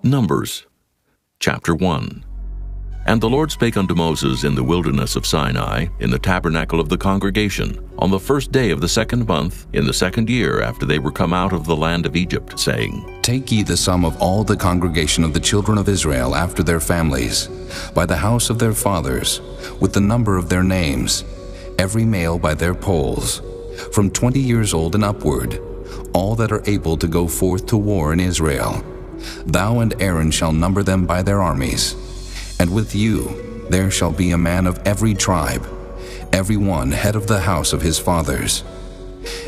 Numbers, chapter 1. And the Lord spake unto Moses in the wilderness of Sinai, in the tabernacle of the congregation, on the first day of the 2nd month, in the 2nd year after they were come out of the land of Egypt, saying, Take ye the sum of all the congregation of the children of Israel after their families, by the house of their fathers, with the number of their names, every male by their polls, from 20 years old and upward, all that are able to go forth to war in Israel. Thou and Aaron shall number them by their armies. And with you there shall be a man of every tribe, every one head of the house of his fathers.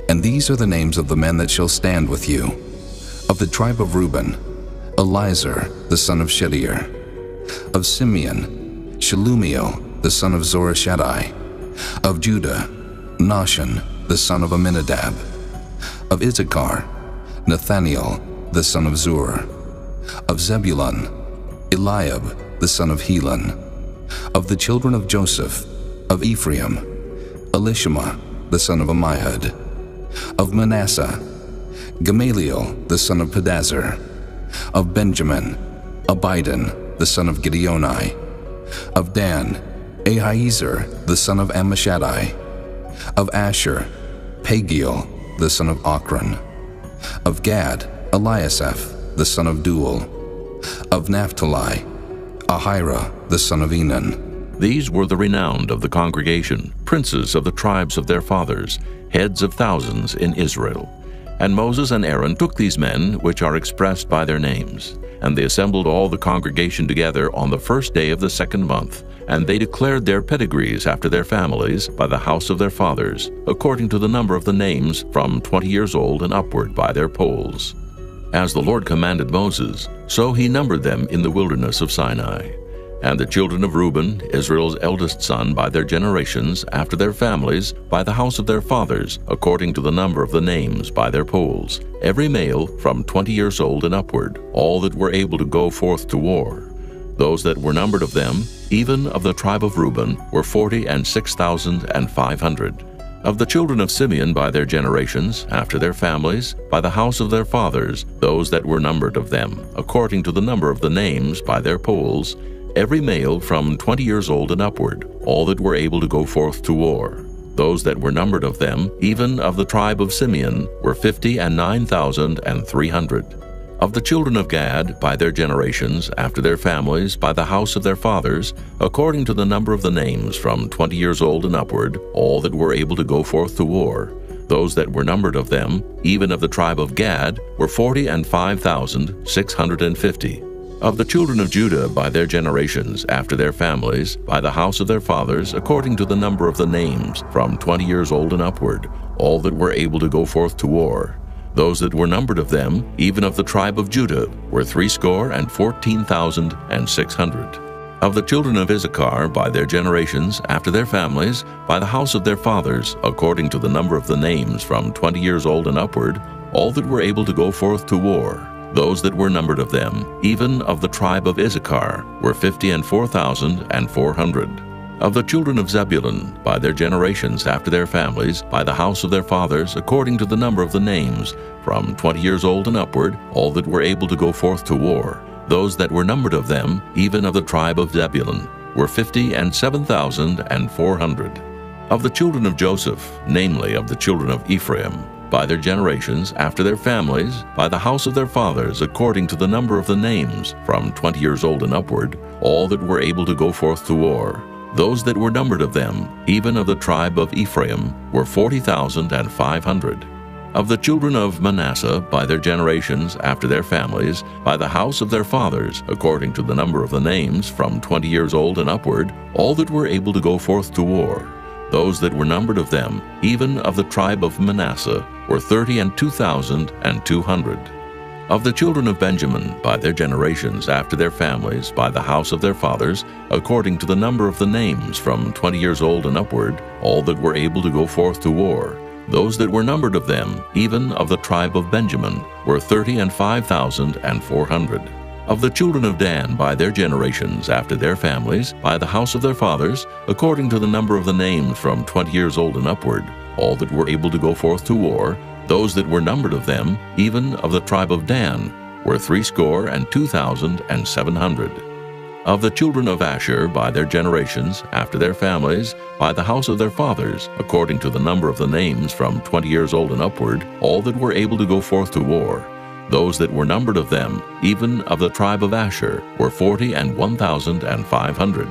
And these are the names of the men that shall stand with you. Of the tribe of Reuben, Elizur the son of Shedeur. Of Simeon, Shelumiel the son of Zorishaddai. Of Judah, Nahshon the son of Amminadab. Of Issachar, Nathaniel the son of Zur. Of Zebulun, Eliab the son of Helon. Of the children of Joseph, of Ephraim, Elishama the son of Ammihud. Of Manasseh, Gamaliel the son of Pedazur. Of Benjamin, Abidan the son of Gideoni. Of Dan, Ahiezer the son of Ammishaddai. Of Asher, Pagiel the son of Ochran. Of Gad, Eliasaph the son of Duel. Of Naphtali, Ahira the son of Enan. These were the renowned of the congregation, princes of the tribes of their fathers, heads of thousands in Israel. And Moses and Aaron took these men, which are expressed by their names, and they assembled all the congregation together on the first day of the 2nd month, and they declared their pedigrees after their families by the house of their fathers, according to the number of the names from 20 years old and upward by their polls. As the Lord commanded Moses, so he numbered them in the wilderness of Sinai. And the children of Reuben, Israel's eldest son, by their generations, after their families, by the house of their fathers, according to the number of the names by their polls, every male from 20 years old and upward, all that were able to go forth to war. Those that were numbered of them, even of the tribe of Reuben, were 46,500. Of the children of Simeon by their generations, after their families, by the house of their fathers, those that were numbered of them, according to the number of the names by their polls, every male from 20 years old and upward, all that were able to go forth to war. Those that were numbered of them, even of the tribe of Simeon, were 59,300. Of the children of Gad, by their generations, after their families, by the house of their fathers, according to the number of the names from 20 years old and upward, all that were able to go forth to war. Those that were numbered of them, even of the tribe of Gad, were 45,650. Of the children of Judah, by their generations, after their families, by the house of their fathers, according to the number of the names from 20 years old and upward, all that were able to go forth to war. Those that were numbered of them, even of the tribe of Judah, were 314,600. Of the children of Issachar, by their generations, after their families, by the house of their fathers, according to the number of the names from 20 years old and upward, all that were able to go forth to war. Those that were numbered of them, even of the tribe of Issachar, were 54,400. Of the children of Zebulun, by their generations, after their families, by the house of their fathers, according to the number of the names, from 20 years old and upward, all that were able to go forth to war. Those that were numbered of them, even of the tribe of Zebulun, were 57,400. Of the children of Joseph, namely of the children of Ephraim, by their generations, after their families, by the house of their fathers, according to the number of the names, from 20 years old and upward, all that were able to go forth to war. Those that were numbered of them, even of the tribe of Ephraim, were 40,500. Of the children of Manasseh, by their generations, after their families, by the house of their fathers, according to the number of the names, from 20 years old and upward, all that were able to go forth to war. Those that were numbered of them, even of the tribe of Manasseh, were 32,200. Of the children of Benjamin, by their generations, after their families, by the house of their fathers, according to the number of the names, from 20 years old and upward, all that were able to go forth to war. Those that were numbered of them, even of the tribe of Benjamin, were 35,400. Of the children of Dan, by their generations, after their families, by the house of their fathers, according to the number of the names, from 20 years old and upward, all that were able to go forth to war, those that were numbered of them, even of the tribe of Dan, were 62,700. Of the children of Asher by their generations, after their families, by the house of their fathers, according to the number of the names from 20 years old and upward, all that were able to go forth to war, those that were numbered of them, even of the tribe of Asher, were 41,500.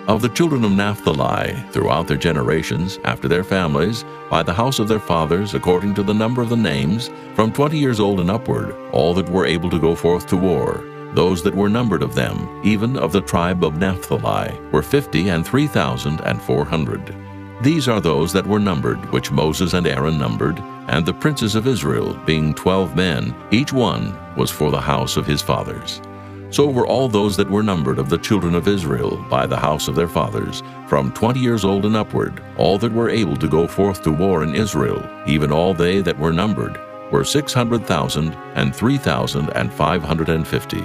Of the children of Naphtali, throughout their generations, after their families, by the house of their fathers, according to the number of the names, from 20 years old and upward, all that were able to go forth to war, those that were numbered of them, even of the tribe of Naphtali, were 53,400. These are those that were numbered, which Moses and Aaron numbered, and the princes of Israel, being 12 men, each one was for the house of his fathers. So were all those that were numbered of the children of Israel by the house of their fathers, from 20 years old and upward, all that were able to go forth to war in Israel, even all they that were numbered, were 600,000 and 3,550.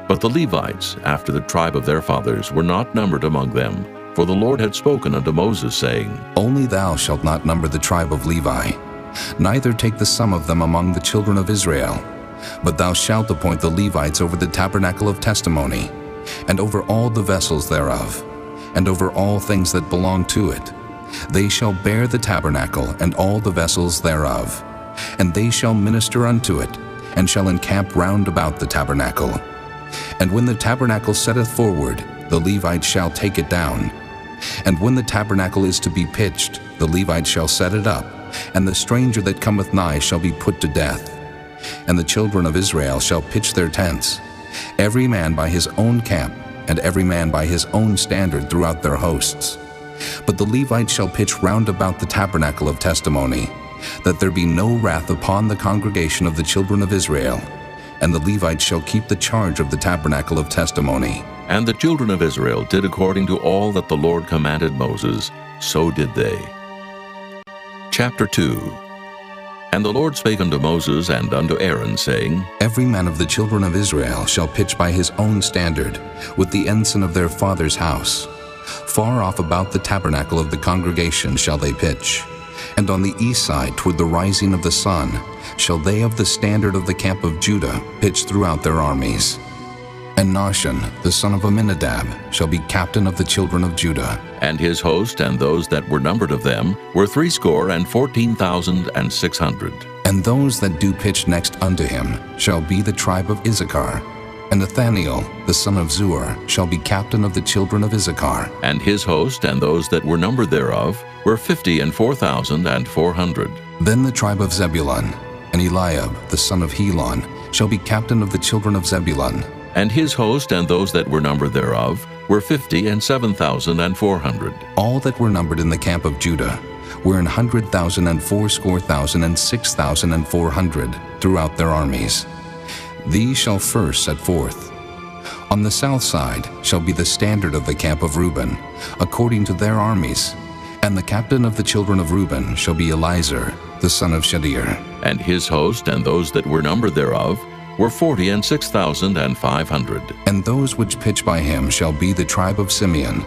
But the Levites, after the tribe of their fathers, were not numbered among them, for the Lord had spoken unto Moses, saying, Only thou shalt not number the tribe of Levi, neither take the sum of them among the children of Israel. But thou shalt appoint the Levites over the tabernacle of testimony, and over all the vessels thereof, and over all things that belong to it. They shall bear the tabernacle and all the vessels thereof, and they shall minister unto it, and shall encamp round about the tabernacle. And when the tabernacle setteth forward, the Levites shall take it down. And when the tabernacle is to be pitched, the Levites shall set it up, and the stranger that cometh nigh shall be put to death. And the children of Israel shall pitch their tents, every man by his own camp, and every man by his own standard throughout their hosts. But the Levites shall pitch round about the tabernacle of testimony, that there be no wrath upon the congregation of the children of Israel. And the Levites shall keep the charge of the tabernacle of testimony. And the children of Israel did according to all that the Lord commanded Moses, so did they. Chapter 2. And the Lord spake unto Moses and unto Aaron, saying, Every man of the children of Israel shall pitch by his own standard, with the ensign of their father's house. Far off about the tabernacle of the congregation shall they pitch. And on the east side toward the rising of the sun shall they of the standard of the camp of Judah pitch throughout their armies. And Nahshon, the son of Amminadab, shall be captain of the children of Judah. And his host and those that were numbered of them were 14,600. And those that do pitch next unto him shall be the tribe of Issachar. And Nathaniel, the son of Zuar, shall be captain of the children of Issachar. And his host and those that were numbered thereof were 54,400. Then the tribe of Zebulun, and Eliab, the son of Helon, shall be captain of the children of Zebulun. And his host and those that were numbered thereof were 57,400. All that were numbered in the camp of Judah were 100,000 and 80,000 and 6,400 throughout their armies. These shall first set forth. On the south side shall be the standard of the camp of Reuben, according to their armies. And the captain of the children of Reuben shall be Elizur, the son of Shedeur. And his host and those that were numbered thereof were 46,500. And those which pitch by him shall be the tribe of Simeon.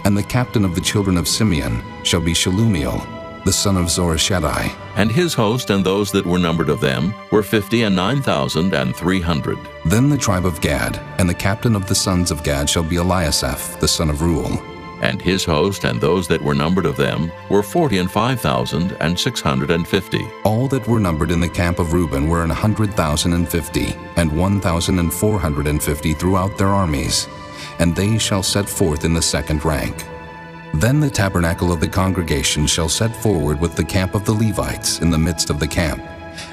And the captain of the children of Simeon shall be Shelumiel, the son of Zorishaddai. And his host and those that were numbered of them were 59,300. Then the tribe of Gad, and the captain of the sons of Gad shall be Eliasaph, the son of Reuel. And his host and those that were numbered of them were 45,650. All that were numbered in the camp of Reuben were 100,050, and 1,450 throughout their armies, and they shall set forth in the second rank. Then the tabernacle of the congregation shall set forward with the camp of the Levites in the midst of the camp.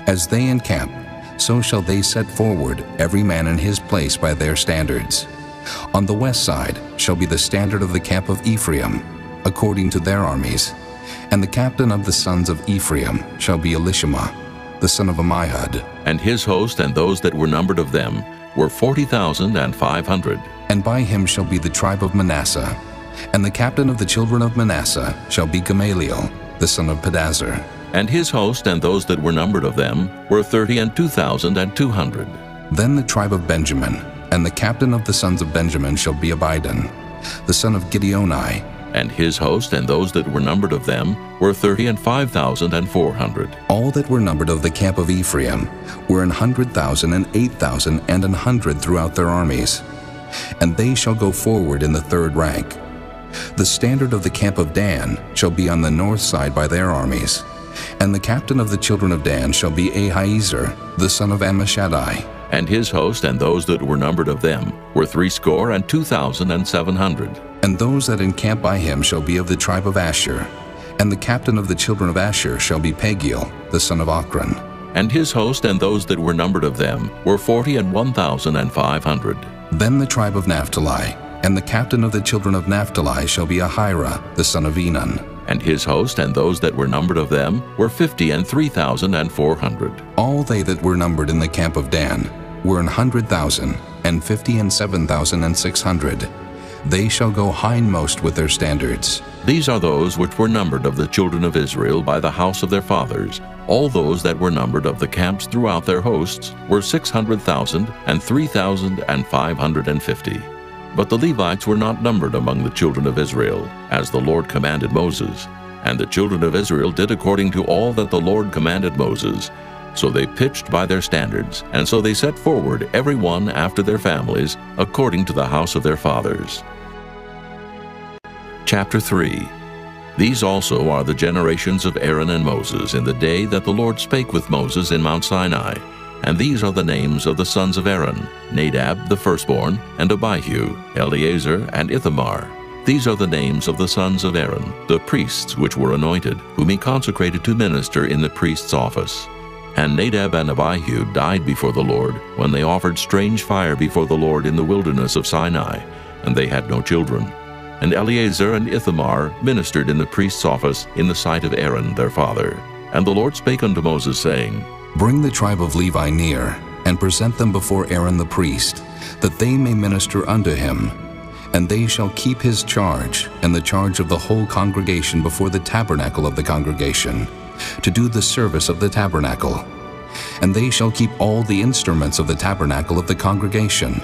As they encamp, so shall they set forward, every man in his place by their standards. On the west side shall be the standard of the camp of Ephraim, according to their armies. And the captain of the sons of Ephraim shall be Elishama, the son of Ammihud. And his host and those that were numbered of them were 40,500. And by him shall be the tribe of Manasseh. And the captain of the children of Manasseh shall be Gamaliel, the son of Pedazur. And his host and those that were numbered of them were 32,200. Then the tribe of Benjamin, and the captain of the sons of Benjamin shall be Abidan, the son of Gideoni, And his host and those that were numbered of them were 35,400. All that were numbered of the camp of Ephraim were 100,000 and 8,000 and 100 throughout their armies. And they shall go forward in the third rank. The standard of the camp of Dan shall be on the north side by their armies. And the captain of the children of Dan shall be Ahiezer, the son of Ammishaddai. And his host and those that were numbered of them were 62,700. And those that encamp by him shall be of the tribe of Asher. And the captain of the children of Asher shall be Pagiel, the son of Ochran. And his host and those that were numbered of them were 41,500. Then the tribe of Naphtali, and the captain of the children of Naphtali shall be Ahira, the son of Enan. And his host and those that were numbered of them were 53,400. All they that were numbered in the camp of Dan were 100,000, and 57,600. They shall go hindmost with their standards. These are those which were numbered of the children of Israel by the house of their fathers. All those that were numbered of the camps throughout their hosts were 600,000 and 3,550. But the Levites were not numbered among the children of Israel, as the Lord commanded Moses. And the children of Israel did according to all that the Lord commanded Moses. So they pitched by their standards, and so they set forward every one after their families, according to the house of their fathers. Chapter 3. These also are the generations of Aaron and Moses in the day that the Lord spake with Moses in Mount Sinai. And these are the names of the sons of Aaron, Nadab the firstborn, and Abihu, Eleazar, and Ithamar. These are the names of the sons of Aaron, the priests which were anointed, whom he consecrated to minister in the priest's office. And Nadab and Abihu died before the Lord, when they offered strange fire before the Lord in the wilderness of Sinai, and they had no children. And Eleazar and Ithamar ministered in the priest's office in the sight of Aaron their father. And the Lord spake unto Moses, saying, Bring the tribe of Levi near, and present them before Aaron the priest, that they may minister unto him. And they shall keep his charge, and the charge of the whole congregation before the tabernacle of the congregation, to do the service of the tabernacle. And they shall keep all the instruments of the tabernacle of the congregation,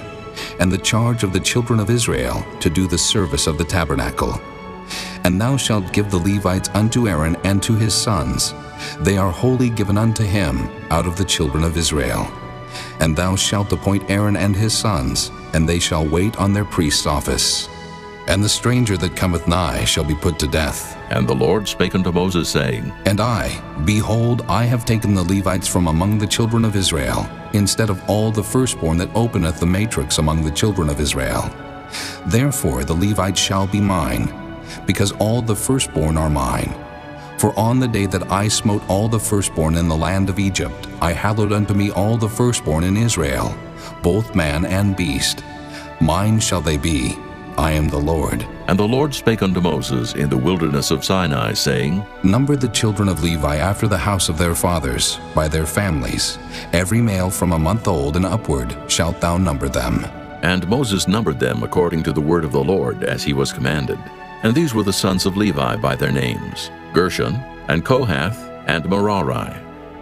and the charge of the children of Israel to do the service of the tabernacle. And thou shalt give the Levites unto Aaron and to his sons. They are wholly given unto him out of the children of Israel. And thou shalt appoint Aaron and his sons, and they shall wait on their priest's office. And the stranger that cometh nigh shall be put to death. And the Lord spake unto Moses, saying, And I, behold, I have taken the Levites from among the children of Israel, instead of all the firstborn that openeth the matrix among the children of Israel. Therefore the Levites shall be mine, because all the firstborn are mine. For on the day that I smote all the firstborn in the land of Egypt, I hallowed unto me all the firstborn in Israel, both man and beast. Mine shall they be. I am the Lord. And the Lord spake unto Moses in the wilderness of Sinai, saying, Number the children of Levi after the house of their fathers, by their families. Every male from a month old and upward shalt thou number them. And Moses numbered them according to the word of the Lord, as he was commanded. And these were the sons of Levi by their names, Gershon, and Kohath, and Merari.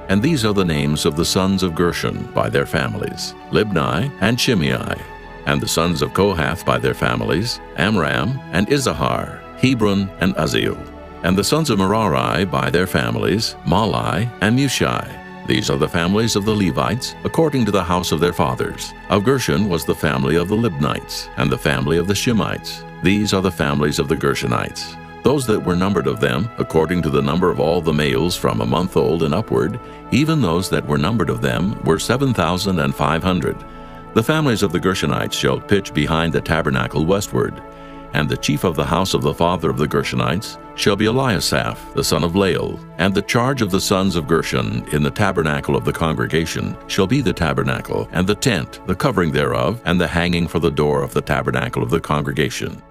And these are the names of the sons of Gershon by their families, Libni and Shimei. And the sons of Kohath by their families, Amram and Izahar, Hebron and Uzziel. And the sons of Merari by their families, Mahli and Mushi. These are the families of the Levites, according to the house of their fathers. Of Gershon was the family of the Libnites, and the family of the Shimites. These are the families of the Gershonites. Those that were numbered of them, according to the number of all the males from a month old and upward, even those that were numbered of them were 7,500. The families of the Gershonites shall pitch behind the tabernacle westward. And the chief of the house of the father of the Gershonites shall be Eliasaph, the son of Lael. And the charge of the sons of Gershon in the tabernacle of the congregation shall be the tabernacle, and the tent, the covering thereof, and the hanging for the door of the tabernacle of the congregation,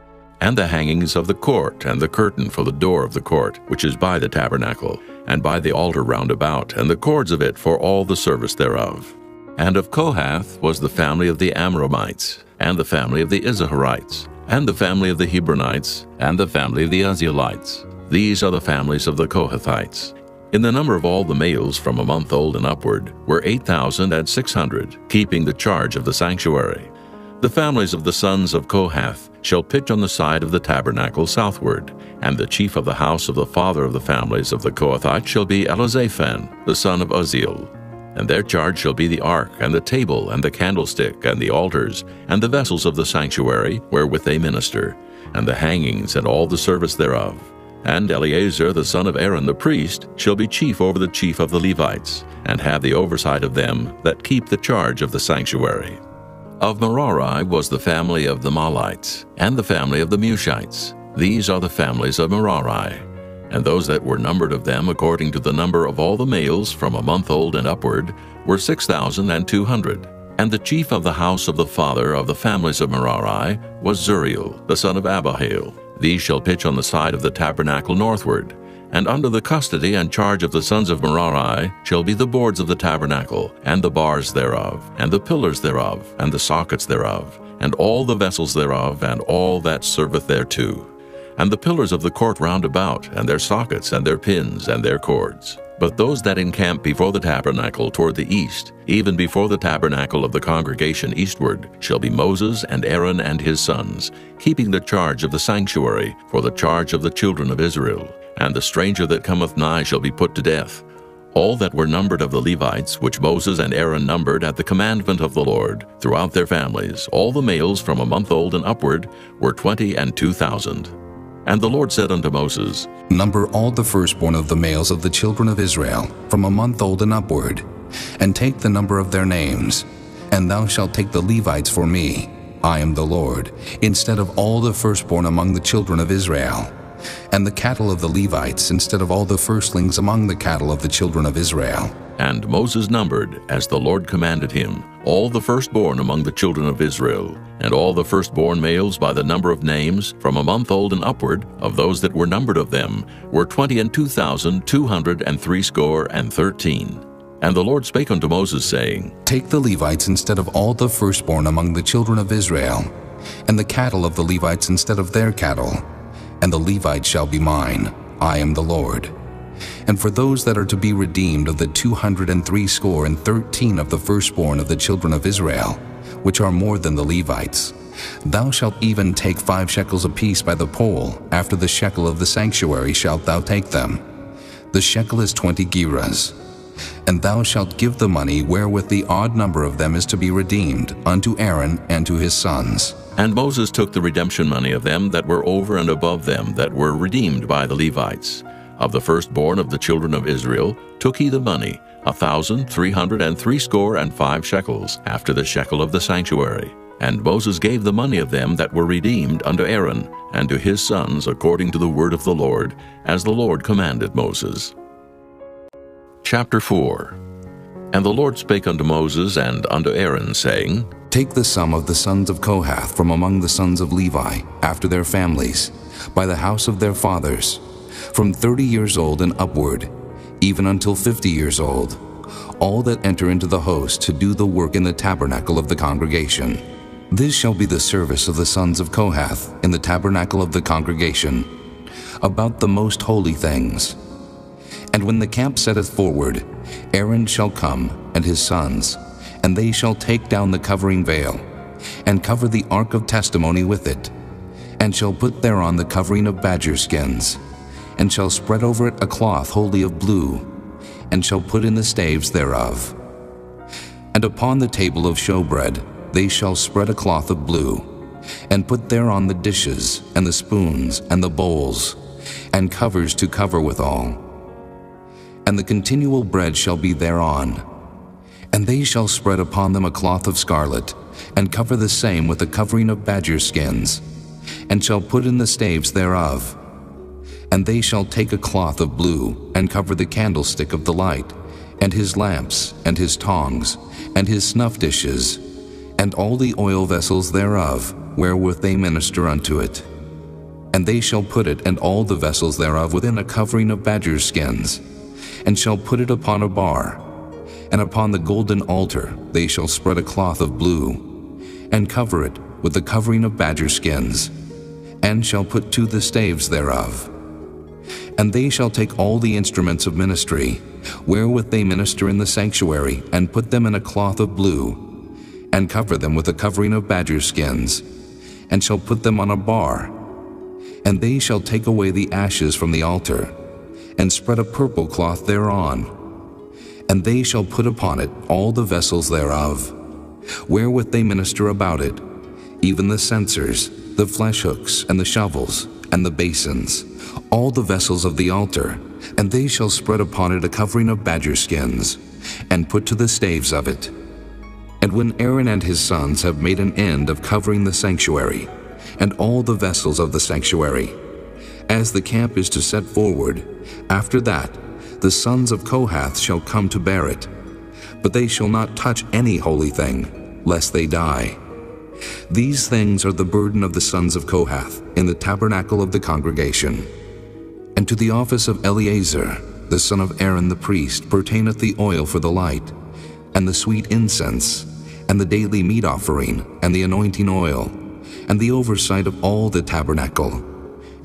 and the hangings of the court, and the curtain for the door of the court, which is by the tabernacle, and by the altar round about, and the cords of it for all the service thereof. And of Kohath was the family of the Amramites, and the family of the Izaharites, and the family of the Hebronites, and the family of the Uzzielites. These are the families of the Kohathites. In the number of all the males from a month old and upward were 8,600, keeping the charge of the sanctuary. The families of the sons of Kohath shall pitch on the side of the tabernacle southward, and the chief of the house of the father of the families of the Kohathites shall be Elizaphan, the son of Uzziel. And their charge shall be the ark, and the table, and the candlestick, and the altars, and the vessels of the sanctuary, wherewith they minister, and the hangings, and all the service thereof. And Eleazar the son of Aaron the priest shall be chief over the chief of the Levites, and have the oversight of them that keep the charge of the sanctuary. Of Merari was the family of the Mahlites, and the family of the Mushites. These are the families of Merari. And those that were numbered of them according to the number of all the males from a month old and upward were 6,200. And the chief of the house of the father of the families of Merari was Zuriel, the son of Abihail. These shall pitch on the side of the tabernacle northward. And under the custody and charge of the sons of Merari shall be the boards of the tabernacle, and the bars thereof, and the pillars thereof, and the sockets thereof, and all the vessels thereof, and all that serveth thereto. And the pillars of the court round about, and their sockets, and their pins, and their cords. But those that encamp before the tabernacle toward the east, even before the tabernacle of the congregation eastward, shall be Moses and Aaron and his sons, keeping the charge of the sanctuary for the charge of the children of Israel. And the stranger that cometh nigh shall be put to death. All that were numbered of the Levites, which Moses and Aaron numbered at the commandment of the Lord, throughout their families, all the males from a month old and upward, were 22,000. And the Lord said unto Moses, Number all the firstborn of the males of the children of Israel, from a month old and upward, and take the number of their names. And thou shalt take the Levites for me, I am the Lord, instead of all the firstborn among the children of Israel, and the cattle of the Levites instead of all the firstlings among the cattle of the children of Israel. And Moses numbered, as the Lord commanded him, all the firstborn among the children of Israel, and all the firstborn males by the number of names, from a month old and upward, of those that were numbered of them, were 22,213. And the Lord spake unto Moses, saying, Take the Levites instead of all the firstborn among the children of Israel, and the cattle of the Levites instead of their cattle, and the Levites shall be mine, I am the Lord. And for those that are to be redeemed of the 213 of the firstborn of the children of Israel, which are more than the Levites, thou shalt even take 5 shekels apiece by the poll. After the shekel of the sanctuary shalt thou take them. The shekel is 20 gerahs. And thou shalt give the money wherewith the odd number of them is to be redeemed unto Aaron and to his sons. And Moses took the redemption money of them that were over and above them that were redeemed by the Levites. Of the firstborn of the children of Israel took he the money, 1,365 shekels, after the shekel of the sanctuary. And Moses gave the money of them that were redeemed unto Aaron and to his sons according to the word of the Lord, as the Lord commanded Moses. Chapter 4. And the Lord spake unto Moses and unto Aaron, saying, Take the sum of the sons of Kohath from among the sons of Levi, after their families, by the house of their fathers, from 30 years old and upward, even until 50 years old, all that enter into the host to do the work in the tabernacle of the congregation. This shall be the service of the sons of Kohath in the tabernacle of the congregation, about the most holy things. And when the camp setteth forward, Aaron shall come, and his sons, and they shall take down the covering veil, and cover the ark of testimony with it, and shall put thereon the covering of badger skins, and shall spread over it a cloth wholly of blue, and shall put in the staves thereof. And upon the table of showbread they shall spread a cloth of blue, and put thereon the dishes, and the spoons, and the bowls, and covers to cover withal. And the continual bread shall be thereon. And they shall spread upon them a cloth of scarlet, and cover the same with a covering of badger skins, and shall put in the staves thereof. And they shall take a cloth of blue, and cover the candlestick of the light, and his lamps, and his tongs, and his snuff dishes, and all the oil vessels thereof, wherewith they minister unto it. And they shall put it and all the vessels thereof within a covering of badger skins, and shall put it upon a bar. And upon the golden altar they shall spread a cloth of blue, and cover it with the covering of badger skins, and shall put to the staves thereof. And they shall take all the instruments of ministry, wherewith they minister in the sanctuary, and put them in a cloth of blue, and cover them with a covering of badger skins, and shall put them on a bar. And they shall take away the ashes from the altar, and spread a purple cloth thereon. And they shall put upon it all the vessels thereof, wherewith they minister about it, even the censers, the flesh hooks, and the shovels, and the basins, all the vessels of the altar. And they shall spread upon it a covering of badger skins, and put to the staves of it. And when Aaron and his sons have made an end of covering the sanctuary, and all the vessels of the sanctuary, as the camp is to set forward, after that the sons of Kohath shall come to bear it. But they shall not touch any holy thing, lest they die. These things are the burden of the sons of Kohath in the tabernacle of the congregation. And to the office of Eleazar, the son of Aaron the priest, pertaineth the oil for the light, and the sweet incense, and the daily meat offering, and the anointing oil, and the oversight of all the tabernacle,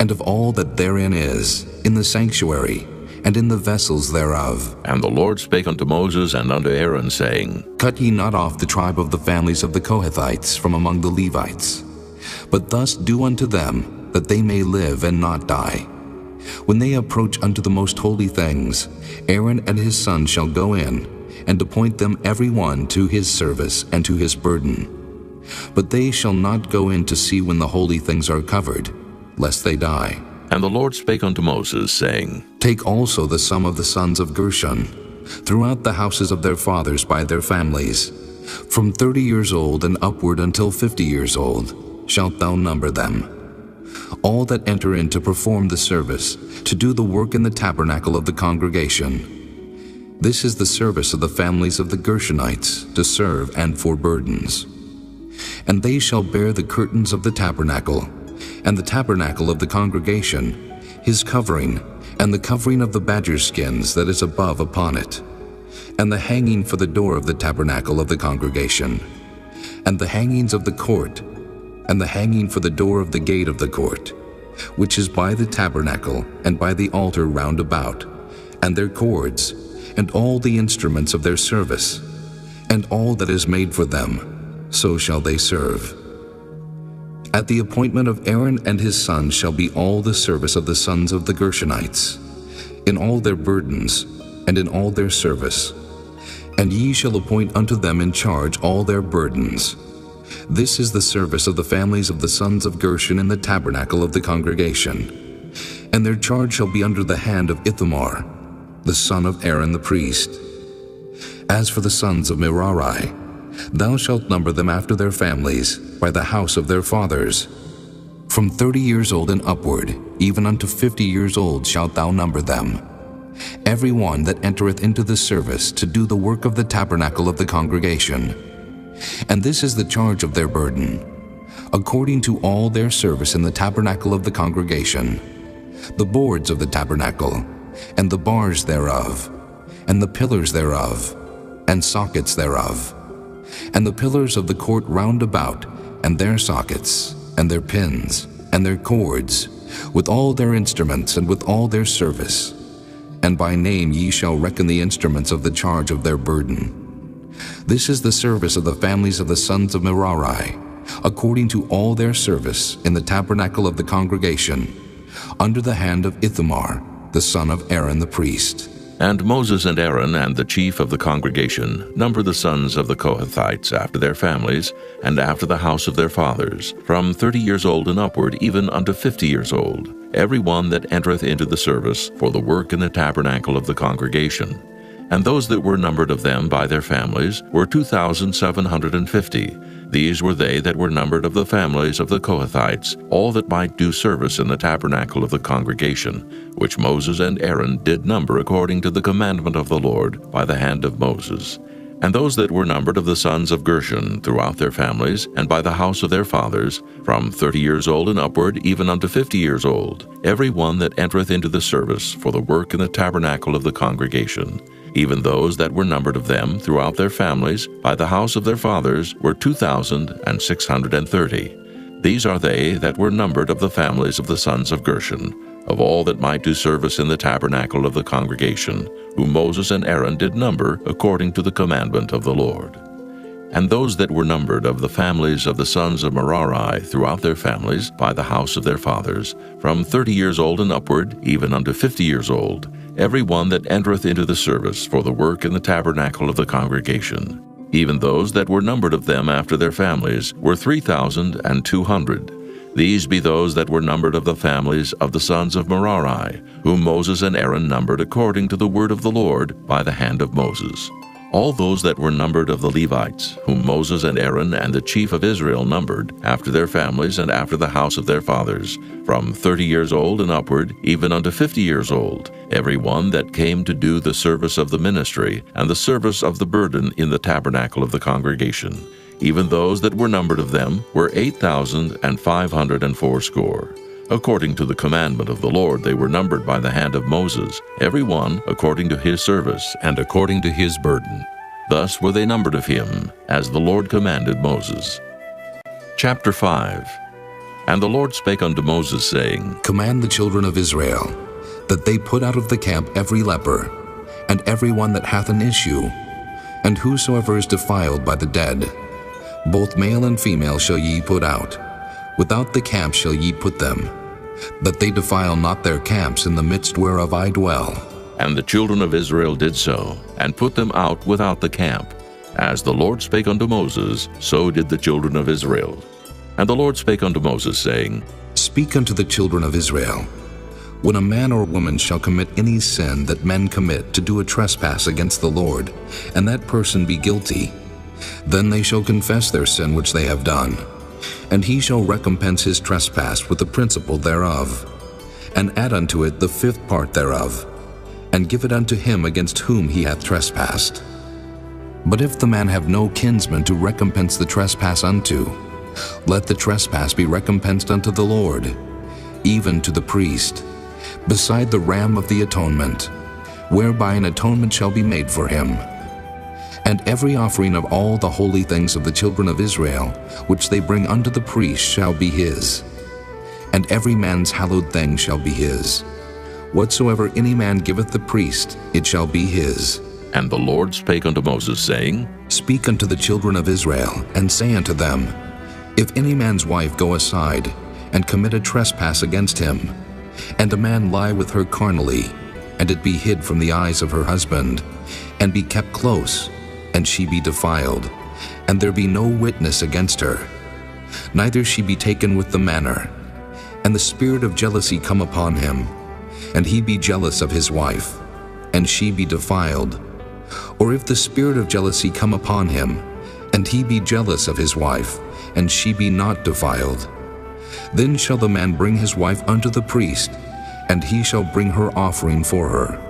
and of all that therein is, in the sanctuary, and in the vessels thereof. And the Lord spake unto Moses and unto Aaron, saying, Cut ye not off the tribe of the families of the Kohathites from among the Levites, but thus do unto them, that they may live and not die. When they approach unto the most holy things, Aaron and his sons shall go in, and appoint them every one to his service and to his burden. But they shall not go in to see when the holy things are covered, lest they die. And the Lord spake unto Moses, saying, Take also the sum of the sons of Gershon, throughout the houses of their fathers by their families, from 30 years old and upward until 50 years old, shalt thou number them. All that enter in to perform the service, to do the work in the tabernacle of the congregation. This is the service of the families of the Gershonites, to serve and for burdens. And they shall bear the curtains of the tabernacle, and the tabernacle of the congregation, his covering, and the covering of the badger skins that is above upon it, and the hanging for the door of the tabernacle of the congregation, and the hangings of the court, and the hanging for the door of the gate of the court, which is by the tabernacle and by the altar round about, and their cords, and all the instruments of their service, and all that is made for them, so shall they serve. At the appointment of Aaron and his sons shall be all the service of the sons of the Gershonites, in all their burdens, and in all their service. And ye shall appoint unto them in charge all their burdens. This is the service of the families of the sons of Gershon in the tabernacle of the congregation. And their charge shall be under the hand of Ithamar, the son of Aaron the priest. As for the sons of Merari, thou shalt number them after their families, by the house of their fathers. From 30 years old and upward, even unto 50 years old shalt thou number them. Every one that entereth into the service to do the work of the tabernacle of the congregation. And this is the charge of their burden, according to all their service in the tabernacle of the congregation, the boards of the tabernacle, and the bars thereof, and the pillars thereof, and sockets thereof, and the pillars of the court round about, and their sockets, and their pins, and their cords, with all their instruments, and with all their service. And by name ye shall reckon the instruments of the charge of their burden. This is the service of the families of the sons of Merari, according to all their service in the tabernacle of the congregation, under the hand of Ithamar, the son of Aaron the priest. And Moses and Aaron and the chief of the congregation number the sons of the Kohathites after their families, and after the house of their fathers, from 30 years old and upward, even unto 50 years old, every one that entereth into the service for the work in the tabernacle of the congregation. And those that were numbered of them by their families were 2,750. These were they that were numbered of the families of the Kohathites, all that might do service in the tabernacle of the congregation, which Moses and Aaron did number according to the commandment of the Lord by the hand of Moses. And those that were numbered of the sons of Gershon throughout their families, and by the house of their fathers, from 30 years old and upward, even unto 50 years old, every one that entereth into the service for the work in the tabernacle of the congregation. Even those that were numbered of them throughout their families, by the house of their fathers, were 2,630. These are they that were numbered of the families of the sons of Gershon, of all that might do service in the tabernacle of the congregation, whom Moses and Aaron did number according to the commandment of the Lord. And those that were numbered of the families of the sons of Merari throughout their families, by the house of their fathers, from 30 years old and upward, even unto 50 years old, every one that entereth into the service for the work in the tabernacle of the congregation. Even those that were numbered of them after their families were 3,200. These be those that were numbered of the families of the sons of Merari, whom Moses and Aaron numbered according to the word of the Lord by the hand of Moses. All those that were numbered of the Levites, whom Moses and Aaron and the chief of Israel numbered, after their families and after the house of their fathers, from 30 years old and upward, even unto 50 years old, every one that came to do the service of the ministry and the service of the burden in the tabernacle of the congregation. Even those that were numbered of them were 8,580. According to the commandment of the Lord they were numbered by the hand of Moses, every one according to his service and according to his burden. Thus were they numbered of him, as the Lord commanded Moses. Chapter 5. And the Lord spake unto Moses, saying, Command the children of Israel, that they put out of the camp every leper, and every one that hath an issue, and whosoever is defiled by the dead. Both male and female shall ye put out. Without the camp shall ye put them, that they defile not their camps in the midst whereof I dwell. And the children of Israel did so, and put them out without the camp. As the Lord spake unto Moses, so did the children of Israel. And the Lord spake unto Moses, saying, Speak unto the children of Israel, when a man or woman shall commit any sin that men commit to do a trespass against the Lord, and that person be guilty, then they shall confess their sin which they have done, and he shall recompense his trespass with the principal thereof, and add unto it the 5th part thereof, and give it unto him against whom he hath trespassed. But if the man have no kinsman to recompense the trespass unto, let the trespass be recompensed unto the Lord, even to the priest, beside the ram of the atonement, whereby an atonement shall be made for him. And every offering of all the holy things of the children of Israel, which they bring unto the priest, shall be his. And every man's hallowed thing shall be his. Whatsoever any man giveth the priest, it shall be his. And the Lord spake unto Moses, saying, Speak unto the children of Israel, and say unto them, If any man's wife go aside, and commit a trespass against him, and a man lie with her carnally, and it be hid from the eyes of her husband, and be kept close, and she be defiled, and there be no witness against her, neither she be taken with the manner, and the spirit of jealousy come upon him, and he be jealous of his wife, and she be defiled. Or if the spirit of jealousy come upon him, and he be jealous of his wife, and she be not defiled, then shall the man bring his wife unto the priest, and he shall bring her offering for her,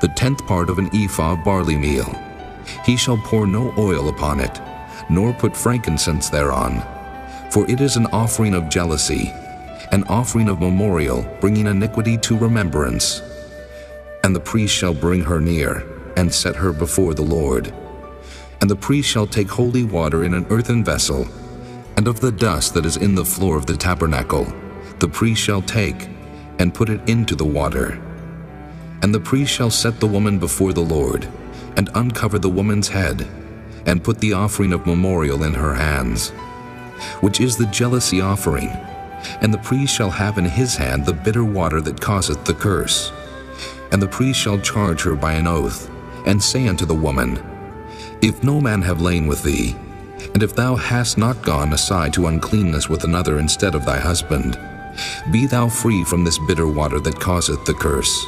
the 10th part of an ephah of barley meal. He shall pour no oil upon it, nor put frankincense thereon, for it is an offering of jealousy, an offering of memorial, bringing iniquity to remembrance. And the priest shall bring her near, and set her before the Lord. And the priest shall take holy water in an earthen vessel, and of the dust that is in the floor of the tabernacle, the priest shall take, and put it into the water. And the priest shall set the woman before the Lord, and uncover the woman's head, and put the offering of memorial in her hands, which is the jealousy offering. And the priest shall have in his hand the bitter water that causeth the curse. And the priest shall charge her by an oath, and say unto the woman, If no man have lain with thee, and if thou hast not gone aside to uncleanness with another instead of thy husband, be thou free from this bitter water that causeth the curse.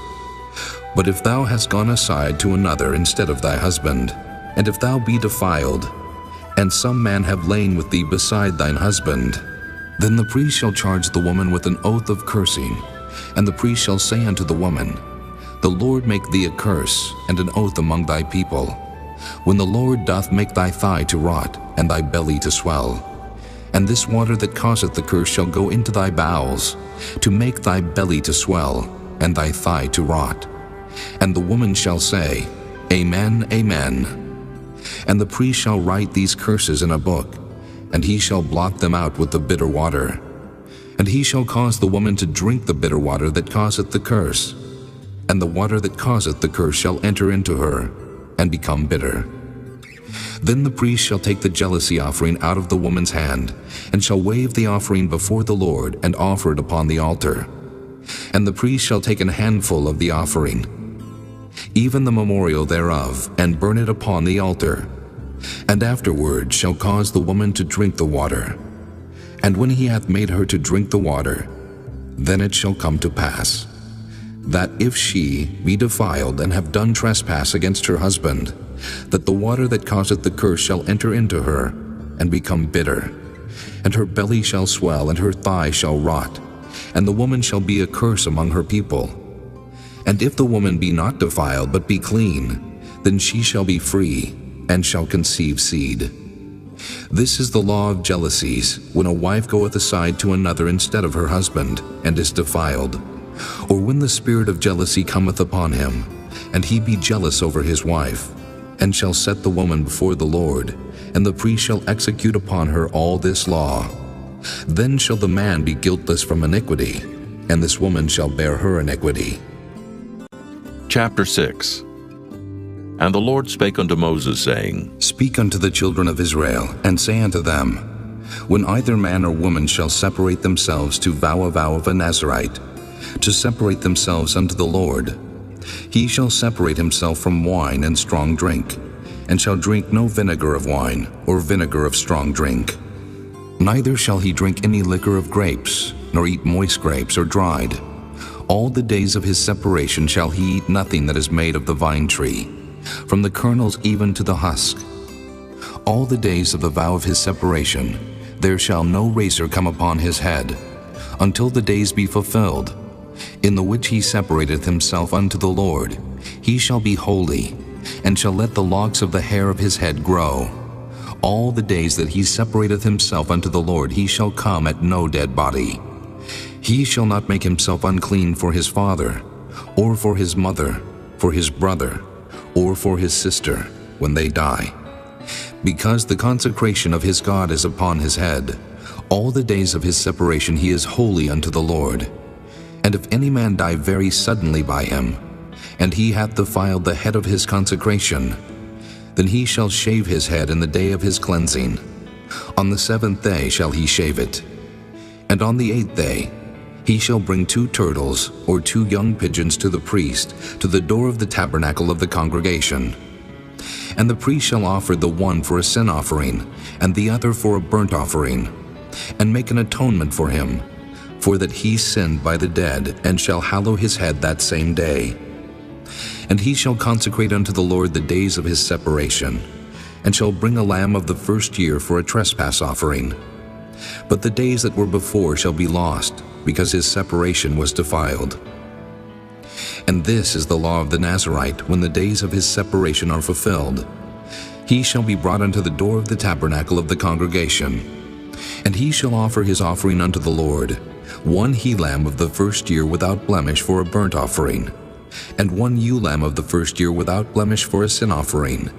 But if thou hast gone aside to another instead of thy husband, and if thou be defiled, and some man have lain with thee beside thine husband, then the priest shall charge the woman with an oath of cursing, and the priest shall say unto the woman, The Lord make thee a curse and an oath among thy people, when the Lord doth make thy thigh to rot, and thy belly to swell. And this water that causeth the curse shall go into thy bowels, to make thy belly to swell, and thy thigh to rot. And the woman shall say, Amen, Amen. And the priest shall write these curses in a book, and he shall blot them out with the bitter water. And he shall cause the woman to drink the bitter water that causeth the curse, and the water that causeth the curse shall enter into her, and become bitter. Then the priest shall take the jealousy offering out of the woman's hand, and shall wave the offering before the Lord, and offer it upon the altar. And the priest shall take an handful of the offering, even the memorial thereof, and burn it upon the altar, and afterward shall cause the woman to drink the water. And when he hath made her to drink the water, then it shall come to pass, that if she be defiled and have done trespass against her husband, that the water that causeth the curse shall enter into her, and become bitter, and her belly shall swell, and her thigh shall rot, and the woman shall be a curse among her people. And if the woman be not defiled, but be clean, then she shall be free, and shall conceive seed. This is the law of jealousies, when a wife goeth aside to another instead of her husband, and is defiled, or when the spirit of jealousy cometh upon him, and he be jealous over his wife, and shall set the woman before the Lord, and the priest shall execute upon her all this law. Then shall the man be guiltless from iniquity, and this woman shall bear her iniquity. Chapter 6. And the Lord spake unto Moses, saying, Speak unto the children of Israel, and say unto them, When either man or woman shall separate themselves to vow a vow of a Nazarite, to separate themselves unto the Lord, he shall separate himself from wine and strong drink, and shall drink no vinegar of wine, or vinegar of strong drink. Neither shall he drink any liquor of grapes, nor eat moist grapes or dried. All the days of his separation shall he eat nothing that is made of the vine tree, from the kernels even to the husk. All the days of the vow of his separation, there shall no razor come upon his head, until the days be fulfilled, in the which he separateth himself unto the Lord. He shall be holy, and shall let the locks of the hair of his head grow. All the days that he separateth himself unto the Lord, he shall come at no dead body. He shall not make himself unclean for his father, or for his mother, for his brother, or for his sister, when they die. Because the consecration of his God is upon his head, all the days of his separation he is holy unto the Lord. And if any man die very suddenly by him, and he hath defiled the head of his consecration, then he shall shave his head in the day of his cleansing. On the 7th day shall he shave it. And on the 8th day he shall bring 2 turtles or 2 young pigeons to the priest, to the door of the tabernacle of the congregation. And the priest shall offer the one for a sin offering, and the other for a burnt offering, and make an atonement for him, for that he sinned by the dead, and shall hallow his head that same day. And he shall consecrate unto the Lord the days of his separation, and shall bring a lamb of the first year for a trespass offering. But the days that were before shall be lost, because his separation was defiled. And this is the law of the Nazarite, when the days of his separation are fulfilled. He shall be brought unto the door of the tabernacle of the congregation, and he shall offer his offering unto the Lord, 1 he-lamb of the first year without blemish for a burnt offering, and 1 ewe-lamb of the first year without blemish for a sin offering,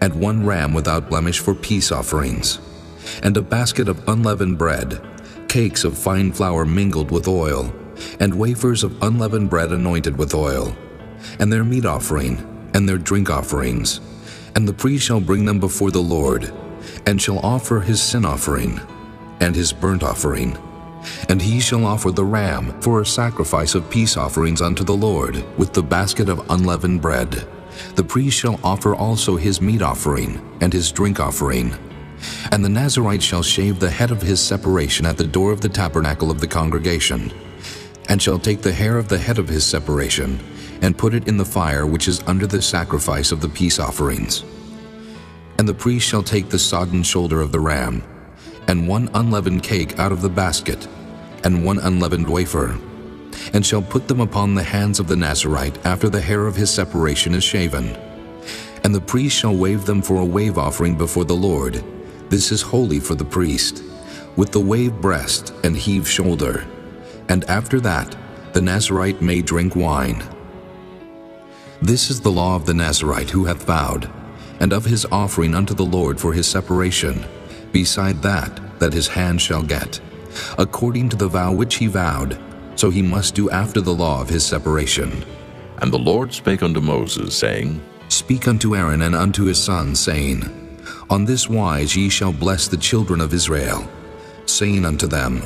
and 1 ram without blemish for peace offerings, and a basket of unleavened bread, cakes of fine flour mingled with oil, and wafers of unleavened bread anointed with oil, and their meat offering, and their drink offerings. And the priest shall bring them before the Lord, and shall offer his sin offering, and his burnt offering. And he shall offer the ram for a sacrifice of peace offerings unto the Lord, with the basket of unleavened bread. The priest shall offer also his meat offering, and his drink offering. And the Nazarite shall shave the head of his separation at the door of the tabernacle of the congregation, and shall take the hair of the head of his separation, and put it in the fire which is under the sacrifice of the peace offerings. And the priest shall take the sodden shoulder of the ram, and 1 unleavened cake out of the basket, and 1 unleavened wafer, and shall put them upon the hands of the Nazarite after the hair of his separation is shaven. And the priest shall wave them for a wave offering before the Lord. This is holy for the priest, with the wave breast and heave shoulder. And after that, the Nazarite may drink wine. This is the law of the Nazarite who hath vowed, and of his offering unto the Lord for his separation, beside that his hand shall get, according to the vow which he vowed, so he must do after the law of his separation. And the Lord spake unto Moses, saying, Speak unto Aaron and unto his sons, saying, On this wise ye shall bless the children of Israel, saying unto them,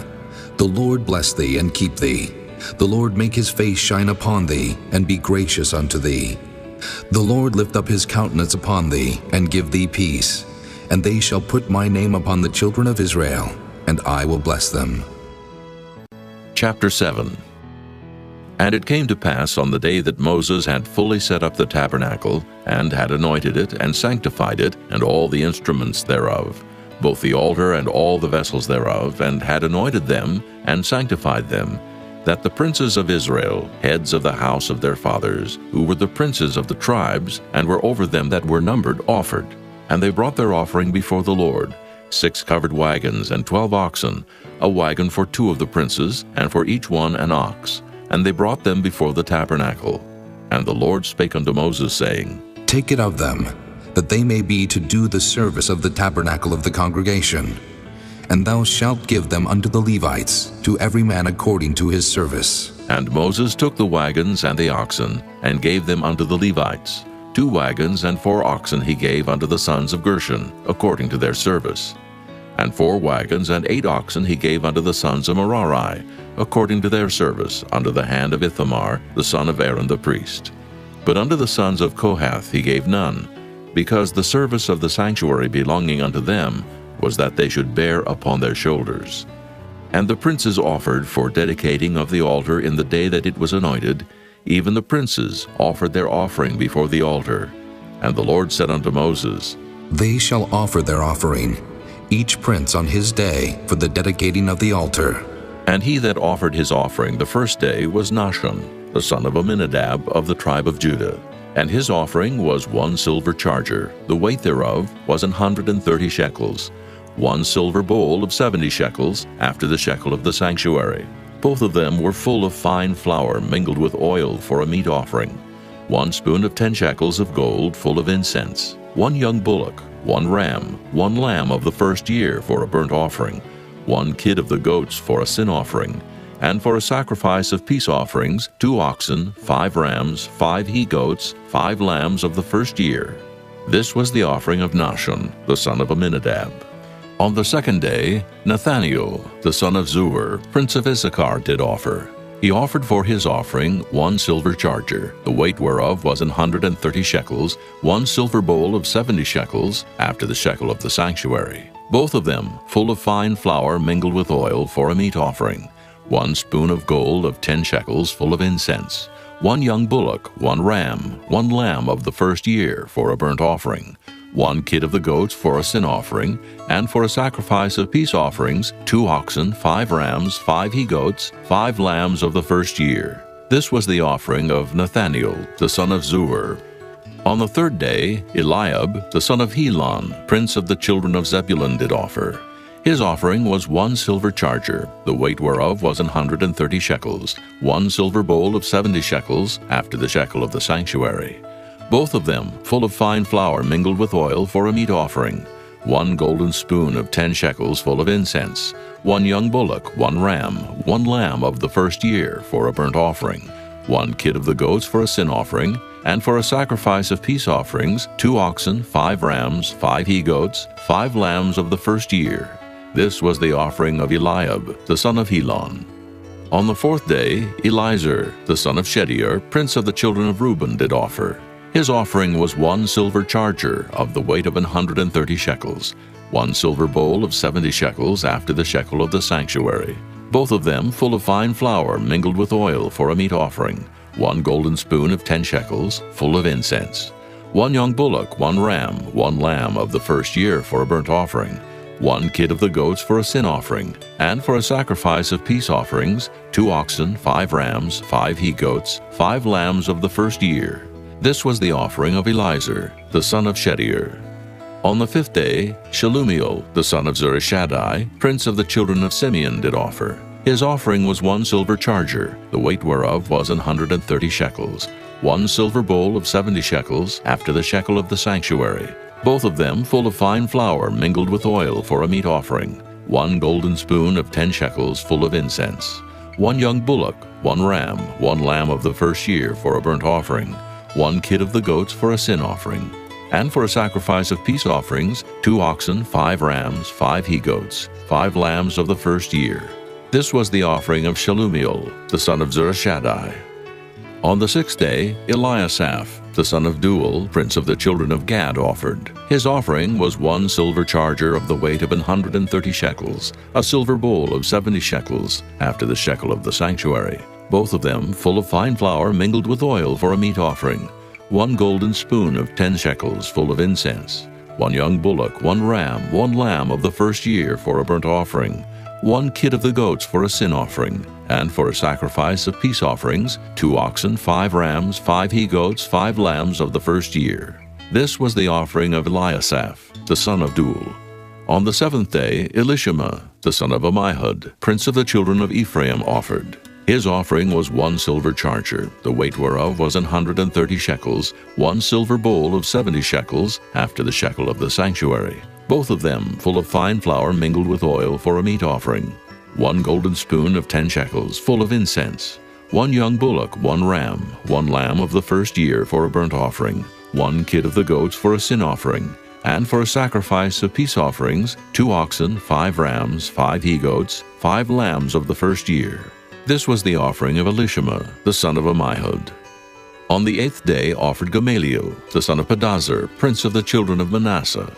The Lord bless thee and keep thee. The Lord make his face shine upon thee, and be gracious unto thee. The Lord lift up his countenance upon thee, and give thee peace. And they shall put my name upon the children of Israel, and I will bless them. Chapter 7. And it came to pass on the day that Moses had fully set up the tabernacle, and had anointed it, and sanctified it, and all the instruments thereof, both the altar and all the vessels thereof, and had anointed them, and sanctified them, that the princes of Israel, heads of the house of their fathers, who were the princes of the tribes, and were over them that were numbered, offered. And they brought their offering before the Lord, 6 covered wagons, and 12 oxen, a wagon for 2 of the princes, and for each one an ox. And they brought them before the tabernacle. And the Lord spake unto Moses, saying, Take it of them, that they may be to do the service of the tabernacle of the congregation. And thou shalt give them unto the Levites, to every man according to his service. And Moses took the wagons and the oxen, and gave them unto the Levites. 2 wagons and 4 oxen he gave unto the sons of Gershon, according to their service. And 4 wagons and 8 oxen he gave unto the sons of Merari, according to their service, under the hand of Ithamar, the son of Aaron the priest. But unto the sons of Kohath he gave none, because the service of the sanctuary belonging unto them was that they should bear upon their shoulders. And the princes offered for dedicating of the altar in the day that it was anointed, even the princes offered their offering before the altar. And the Lord said unto Moses, They shall offer their offering, each prince on his day, for the dedicating of the altar. And he that offered his offering the first day was Nahshon, the son of Amminadab of the tribe of Judah. And his offering was 1 silver charger, the weight thereof was 130 shekels, 1 silver bowl of 70 shekels, after the shekel of the sanctuary. Both of them were full of fine flour mingled with oil for a meat offering, 1 spoon of 10 shekels of gold full of incense, 1 young bullock, 1 ram, 1 lamb of the first year for a burnt offering, 1 kid of the goats for a sin offering, and for a sacrifice of peace offerings, 2 oxen, 5 rams, 5 he-goats, 5 lambs of the first year. This was the offering of Nahshon, the son of Amminadab. On the second day, Nathaniel, the son of Zuar, prince of Issachar, did offer. He offered for his offering 1 silver charger, the weight whereof was 130 shekels, 1 silver bowl of 70 shekels, after the shekel of the sanctuary. Both of them full of fine flour mingled with oil for a meat offering, 1 spoon of gold of 10 shekels full of incense, 1 young bullock, 1 ram, 1 lamb of the first year for a burnt offering, 1 kid of the goats for a sin offering, and for a sacrifice of peace offerings, 2 oxen, 5 rams, 5 he-goats, 5 lambs of the first year. This was the offering of Nathaniel, the son of Zuar. On the third day, Eliab, the son of Helon, prince of the children of Zebulun, did offer. His offering was 1 silver charger, the weight whereof was 130 shekels, 1 silver bowl of 70 shekels, after the shekel of the sanctuary. Both of them full of fine flour mingled with oil for a meat offering, 1 golden spoon of 10 shekels full of incense, 1 young bullock, 1 ram, 1 lamb of the first year for a burnt offering, 1 kid of the goats for a sin offering, and for a sacrifice of peace offerings, 2 oxen, 5 rams, 5 he-goats, 5 lambs of the first year. This was the offering of Eliab, the son of Helon. On the fourth day, Elizur, the son of Shedeur, prince of the children of Reuben, did offer. His offering was 1 silver charger of the weight of 130 shekels, 1 silver bowl of 70 shekels after the shekel of the sanctuary, both of them full of fine flour mingled with oil for a meat offering, 1 golden spoon of 10 shekels, full of incense, 1 young bullock, 1 ram, 1 lamb of the first year for a burnt offering, 1 kid of the goats for a sin offering, and for a sacrifice of peace offerings, 2 oxen, 5 rams, 5 he-goats, 5 lambs of the first year. This was the offering of Elizur, the son of Shedeur. On the fifth day, Shelumiel, the son of Zurishaddai, prince of the children of Simeon, did offer. His offering was 1 silver charger, the weight whereof was 130 shekels, 1 silver bowl of 70 shekels, after the shekel of the sanctuary, both of them full of fine flour mingled with oil for a meat offering, 1 golden spoon of 10 shekels full of incense, 1 young bullock, 1 ram, 1 lamb of the first year for a burnt offering, 1 kid of the goats for a sin offering, And for a sacrifice of peace offerings, 2 oxen, 5 rams, 5 he-goats, 5 lambs of the first year. This was the offering of Shelumiel, the son of Zurishaddai. On the 6th day, Eliasaph, the son of Deuel, prince of the children of Gad, offered. His offering was 1 silver charger of the weight of 130 shekels, a silver bowl of 70 shekels, after the shekel of the sanctuary, both of them full of fine flour mingled with oil for a meat offering, 1 golden spoon of 10 shekels full of incense, 1 young bullock, 1 ram, 1 lamb of the first year for a burnt offering, 1 kid of the goats for a sin offering, and for a sacrifice of peace offerings, 2 oxen, 5 rams, 5 he-goats, 5 lambs of the first year. This was the offering of Eliasaph, the son of Deuel. On the 7th day, Elishama, the son of Ammihud, prince of the children of Ephraim, offered. His offering was 1 silver charger, the weight whereof was 130 shekels, 1 silver bowl of 70 shekels, after the shekel of the sanctuary, both of them full of fine flour mingled with oil for a meat offering, 1 golden spoon of 10 shekels full of incense, 1 young bullock, 1 ram, 1 lamb of the first year for a burnt offering, 1 kid of the goats for a sin offering, and for a sacrifice of peace offerings, 2 oxen, 5 rams, 5 he-goats, 5 lambs of the first year. This was the offering of Elishama, the son of Ammihud. On the 8th day offered Gamaliel, the son of Pedazur, prince of the children of Manasseh.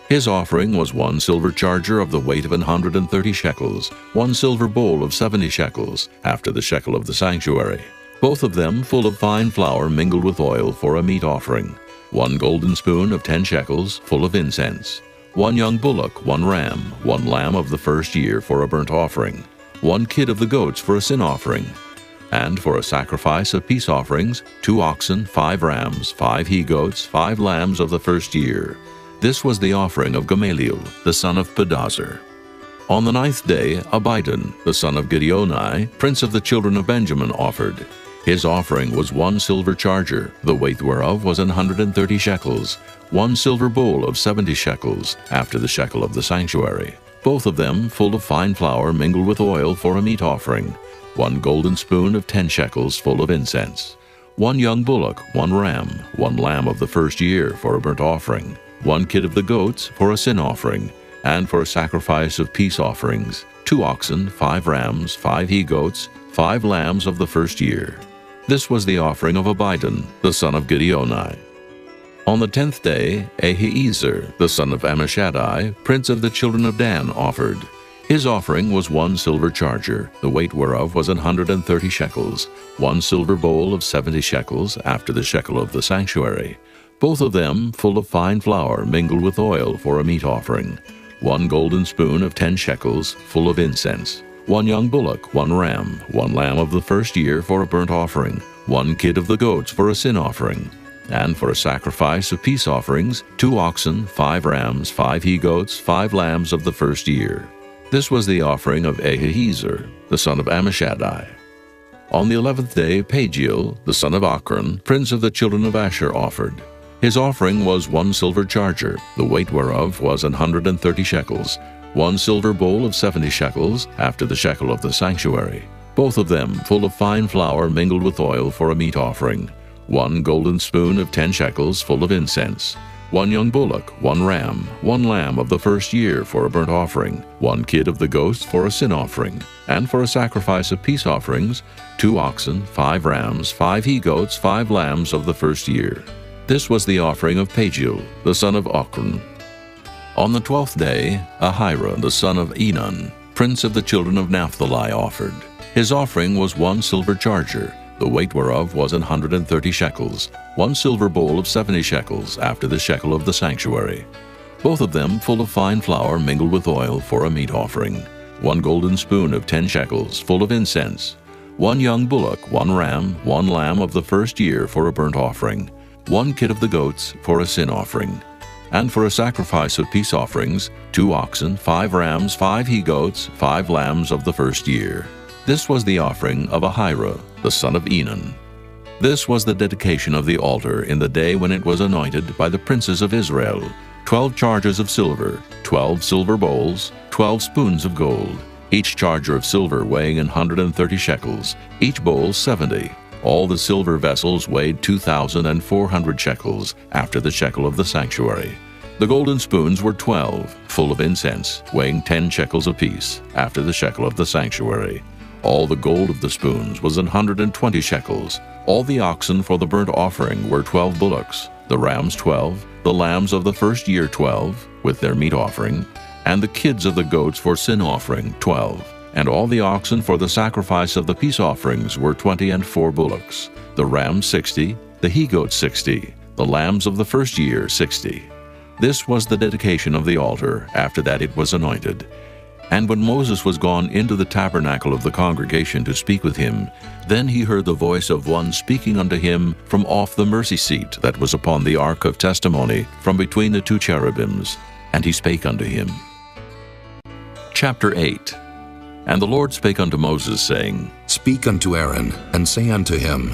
His offering was 1 silver charger of the weight of 130 shekels, 1 silver bowl of 70 shekels, after the shekel of the sanctuary, both of them full of fine flour mingled with oil for a meat offering, 1 golden spoon of 10 shekels, full of incense, 1 young bullock, 1 ram, 1 lamb of the first year for a burnt offering, 1 kid of the goats for a sin offering, and for a sacrifice of peace offerings, 2 oxen, 5 rams, 5 he-goats, 5 lambs of the first year. This was the offering of Gamaliel, the son of Pedazur. On the 9th day, Abidan, the son of Gideoni, prince of the children of Benjamin, offered. His offering was 1 silver charger, the weight whereof was 130 shekels, 1 silver bowl of 70 shekels, after the shekel of the sanctuary, both of them full of fine flour mingled with oil for a meat offering, 1 golden spoon of 10 shekels full of incense, 1 young bullock, 1 ram, 1 lamb of the first year for a burnt offering, 1 kid of the goats for a sin offering, and for a sacrifice of peace offerings, 2 oxen, 5 rams, 5 he-goats, 5 lambs of the first year. This was the offering of Abidan, the son of Gideoni. On the 10th day, Ahiezer, the son of Ammishaddai, prince of the children of Dan, offered. His offering was 1 silver charger, the weight whereof was 130 shekels, 1 silver bowl of 70 shekels, after the shekel of the sanctuary, both of them full of fine flour mingled with oil for a meat offering, 1 golden spoon of 10 shekels, full of incense, 1 young bullock, 1 ram, 1 lamb of the first year for a burnt offering, 1 kid of the goats for a sin offering, and for a sacrifice of peace offerings, 2 oxen, 5 rams, 5 he-goats, 5 lambs of the first year. This was the offering of Ahiezer, the son of Ammishaddai. On the 11th day, Pagiel, the son of Ochran, prince of the children of Asher, offered. His offering was 1 silver charger, the weight whereof was 130 shekels, 1 silver bowl of 70 shekels, after the shekel of the sanctuary, both of them full of fine flour mingled with oil for a meat offering, 1 golden spoon of 10 shekels full of incense, 1 young bullock, 1 ram, 1 lamb of the first year for a burnt offering, 1 kid of the goats for a sin offering, and for a sacrifice of peace offerings, 2 oxen, 5 rams, 5 he-goats, 5 lambs of the first year. This was the offering of Pagiel, the son of Ochran. On the 12th day, Ahira, the son of Enan, prince of the children of Naphtali, offered. His offering was 1 silver charger, the weight whereof was 130 shekels, 1 silver bowl of 70 shekels, after the shekel of the sanctuary, both of them full of fine flour mingled with oil for a meat offering, 1 golden spoon of 10 shekels, full of incense, 1 young bullock, 1 ram, 1 lamb of the first year for a burnt offering, 1 kid of the goats for a sin offering, and for a sacrifice of peace offerings, 2 oxen, 5 rams, 5 he-goats, 5 lambs of the first year. This was the offering of Ahira, the son of Enan. This was the dedication of the altar in the day when it was anointed by the princes of Israel, 12 chargers of silver, 12 silver bowls, 12 spoons of gold, each charger of silver weighing 130 shekels, each bowl 70, All the silver vessels weighed 2,400 shekels, after the shekel of the sanctuary. The golden spoons were 12, full of incense, weighing 10 shekels apiece, after the shekel of the sanctuary. All the gold of the spoons was 120 shekels. All the oxen for the burnt offering were 12 bullocks, the rams 12, the lambs of the first year 12, with their meat offering, and the kids of the goats for sin offering 12. And all the oxen for the sacrifice of the peace offerings were 20 and 4 bullocks, the rams 60, the he-goats 60, the lambs of the first year 60. This was the dedication of the altar. After that it was anointed. And when Moses was gone into the tabernacle of the congregation to speak with him, then he heard the voice of one speaking unto him from off the mercy seat that was upon the ark of testimony, from between the 2 cherubims. And he spake unto him. Chapter 8. And the Lord spake unto Moses, saying, Speak unto Aaron, and say unto him,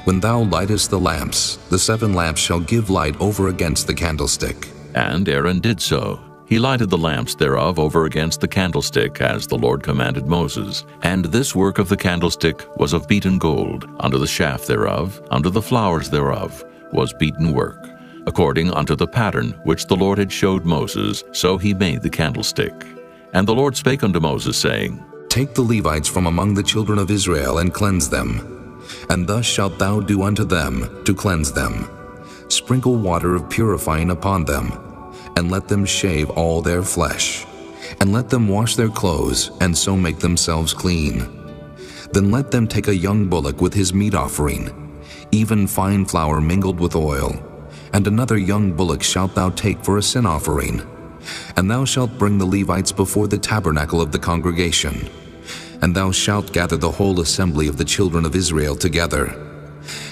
When thou lightest the lamps, the 7 lamps shall give light over against the candlestick. And Aaron did so. He lighted the lamps thereof over against the candlestick, as the Lord commanded Moses. And this work of the candlestick was of beaten gold. Under the shaft thereof, under the flowers thereof, was beaten work. According unto the pattern which the Lord had showed Moses, so he made the candlestick. And the Lord spake unto Moses, saying, Take the Levites from among the children of Israel, and cleanse them. And thus shalt thou do unto them, to cleanse them. Sprinkle water of purifying upon them, and let them shave all their flesh, and let them wash their clothes, and so make themselves clean. Then let them take a young bullock with his meat offering, even fine flour mingled with oil, and another young bullock shalt thou take for a sin offering. And thou shalt bring the Levites before the tabernacle of the congregation, and thou shalt gather the whole assembly of the children of Israel together.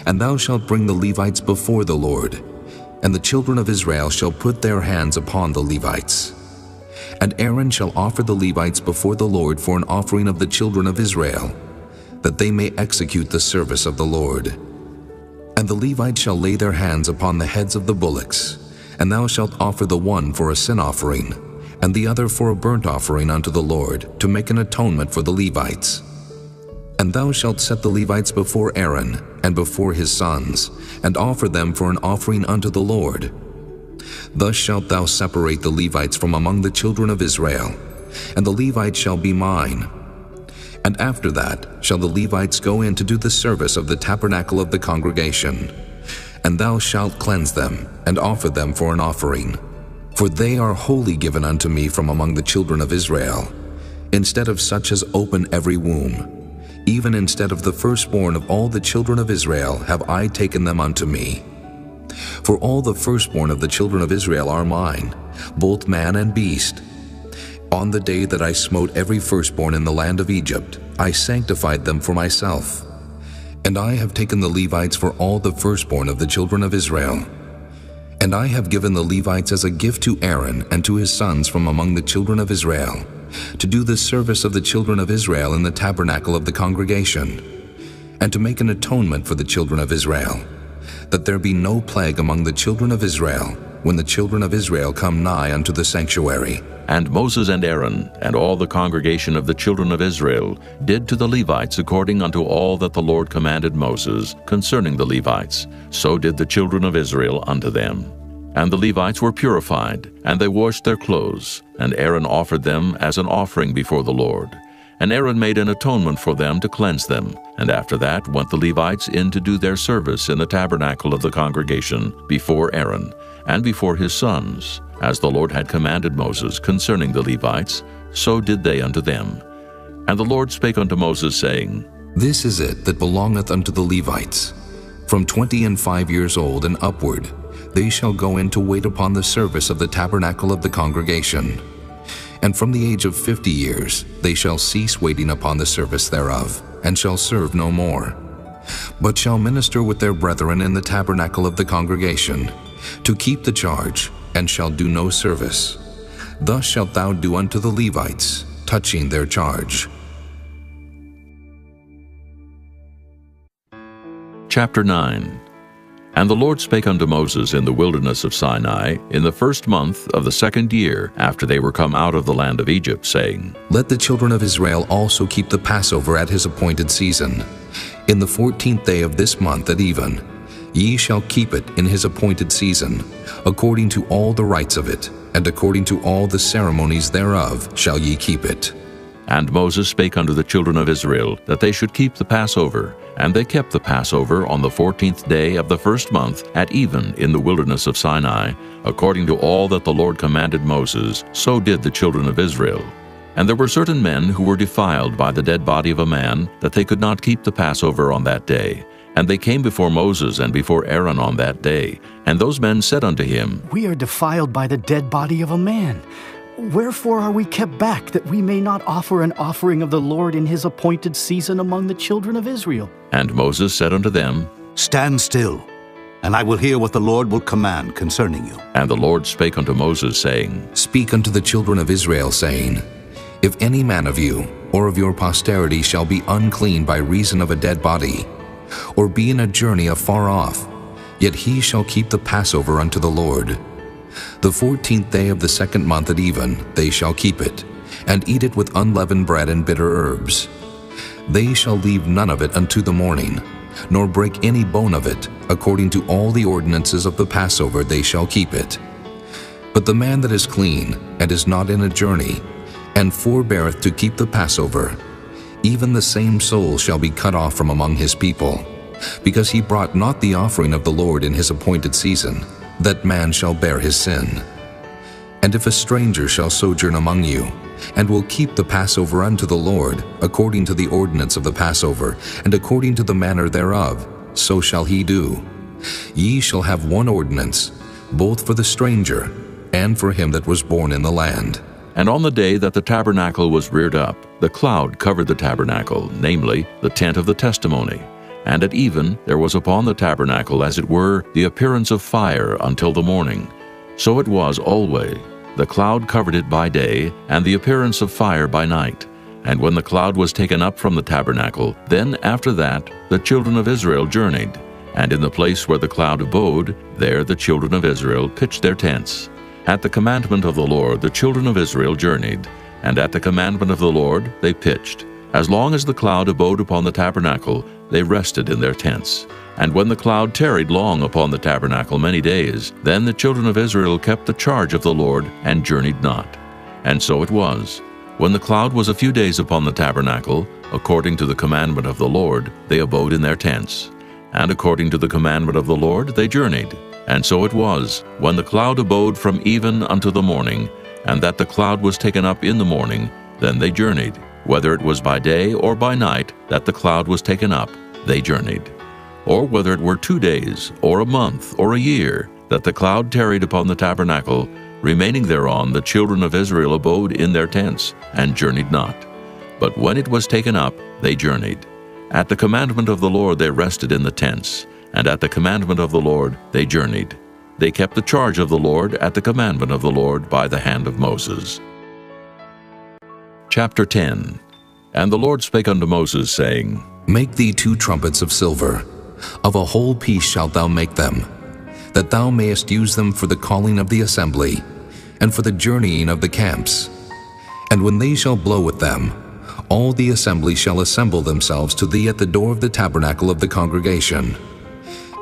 And thou shalt bring the Levites before the Lord, and the children of Israel shall put their hands upon the Levites. And Aaron shall offer the Levites before the Lord for an offering of the children of Israel, that they may execute the service of the Lord. And the Levites shall lay their hands upon the heads of the bullocks, and thou shalt offer the one for a sin offering, and the other for a burnt offering unto the Lord, to make an atonement for the Levites. And thou shalt set the Levites before Aaron, and before his sons, and offer them for an offering unto the Lord. Thus shalt thou separate the Levites from among the children of Israel, and the Levites shall be mine. And after that shall the Levites go in to do the service of the tabernacle of the congregation. And thou shalt cleanse them, and offer them for an offering. For they are wholly given unto me from among the children of Israel, instead of such as open every womb. Even instead of the firstborn of all the children of Israel have I taken them unto me. For all the firstborn of the children of Israel are mine, both man and beast. On the day that I smote every firstborn in the land of Egypt, I sanctified them for myself. And I have taken the Levites for all the firstborn of the children of Israel. And I have given the Levites as a gift to Aaron and to his sons from among the children of Israel, to do the service of the children of Israel in the tabernacle of the congregation, and to make an atonement for the children of Israel, that there be no plague among the children of Israel, when the children of Israel come nigh unto the sanctuary. And Moses and Aaron, and all the congregation of the children of Israel, did to the Levites according unto all that the Lord commanded Moses concerning the Levites. So did the children of Israel unto them. And the Levites were purified, and they washed their clothes, and Aaron offered them as an offering before the Lord. And Aaron made an atonement for them to cleanse them. And after that went the Levites in to do their service in the tabernacle of the congregation before Aaron, and before his sons. As the Lord had commanded Moses concerning the Levites, so did they unto them. And the Lord spake unto Moses, saying, This is it that belongeth unto the Levites. From 25 years old and upward, they shall go in to wait upon the service of the tabernacle of the congregation. And from the age of 50 years they shall cease waiting upon the service thereof, and shall serve no more, but shall minister with their brethren in the tabernacle of the congregation, to keep the charge, and shall do no service. Thus shalt thou do unto the Levites, touching their charge. Chapter 9. And the Lord spake unto Moses in the wilderness of Sinai in the 1st month of the 2nd year after they were come out of the land of Egypt, saying, Let the children of Israel also keep the Passover at his appointed season. In the 14th day of this month at even, ye shall keep it in his appointed season, according to all the rites of it, and according to all the ceremonies thereof shall ye keep it. And Moses spake unto the children of Israel that they should keep the Passover. And they kept the Passover on the 14th day of the first month at even in the wilderness of Sinai, according to all that the Lord commanded Moses, so did the children of Israel. And there were certain men who were defiled by the dead body of a man, that they could not keep the Passover on that day. And they came before Moses and before Aaron on that day. And those men said unto him, We are defiled by the dead body of a man. Wherefore are we kept back, that we may not offer an offering of the Lord in his appointed season among the children of Israel? And Moses said unto them, Stand still, and I will hear what the Lord will command concerning you. And the Lord spake unto Moses, saying, Speak unto the children of Israel, saying, If any man of you, or of your posterity, shall be unclean by reason of a dead body, or be in a journey afar off, yet he shall keep the Passover unto the Lord. The 14th day of the second month at even they shall keep it, and eat it with unleavened bread and bitter herbs. They shall leave none of it unto the morning, nor break any bone of it. According to all the ordinances of the Passover they shall keep it. But the man that is clean, and is not in a journey, and forbeareth to keep the Passover, even the same soul shall be cut off from among his people, because he brought not the offering of the Lord in his appointed season. That man shall bear his sin. And if a stranger shall sojourn among you, and will keep the Passover unto the Lord, according to the ordinance of the Passover, and according to the manner thereof, so shall he do. Ye shall have one ordinance, both for the stranger, and for him that was born in the land. And on the day that the tabernacle was reared up, the cloud covered the tabernacle, namely, the tent of the testimony. And at even there was upon the tabernacle, as it were, the appearance of fire until the morning. So it was always. The cloud covered it by day, and the appearance of fire by night. And when the cloud was taken up from the tabernacle, then after that the children of Israel journeyed. And in the place where the cloud abode, there the children of Israel pitched their tents. At the commandment of the Lord the children of Israel journeyed, and at the commandment of the Lord they pitched. As long as the cloud abode upon the tabernacle, they rested in their tents. And when the cloud tarried long upon the tabernacle many days, then the children of Israel kept the charge of the Lord, and journeyed not. And so it was. When the cloud was a few days upon the tabernacle, according to the commandment of the Lord, they abode in their tents. And according to the commandment of the Lord they journeyed. And so it was, when the cloud abode from even unto the morning, and that the cloud was taken up in the morning, then they journeyed. Whether it was by day or by night that the cloud was taken up, they journeyed. Or whether it were 2 days, or a month, or a year, that the cloud tarried upon the tabernacle, remaining thereon the children of Israel abode in their tents, and journeyed not. But when it was taken up, they journeyed. At the commandment of the Lord they rested in the tents, and at the commandment of the Lord they journeyed. They kept the charge of the Lord at the commandment of the Lord by the hand of Moses. Chapter 10. And the Lord spake unto Moses, saying, Make thee 2 trumpets of silver, of a whole piece shalt thou make them, that thou mayest use them for the calling of the assembly, and for the journeying of the camps. And when they shall blow with them, all the assembly shall assemble themselves to thee at the door of the tabernacle of the congregation.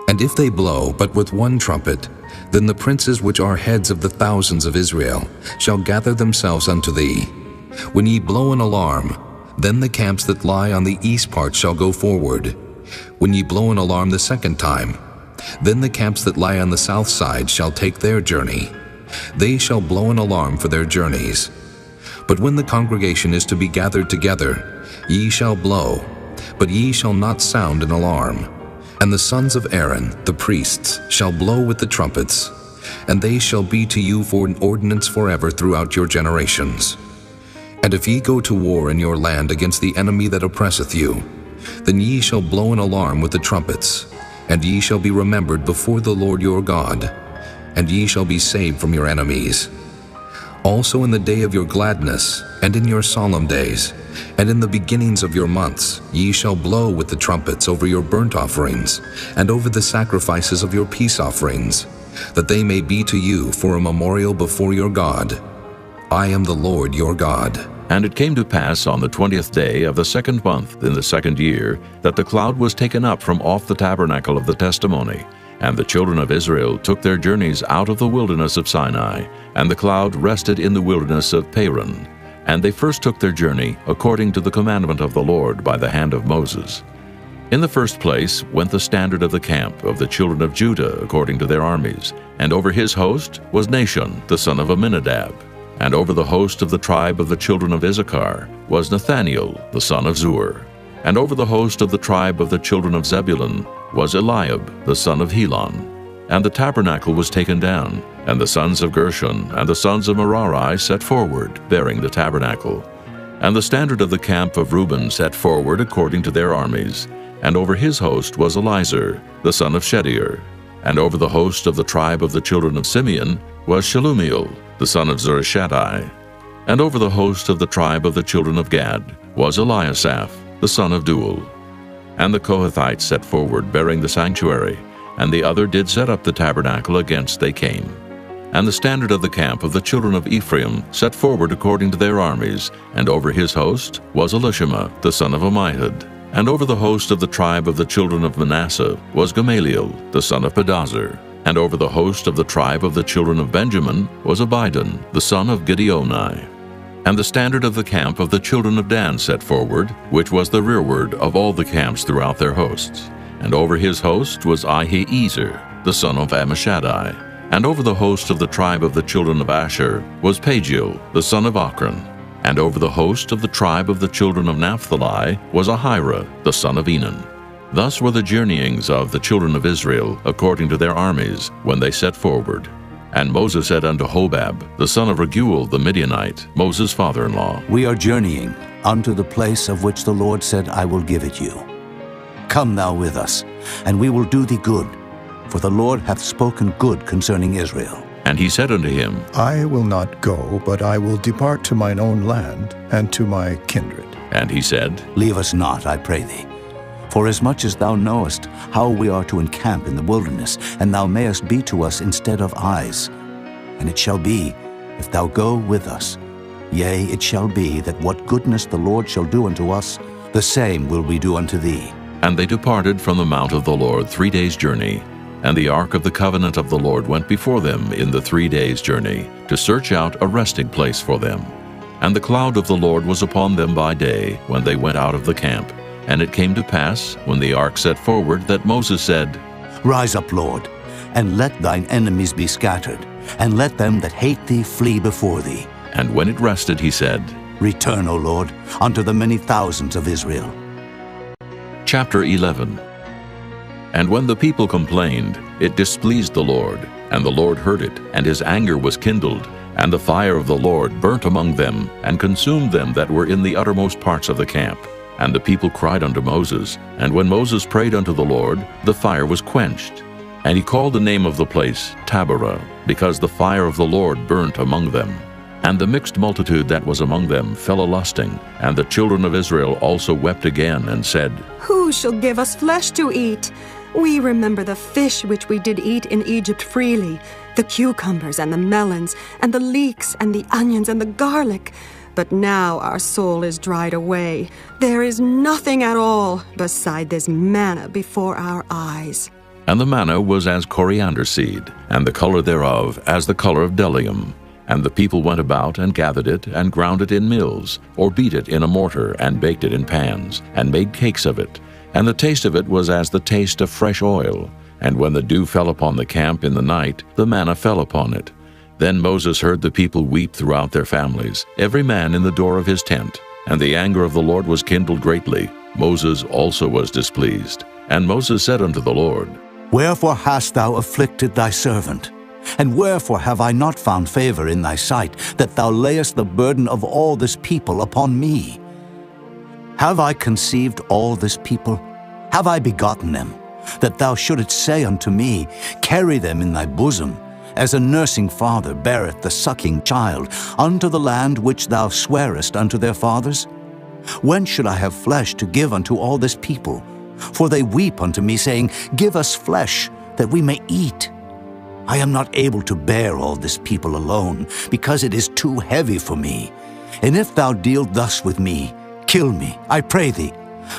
And if they blow but with 1 trumpet, then the princes which are heads of the thousands of Israel shall gather themselves unto thee. When ye blow an alarm, then the camps that lie on the east part shall go forward. When ye blow an alarm the second time, then the camps that lie on the south side shall take their journey. They shall blow an alarm for their journeys. But when the congregation is to be gathered together, ye shall blow, but ye shall not sound an alarm. And the sons of Aaron, the priests, shall blow with the trumpets, and they shall be to you for an ordinance forever throughout your generations. And if ye go to war in your land against the enemy that oppresseth you, then ye shall blow an alarm with the trumpets, and ye shall be remembered before the Lord your God, and ye shall be saved from your enemies. Also in the day of your gladness, and in your solemn days, and in the beginnings of your months, ye shall blow with the trumpets over your burnt offerings, and over the sacrifices of your peace offerings, that they may be to you for a memorial before your God. I am the Lord your God. And it came to pass on the 20th day of the 2nd month in the 2nd year, that the cloud was taken up from off the tabernacle of the testimony. And the children of Israel took their journeys out of the wilderness of Sinai, and the cloud rested in the wilderness of Paran. And they first took their journey according to the commandment of the Lord by the hand of Moses. In the first place went the standard of the camp of the children of Judah according to their armies, and over his host was Nahshon the son of Amminadab. And over the host of the tribe of the children of Issachar was Nathaniel the son of Zur. And over the host of the tribe of the children of Zebulun was Eliab the son of Helon. And the tabernacle was taken down, and the sons of Gershon and the sons of Merari set forward, bearing the tabernacle. And the standard of the camp of Reuben set forward according to their armies, and over his host was Elizur the son of Shedeur. And over the host of the tribe of the children of Simeon was Shelumiel the son of Zurishaddai. And over the host of the tribe of the children of Gad was Eliasaph the son of Deuel. And the Kohathites set forward, bearing the sanctuary, and the other did set up the tabernacle against they came. And the standard of the camp of the children of Ephraim set forward according to their armies, and over his host was Elishama the son of Ammihud. And over the host of the tribe of the children of Manasseh was Gamaliel the son of Pedazur. And over the host of the tribe of the children of Benjamin was Abidan the son of Gideoni. And the standard of the camp of the children of Dan set forward, which was the rearward of all the camps throughout their hosts. And over his host was Ahiezer the son of Ammishaddai. And over the host of the tribe of the children of Asher was Pagiel the son of Ochran. And over the host of the tribe of the children of Naphtali was Ahira the son of Enan. Thus were the journeyings of the children of Israel according to their armies when they set forward. And Moses said unto Hobab the son of Raguel the Midianite, Moses' father-in-law, We are journeying unto the place of which the Lord said, I will give it you. Come thou with us, and we will do thee good, for the Lord hath spoken good concerning Israel. And he said unto him, I will not go, but I will depart to mine own land and to my kindred. And he said, Leave us not, I pray thee. For as much as thou knowest how we are to encamp in the wilderness, and thou mayest be to us instead of eyes. And it shall be, if thou go with us, yea, it shall be that what goodness the Lord shall do unto us, the same will we do unto thee. And they departed from the mount of the Lord 3 days' journey. And the ark of the covenant of the Lord went before them in the 3 days' journey, to search out a resting place for them. And the cloud of the Lord was upon them by day, when they went out of the camp. And it came to pass, when the ark set forward, that Moses said, Rise up, Lord, and let thine enemies be scattered, and let them that hate thee flee before thee. And when it rested, he said, Return, O Lord, unto the many thousands of Israel. Chapter 11. And when the people complained, it displeased the Lord, and the Lord heard it, and his anger was kindled, and the fire of the Lord burnt among them, and consumed them that were in the uttermost parts of the camp. And the people cried unto Moses, and when Moses prayed unto the Lord, the fire was quenched. And he called the name of the place Taberah, because the fire of the Lord burnt among them. And the mixed multitude that was among them fell a-lusting, and the children of Israel also wept again, and said, Who shall give us flesh to eat? We remember the fish which we did eat in Egypt freely, the cucumbers and the melons, and the leeks and the onions and the garlic. But now our soul is dried away. There is nothing at all beside this manna before our eyes. And the manna was as coriander seed, and the color thereof as the color of bdellium. And the people went about and gathered it, and ground it in mills, or beat it in a mortar, and baked it in pans, and made cakes of it. And the taste of it was as the taste of fresh oil. And when the dew fell upon the camp in the night, the manna fell upon it. Then Moses heard the people weep throughout their families, every man in the door of his tent. And the anger of the Lord was kindled greatly. Moses also was displeased. And Moses said unto the Lord, Wherefore hast thou afflicted thy servant? And wherefore have I not found favor in thy sight, that thou layest the burden of all this people upon me? Have I conceived all this people? Have I begotten them? That thou shouldest say unto me, Carry them in thy bosom, as a nursing father beareth the sucking child, unto the land which thou swarest unto their fathers? When should I have flesh to give unto all this people? For they weep unto me, saying, Give us flesh, that we may eat. I am not able to bear all this people alone, because it is too heavy for me. And if thou deal thus with me, kill me, I pray thee,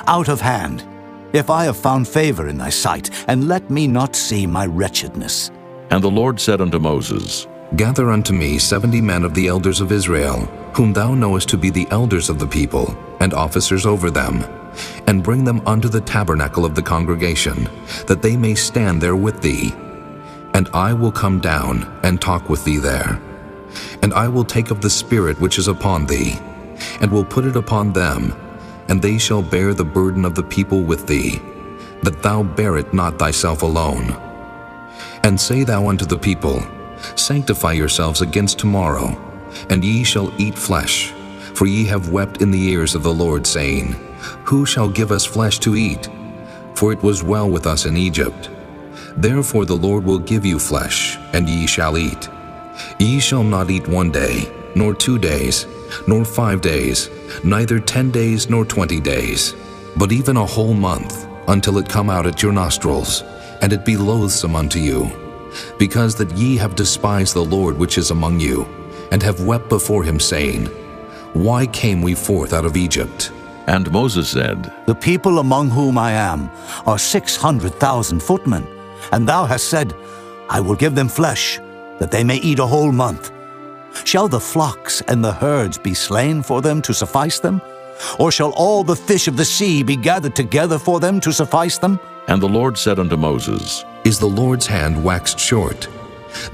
out of hand, if I have found favor in thy sight, and let me not see my wretchedness. And the Lord said unto Moses, Gather unto me 70 men of the elders of Israel, whom thou knowest to be the elders of the people, and officers over them, and bring them unto the tabernacle of the congregation, that they may stand there with thee. And I will come down and talk with thee there. And I will take of the Spirit which is upon thee, and will put it upon them, and they shall bear the burden of the people with thee, that thou bear it not thyself alone. And say thou unto the people, Sanctify yourselves against tomorrow, and ye shall eat flesh, for ye have wept in the ears of the Lord, saying, Who shall give us flesh to eat? For it was well with us in Egypt. Therefore the Lord will give you flesh, and ye shall eat. Ye shall not eat 1 day, nor 2 days, nor 5 days, neither 10 days nor 20 days, but even a whole month, until it come out at your nostrils, and it be loathsome unto you, because that ye have despised the Lord which is among you, and have wept before him, saying, Why came we forth out of Egypt? And Moses said, The people among whom I am are 600,000 footmen, and thou hast said, I will give them flesh, that they may eat a whole month. Shall the flocks and the herds be slain for them to suffice them? Or shall all the fish of the sea be gathered together for them to suffice them? And the Lord said unto Moses, Is the Lord's hand waxed short?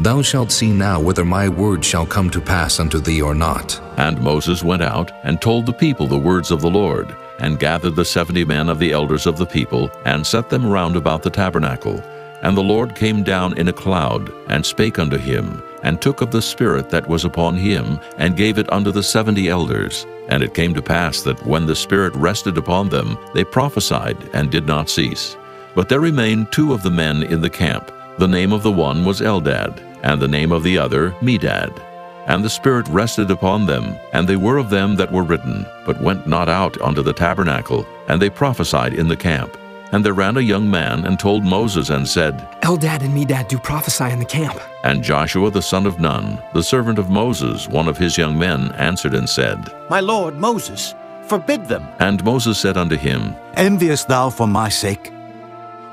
Thou shalt see now whether my word shall come to pass unto thee or not. And Moses went out and told the people the words of the Lord, and gathered the 70 men of the elders of the people, and set them round about the tabernacle. And the Lord came down in a cloud, and spake unto him, and took of the Spirit that was upon him, and gave it unto the 70 elders. And it came to pass that when the Spirit rested upon them, they prophesied, and did not cease. But there remained 2 of the men in the camp. The name of the one was Eldad, and the name of the other Medad. And the Spirit rested upon them, and they were of them that were written, but went not out unto the tabernacle, and they prophesied in the camp. And there ran a young man, and told Moses, and said, Eldad and Medad do prophesy in the camp. And Joshua the son of Nun, the servant of Moses, one of his young men, answered and said, My lord Moses, forbid them. And Moses said unto him, Enviest thou for my sake?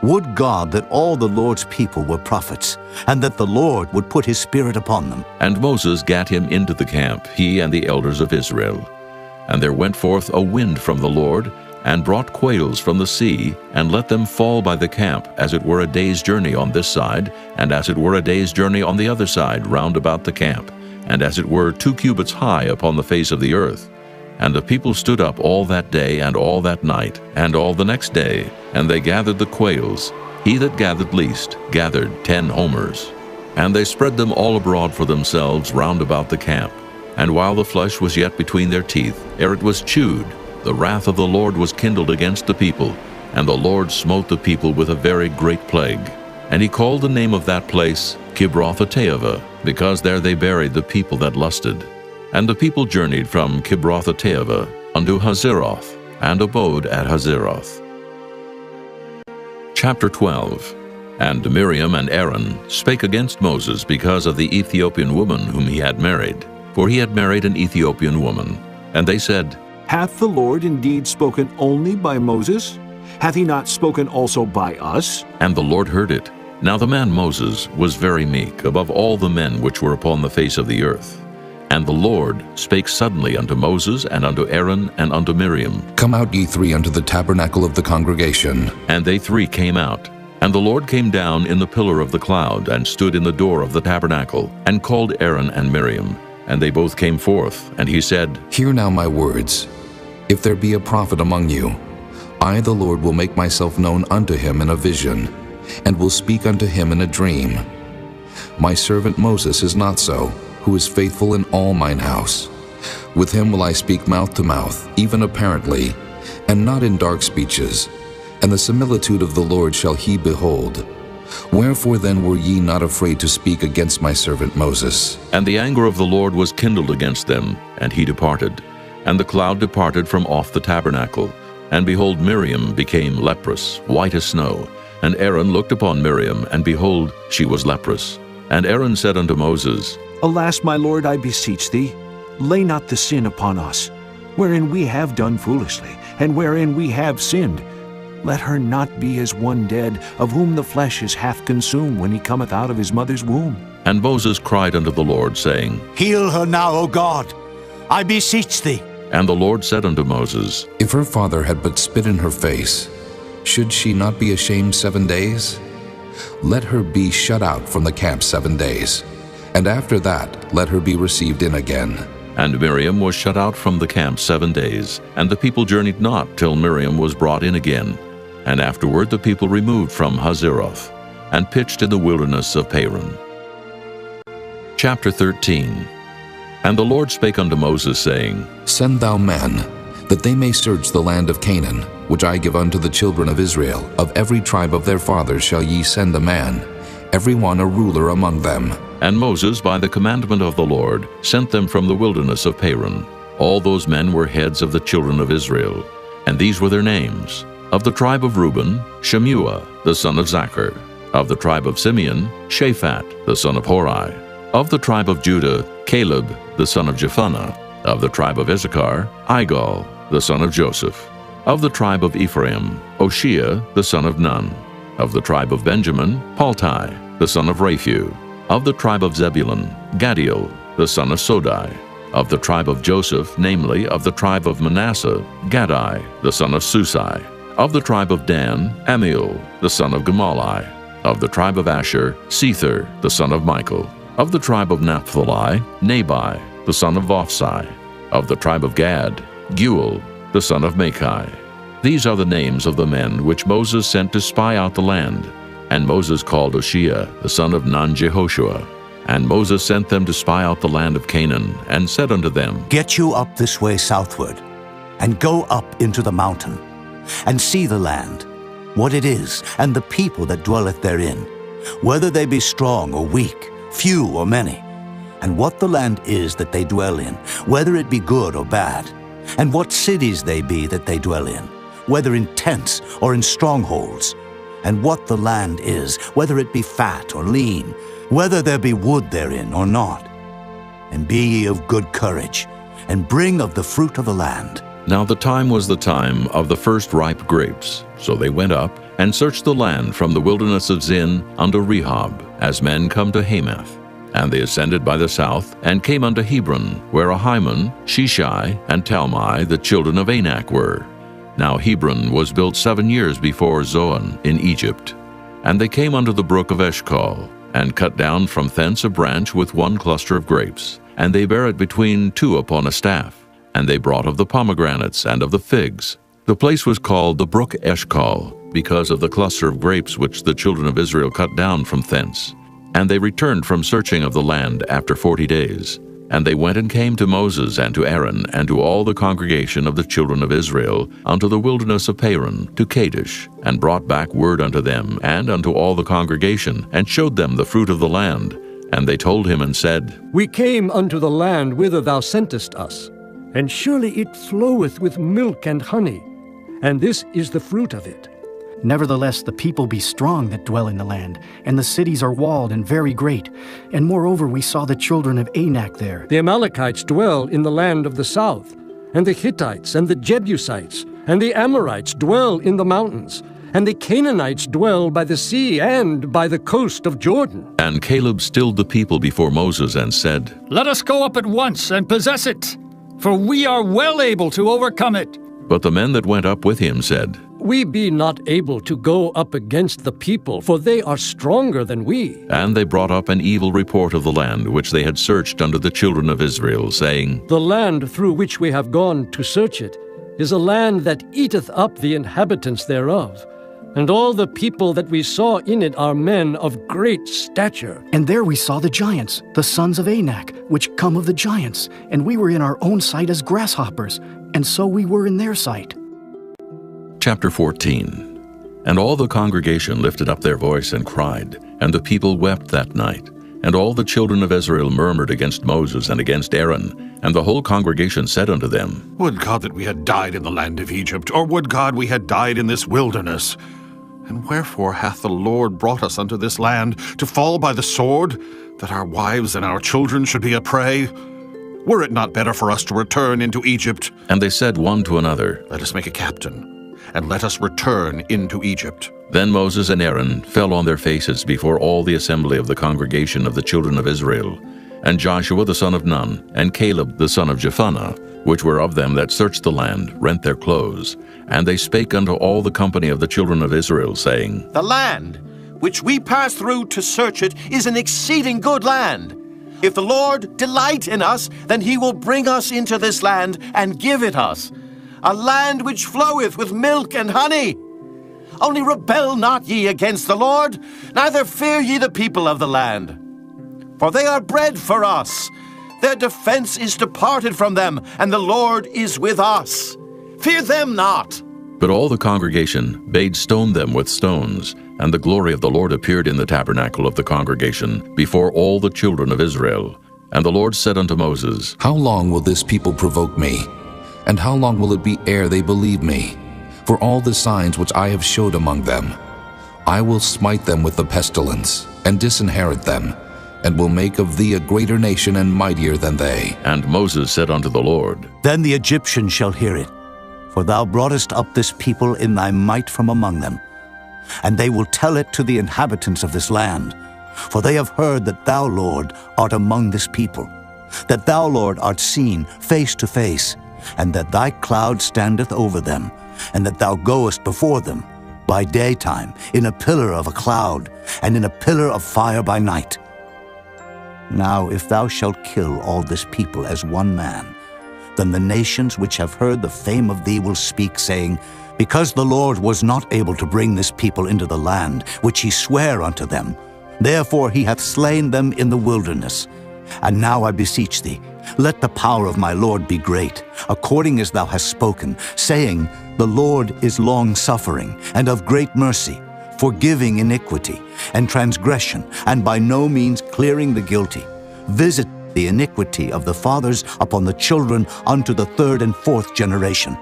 Would God that all the Lord's people were prophets, and that the Lord would put his Spirit upon them. And Moses gat him into the camp, he and the elders of Israel. And there went forth a wind from the Lord, and brought quails from the sea, and let them fall by the camp, as it were a day's journey on this side, and as it were a day's journey on the other side round about the camp, and as it were 2 cubits high upon the face of the earth. And the people stood up all that day and all that night, and all the next day, and they gathered the quails. He that gathered least gathered 10 homers. And they spread them all abroad for themselves round about the camp. And while the flesh was yet between their teeth, ere it was chewed, the wrath of the Lord was kindled against the people, and the Lord smote the people with a very great plague. And he called the name of that place Kibroth-Hattaavah, because there they buried the people that lusted. And the people journeyed from Kibroth-Hattaavah unto Hazeroth, and abode at Hazeroth. Chapter 12. And Miriam and Aaron spake against Moses because of the Ethiopian woman whom he had married, for he had married an Ethiopian woman. And they said, Hath the Lord indeed spoken only by Moses? Hath he not spoken also by us? And the Lord heard it. Now the man Moses was very meek above all the men which were upon the face of the earth. And the Lord spake suddenly unto Moses, and unto Aaron, and unto Miriam. Come out, ye 3, unto the tabernacle of the congregation. And they 3 came out. And the Lord came down in the pillar of the cloud, and stood in the door of the tabernacle, and called Aaron and Miriam. And they both came forth, and he said, Hear now my words. If there be a prophet among you, I the Lord will make myself known unto him in a vision, and will speak unto him in a dream. My servant Moses is not so, who is faithful in all mine house. With him will I speak mouth to mouth, even apparently, and not in dark speeches. And the similitude of the Lord shall he behold. Wherefore then were ye not afraid to speak against my servant Moses? And the anger of the Lord was kindled against them, and he departed. And the cloud departed from off the tabernacle. And behold, Miriam became leprous, white as snow. And Aaron looked upon Miriam, and behold, she was leprous. And Aaron said unto Moses, Alas, my lord, I beseech thee, lay not the sin upon us, wherein we have done foolishly, and wherein we have sinned. Let her not be as one dead, of whom the flesh is half consumed when he cometh out of his mother's womb. And Moses cried unto the Lord, saying, Heal her now, O God, I beseech thee. And the Lord said unto Moses, If her father had but spit in her face, should she not be ashamed 7 days? Let her be shut out from the camp 7 days, and after that let her be received in again. And Miriam was shut out from the camp 7 days, and the people journeyed not till Miriam was brought in again. And afterward the people removed from Hazeroth, and pitched in the wilderness of Paran. Chapter 13. And the Lord spake unto Moses, saying, Send thou men, that they may search the land of Canaan, which I give unto the children of Israel. Of every tribe of their fathers shall ye send a man, every one a ruler among them. And Moses, by the commandment of the Lord, sent them from the wilderness of Paran. All those men were heads of the children of Israel, and these were their names. Of the tribe of Reuben, Shemuah, the son of Zachar. Of the tribe of Simeon, Shaphat, the son of Hori. Of the tribe of Judah, Caleb, the son of Jephunneh. Of the tribe of Issachar, Igal, the son of Joseph. Of the tribe of Ephraim, Oshea, the son of Nun. Of the tribe of Benjamin, Paltai, the son of Raphu. Of the tribe of Zebulun, Gadiel, the son of Sodai. Of the tribe of Joseph, namely, of the tribe of Manasseh, Gadai, the son of Susai. Of the tribe of Dan, Amiel, the son of Gemalli. Of the tribe of Asher, Sether, the son of Michael. Of the tribe of Naphtali, Nabai, the son of Vophsi. Of the tribe of Gad, Guel, the son of Machi. These are the names of the men which Moses sent to spy out the land. And Moses called Oshea, the son of Nun-Jehoshua. And Moses sent them to spy out the land of Canaan, and said unto them, Get you up this way southward, and go up into the mountain, and see the land, what it is, and the people that dwelleth therein, whether they be strong or weak, few or many, and what the land is that they dwell in, whether it be good or bad, and what cities they be that they dwell in, whether in tents or in strongholds, and what the land is, whether it be fat or lean, whether there be wood therein or not. And be ye of good courage, and bring of the fruit of the land. Now the time was the time of the first ripe grapes. So they went up, and searched the land from the wilderness of Zin unto Rehob, as men come to Hamath. And they ascended by the south, and came unto Hebron, where Ahiman, Sheshai, and Talmai, the children of Anak, were. Now Hebron was built 7 years before Zoan in Egypt. And they came unto the brook of Eshcol, and cut down from thence a branch with one cluster of grapes, and they bare it between two upon a staff. And they brought of the pomegranates and of the figs. The place was called the brook Eshcol, because of the cluster of grapes which the children of Israel cut down from thence. And they returned from searching of the land after 40 days. And they went and came to Moses and to Aaron and to all the congregation of the children of Israel unto the wilderness of Paran, to Kadesh, and brought back word unto them and unto all the congregation, and showed them the fruit of the land. And they told him and said, We came unto the land whither thou sentest us, and surely it floweth with milk and honey, and this is the fruit of it. Nevertheless, the people be strong that dwell in the land, and the cities are walled and very great. And moreover, we saw the children of Anak there. The Amalekites dwell in the land of the south, and the Hittites and the Jebusites and the Amorites dwell in the mountains, and the Canaanites dwell by the sea and by the coast of Jordan. And Caleb stilled the people before Moses and said, Let us go up at once and possess it, for we are well able to overcome it. But the men that went up with him said, We be not able to go up against the people, for they are stronger than we. And they brought up an evil report of the land which they had searched unto the children of Israel, saying, The land through which we have gone to search it is a land that eateth up the inhabitants thereof. And all the people that we saw in it are men of great stature. And there we saw the giants, the sons of Anak, which come of the giants. And we were in our own sight as grasshoppers, and so we were in their sight. Chapter 14. And all the congregation lifted up their voice and cried, and the people wept that night. And all the children of Israel murmured against Moses and against Aaron. And the whole congregation said unto them, Would God that we had died in the land of Egypt, or would God we had died in this wilderness? And wherefore hath the Lord brought us unto this land, to fall by the sword, that our wives and our children should be a prey? Were it not better for us to return into Egypt? And they said one to another, Let us make a captain, and let us return into Egypt. Then Moses and Aaron fell on their faces before all the assembly of the congregation of the children of Israel. And Joshua the son of Nun, and Caleb the son of Jephunneh, which were of them that searched the land, rent their clothes. And they spake unto all the company of the children of Israel, saying, The land which we passed through to search it is an exceeding good land. If the Lord delight in us, then he will bring us into this land and give it us, a land which floweth with milk and honey. Only rebel not ye against the Lord, neither fear ye the people of the land. For they are bread for us. Their defense is departed from them, and the Lord is with us. Fear them not. But all the congregation bade stone them with stones, and the glory of the Lord appeared in the tabernacle of the congregation before all the children of Israel. And the Lord said unto Moses, How long will this people provoke me? And how long will it be ere they believe me? For all the signs which I have showed among them, I will smite them with the pestilence, and disinherit them, and will make of thee a greater nation and mightier than they. And Moses said unto the Lord, Then the Egyptians shall hear it, for thou broughtest up this people in thy might from among them. And they will tell it to the inhabitants of this land, for they have heard that thou, Lord, art among this people, that thou, Lord, art seen face to face, and that thy cloud standeth over them, and that thou goest before them by daytime in a pillar of a cloud, and in a pillar of fire by night. Now if thou shalt kill all this people as one man, then the nations which have heard the fame of thee will speak, saying, Because the Lord was not able to bring this people into the land which he sware unto them, therefore he hath slain them in the wilderness. And now I beseech thee, let the power of my Lord be great, according as thou hast spoken, saying, The Lord is long-suffering, and of great mercy, forgiving iniquity and transgression, and by no means clearing the guilty. Visit the iniquity of the fathers upon the children unto the third and fourth generation.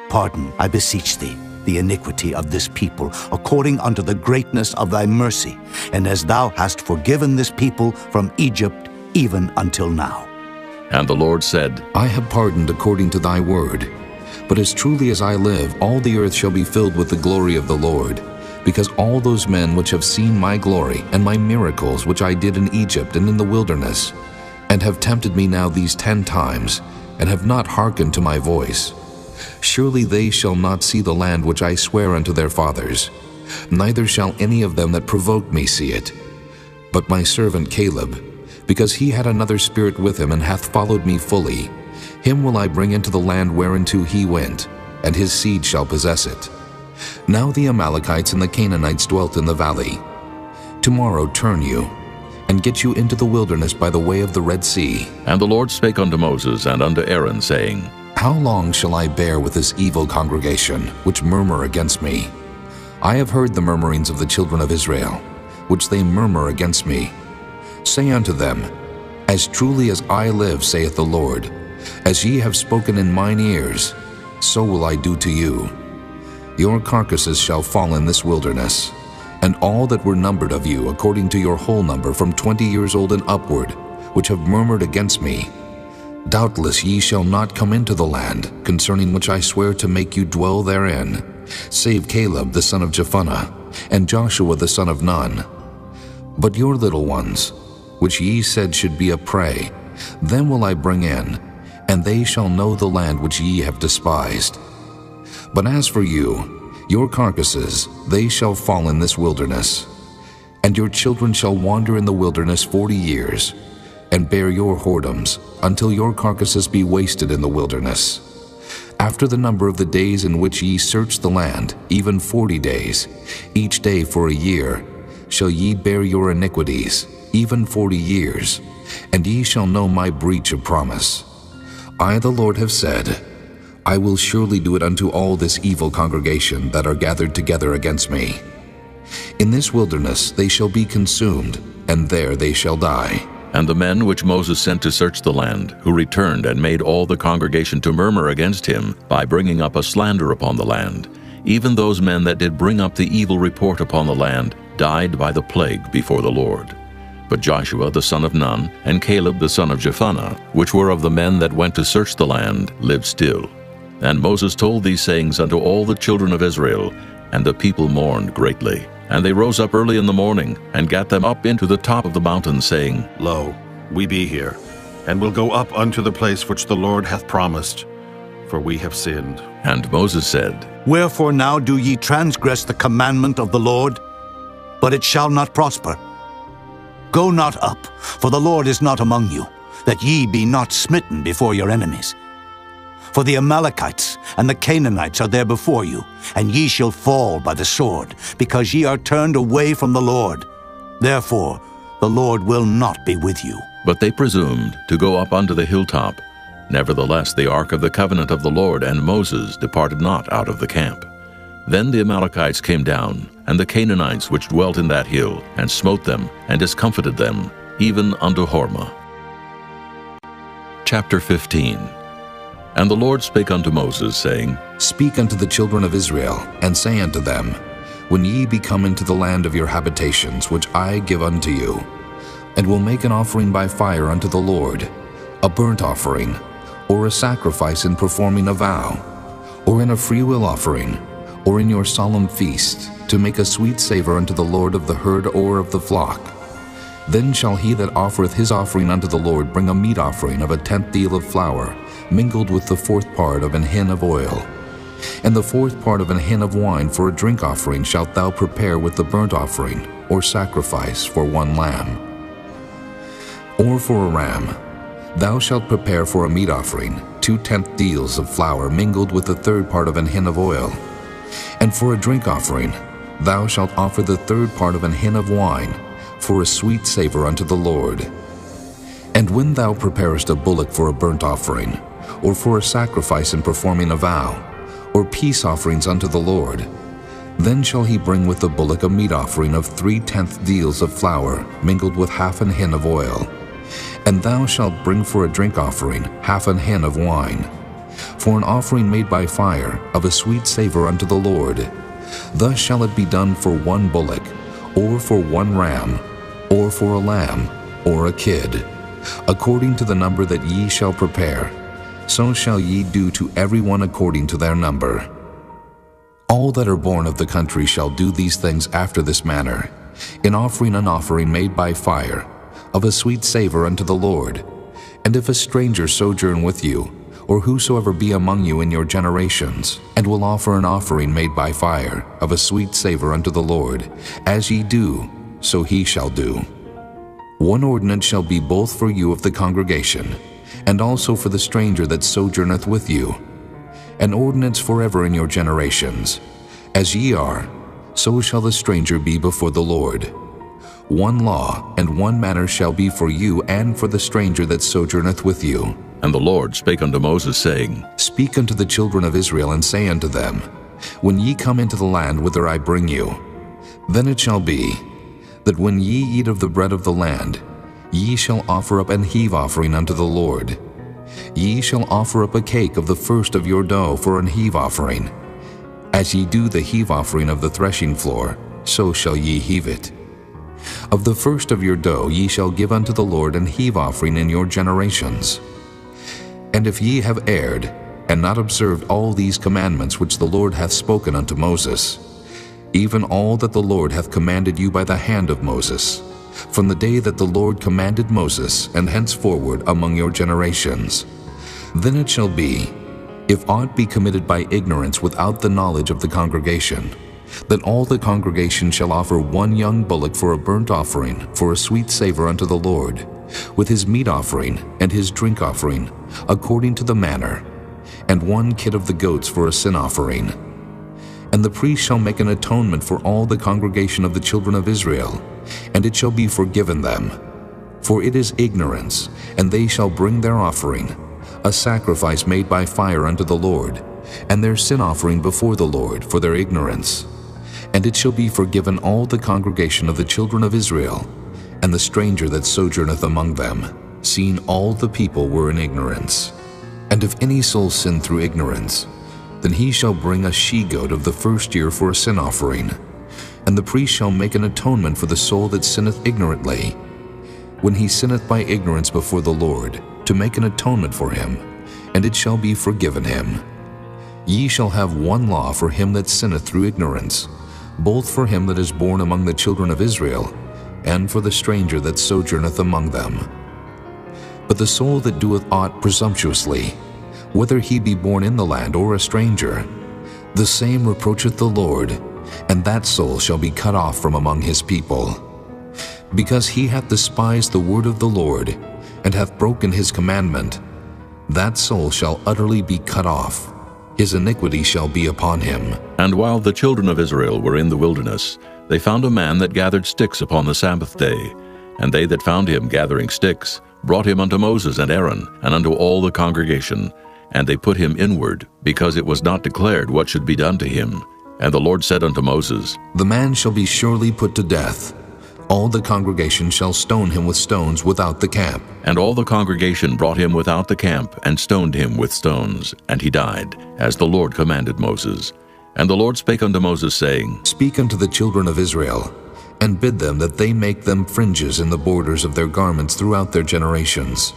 Pardon, I beseech thee, the iniquity of this people, according unto the greatness of thy mercy, and as thou hast forgiven this people from Egypt even until now. And the Lord said, I have pardoned according to thy word. But as truly as I live, all the earth shall be filled with the glory of the Lord, because all those men which have seen my glory and my miracles which I did in Egypt and in the wilderness, and have tempted me now these 10 times, and have not hearkened to my voice, surely they shall not see the land which I swear unto their fathers, neither shall any of them that provoke me see it. But my servant Caleb, because he had another spirit with him, and hath followed me fully, him will I bring into the land whereinto he went, and his seed shall possess it. Now the Amalekites and the Canaanites dwelt in the valley. Tomorrow turn you, and get you into the wilderness by the way of the Red Sea. And the Lord spake unto Moses and unto Aaron, saying, How long shall I bear with this evil congregation, which murmur against me? I have heard the murmurings of the children of Israel, which they murmur against me. Say unto them, As truly as I live, saith the Lord, as ye have spoken in mine ears, so will I do to you. Your carcasses shall fall in this wilderness, and all that were numbered of you, according to your whole number, from 20 years old and upward, which have murmured against me. Doubtless ye shall not come into the land, concerning which I swear to make you dwell therein, save Caleb the son of Jephunneh, and Joshua the son of Nun. But your little ones, which ye said should be a prey, them will I bring in, and they shall know the land which ye have despised. But as for you, your carcasses, they shall fall in this wilderness. And your children shall wander in the wilderness 40 years, and bear your whoredoms, until your carcasses be wasted in the wilderness. After the number of the days in which ye search the land, even 40 days, each day for a year, shall ye bear your iniquities, even 40 years, and ye shall know my breach of promise. I, the Lord, have said, I will surely do it unto all this evil congregation that are gathered together against me. In this wilderness they shall be consumed, and there they shall die. And the men which Moses sent to search the land, who returned and made all the congregation to murmur against him, by bringing up a slander upon the land, even those men that did bring up the evil report upon the land, died by the plague before the Lord. But Joshua the son of Nun, and Caleb the son of Jephunneh, which were of the men that went to search the land, lived still. And Moses told these sayings unto all the children of Israel, and the people mourned greatly. And they rose up early in the morning, and gat them up into the top of the mountain, saying, Lo, we be here, and will go up unto the place which the Lord hath promised, for we have sinned. And Moses said, Wherefore now do ye transgress the commandment of the Lord? But it shall not prosper. Go not up, for the Lord is not among you, that ye be not smitten before your enemies. For the Amalekites and the Canaanites are there before you, and ye shall fall by the sword, because ye are turned away from the Lord. Therefore the Lord will not be with you. But they presumed to go up unto the hilltop. Nevertheless the ark of the covenant of the Lord and Moses departed not out of the camp. Then the Amalekites came down, and the Canaanites which dwelt in that hill, and smote them, and discomfited them, even unto Hormah. Chapter 15. And the Lord spake unto Moses, saying, Speak unto the children of Israel, and say unto them, When ye be come into the land of your habitations, which I give unto you, and will make an offering by fire unto the Lord, a burnt offering, or a sacrifice in performing a vow, or in a freewill offering, or in your solemn feast, to make a sweet savor unto the Lord of the herd or of the flock. Then shall he that offereth his offering unto the Lord bring a meat offering of a 10th deal of flour, mingled with the 4th part of an hin of oil. And the 4th part of an hin of wine for a drink offering shalt thou prepare with the burnt offering, or sacrifice for 1 lamb. Or for a ram, thou shalt prepare for a meat offering 2 10th deals of flour mingled with the 3rd part of an hin of oil. And for a drink offering, thou shalt offer the 3rd part of an hin of wine, for a sweet savor unto the Lord. And when thou preparest a bullock for a burnt offering, or for a sacrifice in performing a vow, or peace offerings unto the Lord, then shall he bring with the bullock a meat offering of 3 10th deals of flour, mingled with half an hin of oil. And thou shalt bring for a drink offering half an hin of wine, for an offering made by fire of a sweet savor unto the Lord. Thus shall it be done for 1 bullock, or for 1 ram, or for a lamb, or a kid, according to the number that ye shall prepare. So shall ye do to every one according to their number. All that are born of the country shall do these things after this manner, in offering an offering made by fire, of a sweet savor unto the Lord. And if a stranger sojourn with you, or whosoever be among you in your generations, and will offer an offering made by fire, of a sweet savor unto the Lord, as ye do, so he shall do. 1 ordinance shall be both for you of the congregation, and also for the stranger that sojourneth with you. An ordinance forever in your generations. As ye are, so shall the stranger be before the Lord. 1 law and 1 manner shall be for you and for the stranger that sojourneth with you. And the Lord spake unto Moses, saying, Speak unto the children of Israel, and say unto them, When ye come into the land whither I bring you, then it shall be, that when ye eat of the bread of the land, ye shall offer up an heave offering unto the Lord. Ye shall offer up a cake of the first of your dough for an heave offering. As ye do the heave offering of the threshing floor, so shall ye heave it. Of the first of your dough ye shall give unto the Lord an heave offering in your generations. And if ye have erred, and not observed all these commandments which the Lord hath spoken unto Moses, even all that the Lord hath commanded you by the hand of Moses, from the day that the Lord commanded Moses, and henceforward among your generations, then it shall be, if aught be committed by ignorance without the knowledge of the congregation, then all the congregation shall offer 1 young bullock for a burnt offering, for a sweet savor unto the Lord, with his meat offering and his drink offering, according to the manner, and 1 kid of the goats for a sin offering. And the priest shall make an atonement for all the congregation of the children of Israel, and it shall be forgiven them. For it is ignorance, and they shall bring their offering, a sacrifice made by fire unto the Lord, and their sin offering before the Lord for their ignorance. And it shall be forgiven all the congregation of the children of Israel, and the stranger that sojourneth among them, seeing all the people were in ignorance. And if any soul sin through ignorance, then he shall bring a she-goat of the first year for a sin offering. And the priest shall make an atonement for the soul that sinneth ignorantly, when he sinneth by ignorance before the Lord, to make an atonement for him, and it shall be forgiven him. Ye shall have one law for him that sinneth through ignorance, both for him that is born among the children of Israel, and for the stranger that sojourneth among them. But the soul that doeth aught presumptuously, whether he be born in the land or a stranger, the same reproacheth the Lord, and that soul shall be cut off from among his people. Because he hath despised the word of the Lord, and hath broken his commandment, that soul shall utterly be cut off. His iniquity shall be upon him. And while the children of Israel were in the wilderness, they found a man that gathered sticks upon the Sabbath day. And they that found him gathering sticks brought him unto Moses and Aaron, and unto all the congregation. And they put him inward, because it was not declared what should be done to him. And the Lord said unto Moses, The man shall be surely put to death. All the congregation shall stone him with stones without the camp. And all the congregation brought him without the camp, and stoned him with stones. And he died, as the Lord commanded Moses. And the Lord spake unto Moses, saying, Speak unto the children of Israel, and bid them that they make them fringes in the borders of their garments throughout their generations,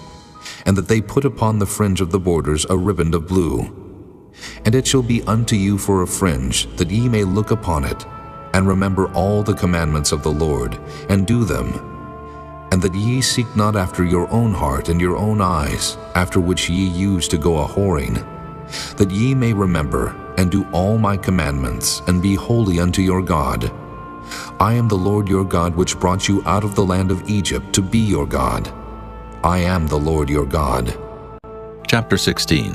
and that they put upon the fringe of the borders a riband of blue. And it shall be unto you for a fringe, that ye may look upon it, and remember all the commandments of the Lord, and do them, and that ye seek not after your own heart and your own eyes, after which ye used to go a-whoring, that ye may remember and do all my commandments, and be holy unto your God. I am the Lord your God, which brought you out of the land of Egypt to be your God. I am the Lord your God. Chapter 16.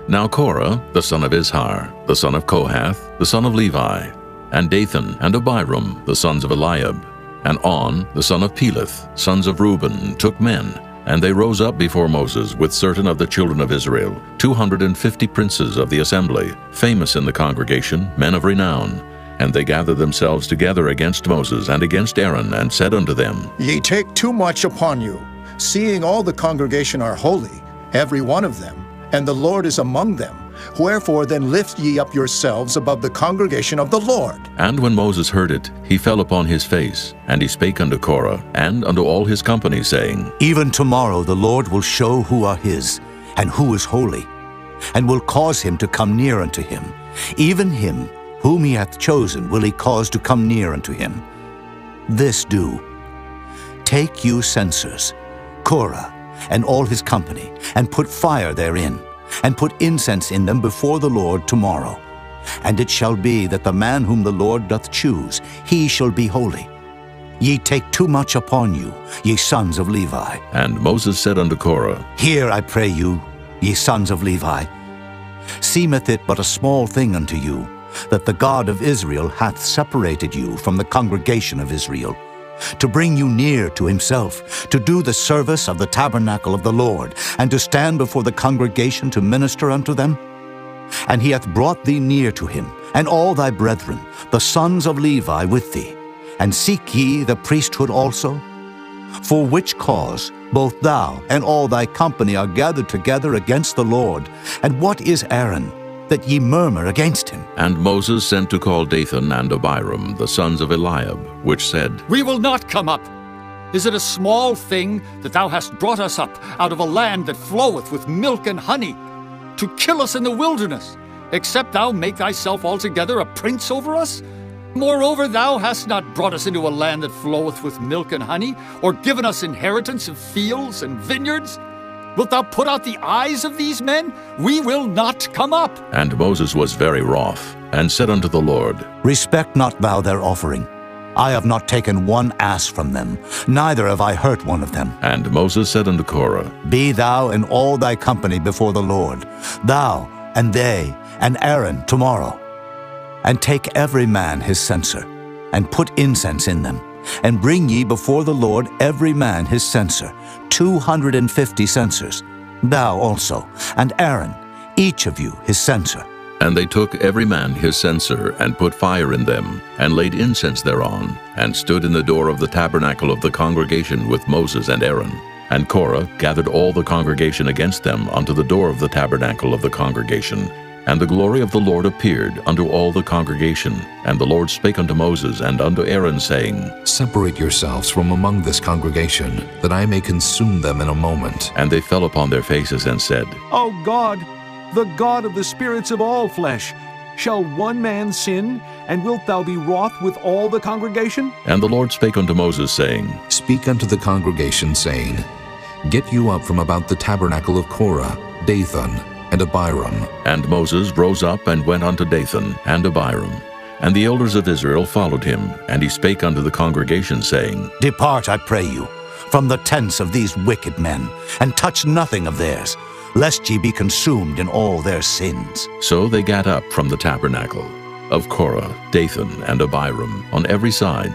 Now Korah, the son of Izhar, the son of Kohath, the son of Levi, and Dathan and Abiram, the sons of Eliab, and On, the son of Peleth, sons of Reuben, took men, and they rose up before Moses with certain of the children of Israel, 250 princes of the assembly, famous in the congregation, men of renown. And they gathered themselves together against Moses and against Aaron, and said unto them, Ye take too much upon you, seeing all the congregation are holy, every one of them, and the Lord is among them. Wherefore then lift ye up yourselves above the congregation of the Lord. And when Moses heard it, he fell upon his face, and he spake unto Korah, and unto all his company, saying, Even tomorrow the Lord will show who are his, and who is holy, and will cause him to come near unto him. Even him whom he hath chosen will he cause to come near unto him. This do. Take you censers, Korah, and all his company, and put fire therein, and put incense in them before the Lord tomorrow. And it shall be that the man whom the Lord doth choose, he shall be holy. Ye take too much upon you, ye sons of Levi. And Moses said unto Korah, Hear, I pray you, ye sons of Levi. Seemeth it but a small thing unto you, that the God of Israel hath separated you from the congregation of Israel, to bring you near to himself, to do the service of the tabernacle of the Lord, and to stand before the congregation to minister unto them? And he hath brought thee near to him, and all thy brethren, the sons of Levi, with thee. And seek ye the priesthood also? For which cause both thou and all thy company are gathered together against the Lord. And what is Aaron, that ye murmur against him? And Moses sent to call Dathan and Abiram, the sons of Eliab, which said, We will not come up. Is it a small thing that thou hast brought us up out of a land that floweth with milk and honey, to kill us in the wilderness, except thou make thyself altogether a prince over us? Moreover, thou hast not brought us into a land that floweth with milk and honey, or given us inheritance of fields and vineyards. Wilt thou put out the eyes of these men? We will not come up. And Moses was very wroth, and said unto the Lord, Respect not thou their offering. I have not taken one ass from them, neither have I hurt one of them. And Moses said unto Korah, Be thou and all thy company before the Lord, thou and they and Aaron tomorrow. And take every man his censer, and put incense in them, and bring ye before the Lord every man his censer, 250 censers, thou also, and Aaron, each of you his censer. And they took every man his censer, and put fire in them, and laid incense thereon, and stood in the door of the tabernacle of the congregation with Moses and Aaron. And Korah gathered all the congregation against them unto the door of the tabernacle of the congregation, And the glory of the Lord appeared unto all the congregation. And the Lord spake unto Moses and unto Aaron, saying, Separate yourselves from among this congregation, that I may consume them in a moment. And they fell upon their faces and said, O God, the God of the spirits of all flesh, shall one man sin, and wilt thou be wroth with all the congregation? And the Lord spake unto Moses, saying, Speak unto the congregation, saying, Get you up from about the tabernacle of Korah, Dathan, and Abiram. And Moses rose up and went unto Dathan and Abiram. And the elders of Israel followed him, and he spake unto the congregation, saying, Depart, I pray you, from the tents of these wicked men, and touch nothing of theirs, lest ye be consumed in all their sins. So they gat up from the tabernacle of Korah, Dathan, and Abiram on every side.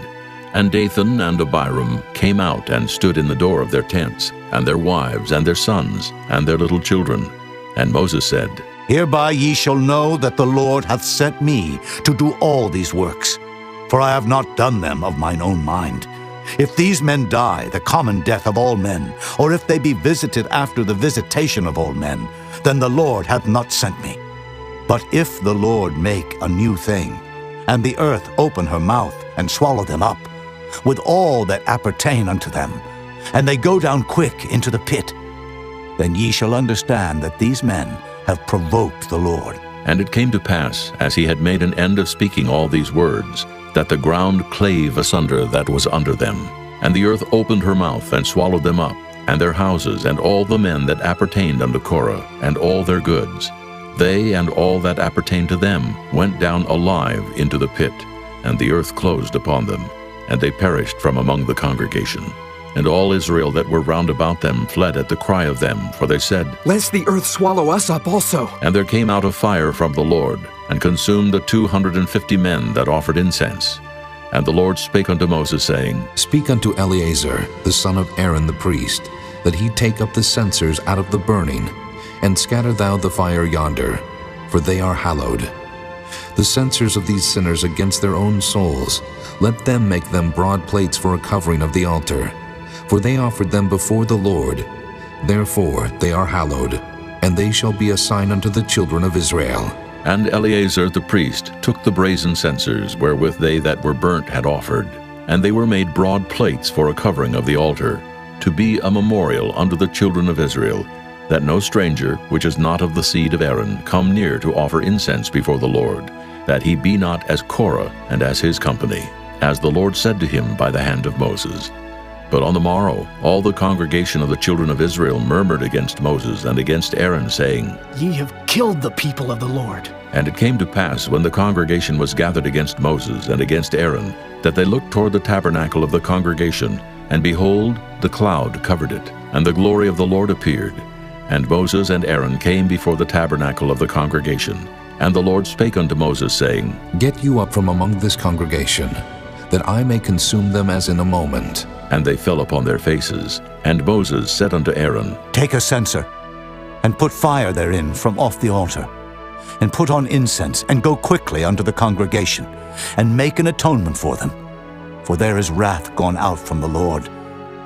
And Dathan and Abiram came out and stood in the door of their tents, and their wives, and their sons, and their little children. And Moses said, Hereby ye shall know that the Lord hath sent me to do all these works, for I have not done them of mine own mind. If these men die the common death of all men, or if they be visited after the visitation of all men, then the Lord hath not sent me. But if the Lord make a new thing, and the earth open her mouth and swallow them up, with all that appertain unto them, and they go down quick into the pit, then ye shall understand that these men have provoked the Lord. And it came to pass, as he had made an end of speaking all these words, that the ground clave asunder that was under them. And the earth opened her mouth and swallowed them up, and their houses, and all the men that appertained unto Korah, and all their goods. They and all that appertained to them went down alive into the pit, and the earth closed upon them, and they perished from among the congregation. And all Israel that were round about them fled at the cry of them, for they said, Lest the earth swallow us up also. And there came out a fire from the Lord, and consumed the 250 men that offered incense. And the Lord spake unto Moses, saying, Speak unto Eleazar, the son of Aaron the priest, that he take up the censers out of the burning, and scatter thou the fire yonder, for they are hallowed. The censers of these sinners against their own souls, let them make them broad plates for a covering of the altar. For they offered them before the Lord. Therefore they are hallowed, and they shall be a sign unto the children of Israel. And Eleazar the priest took the brazen censers wherewith they that were burnt had offered, and they were made broad plates for a covering of the altar, to be a memorial unto the children of Israel, that no stranger, which is not of the seed of Aaron, come near to offer incense before the Lord, that he be not as Korah and as his company, as the Lord said to him by the hand of Moses. But on the morrow all the congregation of the children of Israel murmured against Moses and against Aaron, saying, Ye have killed the people of the Lord. And it came to pass, when the congregation was gathered against Moses and against Aaron, that they looked toward the tabernacle of the congregation, and behold, the cloud covered it, and the glory of the Lord appeared. And Moses and Aaron came before the tabernacle of the congregation. And the Lord spake unto Moses, saying, Get you up from among this congregation, that I may consume them as in a moment. And they fell upon their faces. And Moses said unto Aaron, Take a censer, and put fire therein from off the altar, and put on incense, and go quickly unto the congregation, and make an atonement for them. For there is wrath gone out from the Lord.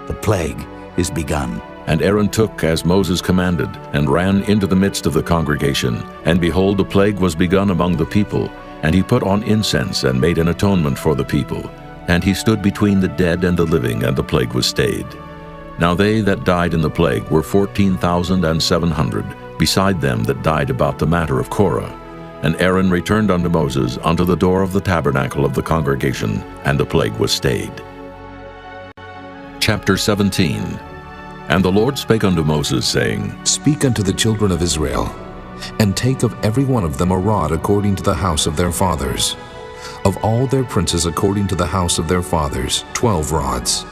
The plague is begun. And Aaron took as Moses commanded, and ran into the midst of the congregation. And behold, the plague was begun among the people. And he put on incense, and made an atonement for the people. And he stood between the dead and the living, and the plague was stayed. Now they that died in the plague were 14,700, beside them that died about the matter of Korah. And Aaron returned unto Moses unto the door of the tabernacle of the congregation, and the plague was stayed. Chapter 17. And the Lord spake unto Moses, saying, Speak unto the children of Israel, and take of every one of them a rod according to the house of their fathers. Of all their princes according to the house of their fathers, 12 rods.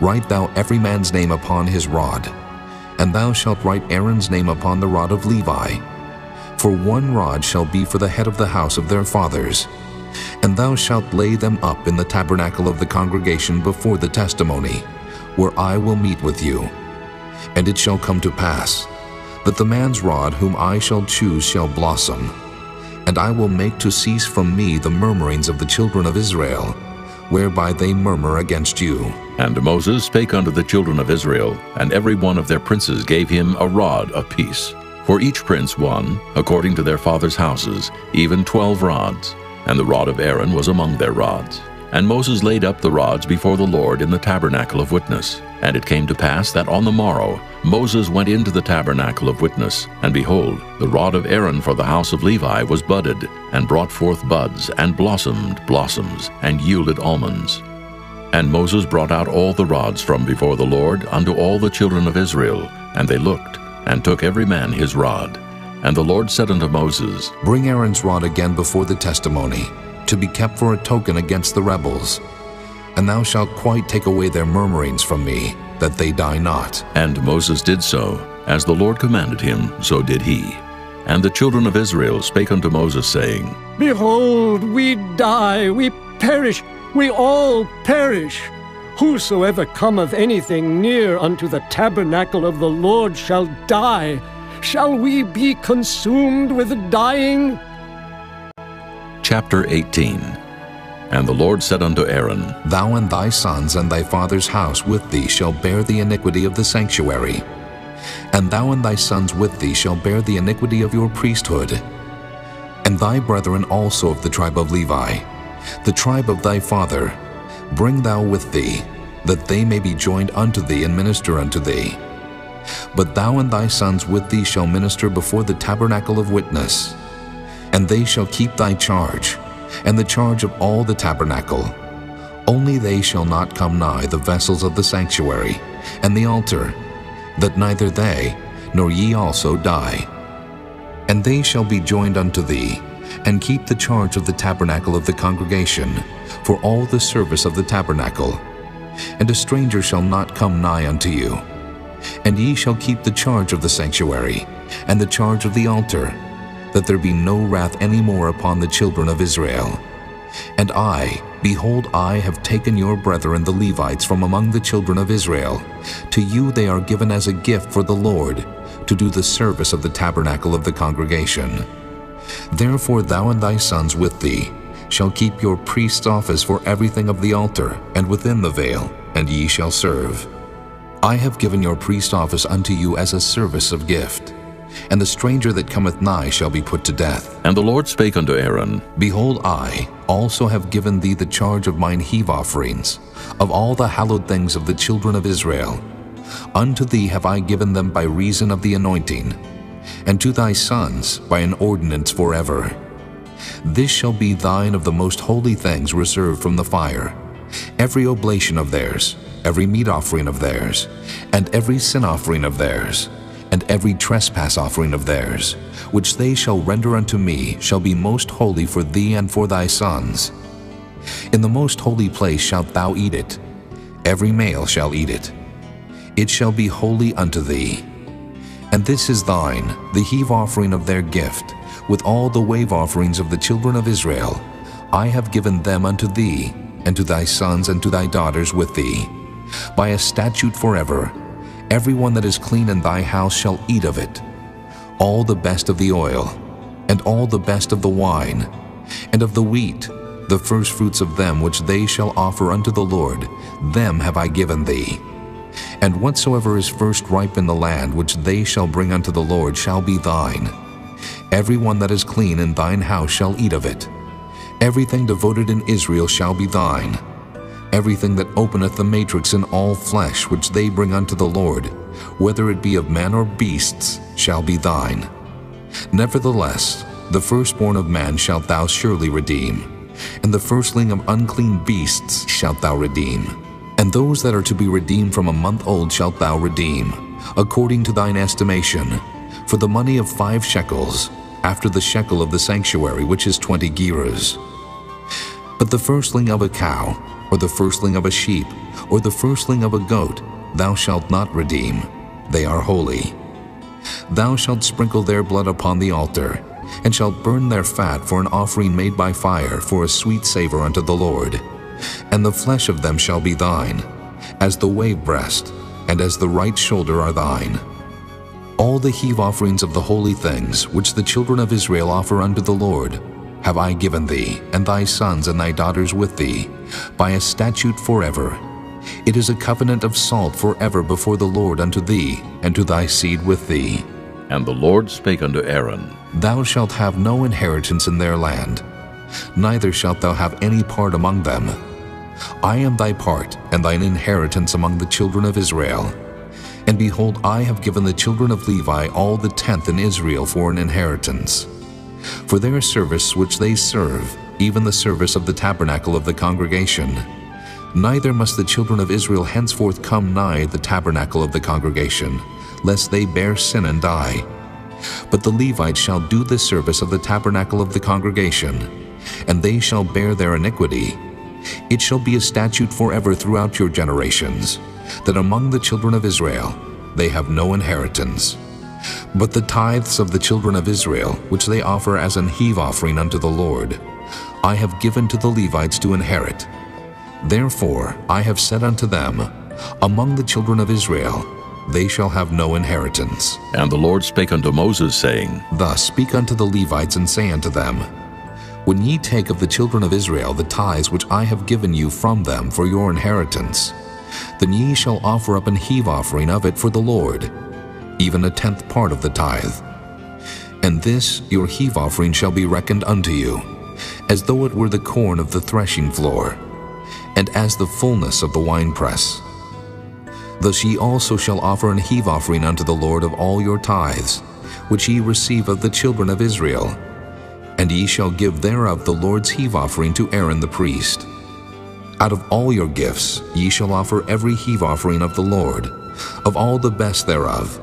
Write thou every man's name upon his rod, and thou shalt write Aaron's name upon the rod of Levi. For 1 rod shall be for the head of the house of their fathers. And thou shalt lay them up in the tabernacle of the congregation before the testimony, where I will meet with you. And it shall come to pass, that the man's rod whom I shall choose shall blossom, and I will make to cease from me the murmurings of the children of Israel, whereby they murmur against you. And Moses spake unto the children of Israel, and every one of their princes gave him a rod apiece. For each prince one, according to their fathers' houses, even 12 rods, and the rod of Aaron was among their rods. And Moses laid up the rods before the Lord in the tabernacle of witness. And it came to pass that on the morrow Moses went into the tabernacle of witness, and behold, the rod of Aaron for the house of Levi was budded, and brought forth buds, and blossomed blossoms, and yielded almonds. And Moses brought out all the rods from before the Lord unto all the children of Israel, and they looked, and took every man his rod. And the Lord said unto Moses, Bring Aaron's rod again before the testimony, to be kept for a token against the rebels. And thou shalt quite take away their murmurings from me, that they die not. And Moses did so. As the Lord commanded him, so did he. And the children of Israel spake unto Moses, saying, Behold, we die, we perish, we all perish. Whosoever cometh anything near unto the tabernacle of the Lord shall die. Shall we be consumed with dying? Chapter 18. And the Lord said unto Aaron, Thou and thy sons and thy father's house with thee shall bear the iniquity of the sanctuary. And thou and thy sons with thee shall bear the iniquity of your priesthood. And thy brethren also of the tribe of Levi, the tribe of thy father, bring thou with thee, that they may be joined unto thee and minister unto thee. But thou and thy sons with thee shall minister before the tabernacle of witness. And they shall keep thy charge, and the charge of all the tabernacle. Only they shall not come nigh the vessels of the sanctuary, and the altar, that neither they, nor ye also die. And they shall be joined unto thee, and keep the charge of the tabernacle of the congregation, for all the service of the tabernacle. And a stranger shall not come nigh unto you. And ye shall keep the charge of the sanctuary, and the charge of the altar, that there be no wrath any more upon the children of Israel. And I, behold, I have taken your brethren the Levites from among the children of Israel. To you they are given as a gift for the Lord, to do the service of the tabernacle of the congregation. Therefore thou and thy sons with thee shall keep your priest's office for everything of the altar, and within the veil, and ye shall serve. I have given your priest office unto you as a service of gift. And the stranger that cometh nigh shall be put to death. And the Lord spake unto Aaron, Behold, I also have given thee the charge of mine heave offerings, of all the hallowed things of the children of Israel. Unto thee have I given them by reason of the anointing, and to thy sons by an ordinance forever. This shall be thine of the most holy things reserved from the fire, every oblation of theirs, every meat offering of theirs, and every sin offering of theirs, and every trespass offering of theirs, which they shall render unto me, shall be most holy for thee and for thy sons. In the most holy place shalt thou eat it. Every male shall eat it. It shall be holy unto thee. And this is thine, the heave offering of their gift, with all the wave offerings of the children of Israel. I have given them unto thee, and to thy sons and to thy daughters with thee, by a statute forever. Every one that is clean in thy house shall eat of it, all the best of the oil, and all the best of the wine, and of the wheat, the firstfruits of them which they shall offer unto the Lord, them have I given thee. And whatsoever is first ripe in the land which they shall bring unto the Lord shall be thine. Every one that is clean in thine house shall eat of it. Everything devoted in Israel shall be thine. Everything that openeth the matrix in all flesh which they bring unto the Lord, whether it be of man or beasts, shall be thine. Nevertheless, the firstborn of man shalt thou surely redeem, and the firstling of unclean beasts shalt thou redeem. And those that are to be redeemed from a month old shalt thou redeem, according to thine estimation, for the money of 5 shekels, after the shekel of the sanctuary, which is 20 gerahs. But the firstling of a cow, or the firstling of a sheep, or the firstling of a goat, thou shalt not redeem. They are holy. Thou shalt sprinkle their blood upon the altar, and shalt burn their fat for an offering made by fire, for a sweet savor unto the Lord. And the flesh of them shall be thine, as the wave breast, and as the right shoulder are thine. All the heave offerings of the holy things, which the children of Israel offer unto the Lord, have I given thee, and thy sons and thy daughters with thee, by a statute forever. It is a covenant of salt forever before the Lord unto thee, and to thy seed with thee. And the Lord spake unto Aaron, Thou shalt have no inheritance in their land, neither shalt thou have any part among them. I am thy part and thine inheritance among the children of Israel. And behold, I have given the children of Levi all the tenth in Israel for an inheritance, for their service which they serve, even the service of the tabernacle of the congregation. Neither must the children of Israel henceforth come nigh the tabernacle of the congregation, lest they bear sin and die. But the Levites shall do the service of the tabernacle of the congregation, and they shall bear their iniquity. It shall be a statute forever throughout your generations, that among the children of Israel they have no inheritance. But the tithes of the children of Israel, which they offer as an heave offering unto the Lord, I have given to the Levites to inherit. Therefore I have said unto them, among the children of Israel they shall have no inheritance. And the Lord spake unto Moses, saying, Thus speak unto the Levites, and say unto them, When ye take of the children of Israel the tithes which I have given you from them for your inheritance, then ye shall offer up an heave offering of it for the Lord, even a tenth part of the tithe. And this your heave offering shall be reckoned unto you, as though it were the corn of the threshing floor, and as the fullness of the winepress. Thus ye also shall offer an heave offering unto the Lord of all your tithes, which ye receive of the children of Israel, and ye shall give thereof the Lord's heave offering to Aaron the priest. Out of all your gifts ye shall offer every heave offering of the Lord, of all the best thereof,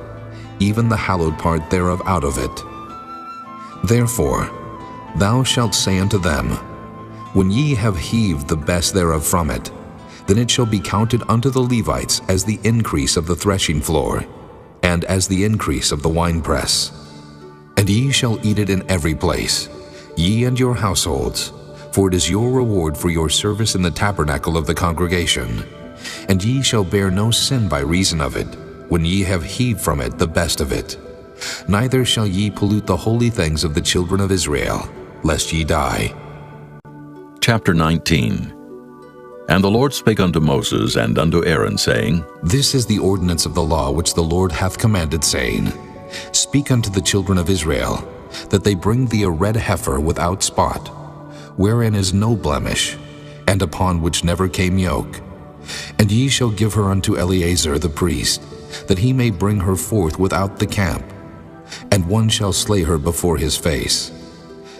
even the hallowed part thereof out of it. Therefore thou shalt say unto them, When ye have heaved the best thereof from it, then it shall be counted unto the Levites as the increase of the threshing floor, and as the increase of the winepress. And ye shall eat it in every place, ye and your households, for it is your reward for your service in the tabernacle of the congregation. And ye shall bear no sin by reason of it, when ye have heaved from it the best of it. Neither shall ye pollute the holy things of the children of Israel, lest ye die. Chapter 19. And the Lord spake unto Moses and unto Aaron, saying, This is the ordinance of the law which the Lord hath commanded, saying, Speak unto the children of Israel, that they bring thee a red heifer without spot, wherein is no blemish, and upon which never came yoke. And ye shall give her unto Eleazar the priest, that he may bring her forth without the camp. And one shall slay her before his face.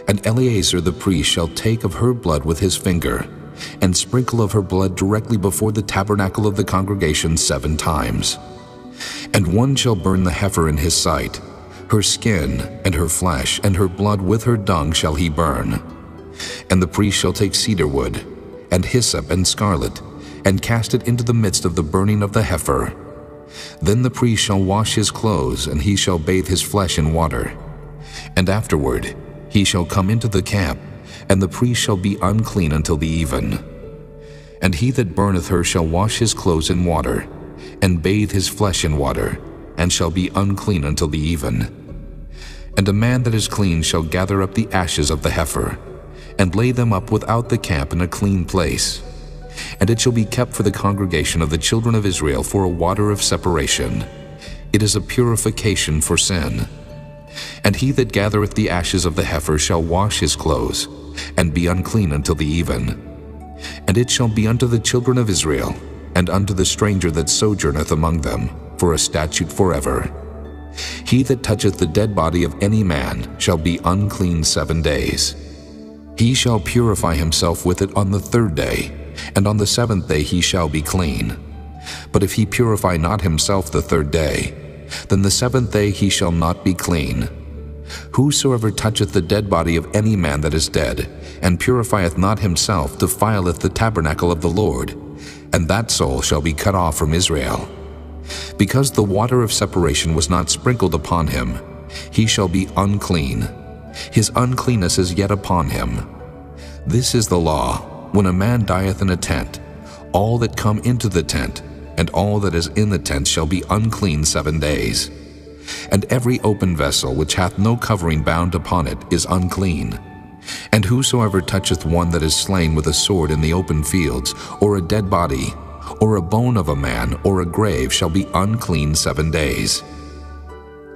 And Eleazar the priest shall take of her blood with his finger, and sprinkle of her blood directly before the tabernacle of the congregation 7 times. And one shall burn the heifer in his sight, her skin and her flesh and her blood with her dung shall he burn. And the priest shall take cedar wood, and hyssop and scarlet, and cast it into the midst of the burning of the heifer. Then the priest shall wash his clothes, and he shall bathe his flesh in water. And afterward he shall come into the camp, and the priest shall be unclean until the even. And he that burneth her shall wash his clothes in water, and bathe his flesh in water, and shall be unclean until the even. And a man that is clean shall gather up the ashes of the heifer, and lay them up without the camp in a clean place. And it shall be kept for the congregation of the children of Israel for a water of separation. It is a purification for sin. And he that gathereth the ashes of the heifer shall wash his clothes, and be unclean until the even. And it shall be unto the children of Israel, and unto the stranger that sojourneth among them, for a statute forever. He that toucheth the dead body of any man shall be unclean 7 days. He shall purify himself with it on the 3rd day, and on the 7th day he shall be clean. But if he purify not himself the 3rd day, then the 7th day he shall not be clean. Whosoever toucheth the dead body of any man that is dead, and purifieth not himself, defileth the tabernacle of the Lord, and that soul shall be cut off from Israel. Because the water of separation was not sprinkled upon him, he shall be unclean. His uncleanness is yet upon him. This is the law, when a man dieth in a tent, all that come into the tent, and all that is in the tent shall be unclean 7 days. And every open vessel which hath no covering bound upon it is unclean. And whosoever toucheth one that is slain with a sword in the open fields, or a dead body, or a bone of a man, or a grave, shall be unclean 7 days.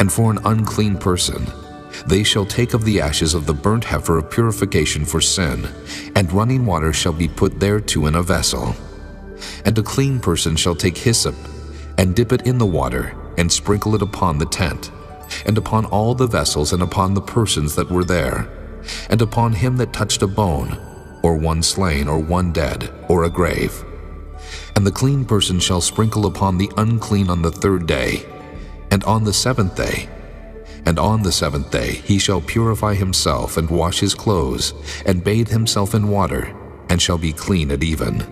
And for an unclean person, they shall take of the ashes of the burnt heifer of purification for sin, and running water shall be put thereto in a vessel. And a clean person shall take hyssop, and dip it in the water, and sprinkle it upon the tent, and upon all the vessels, and upon the persons that were there, and upon him that touched a bone, or one slain, or one dead, or a grave. And the clean person shall sprinkle upon the unclean on the 3rd day, and on the 7th day. And on the 7th day he shall purify himself, and wash his clothes, and bathe himself in water, and shall be clean at even.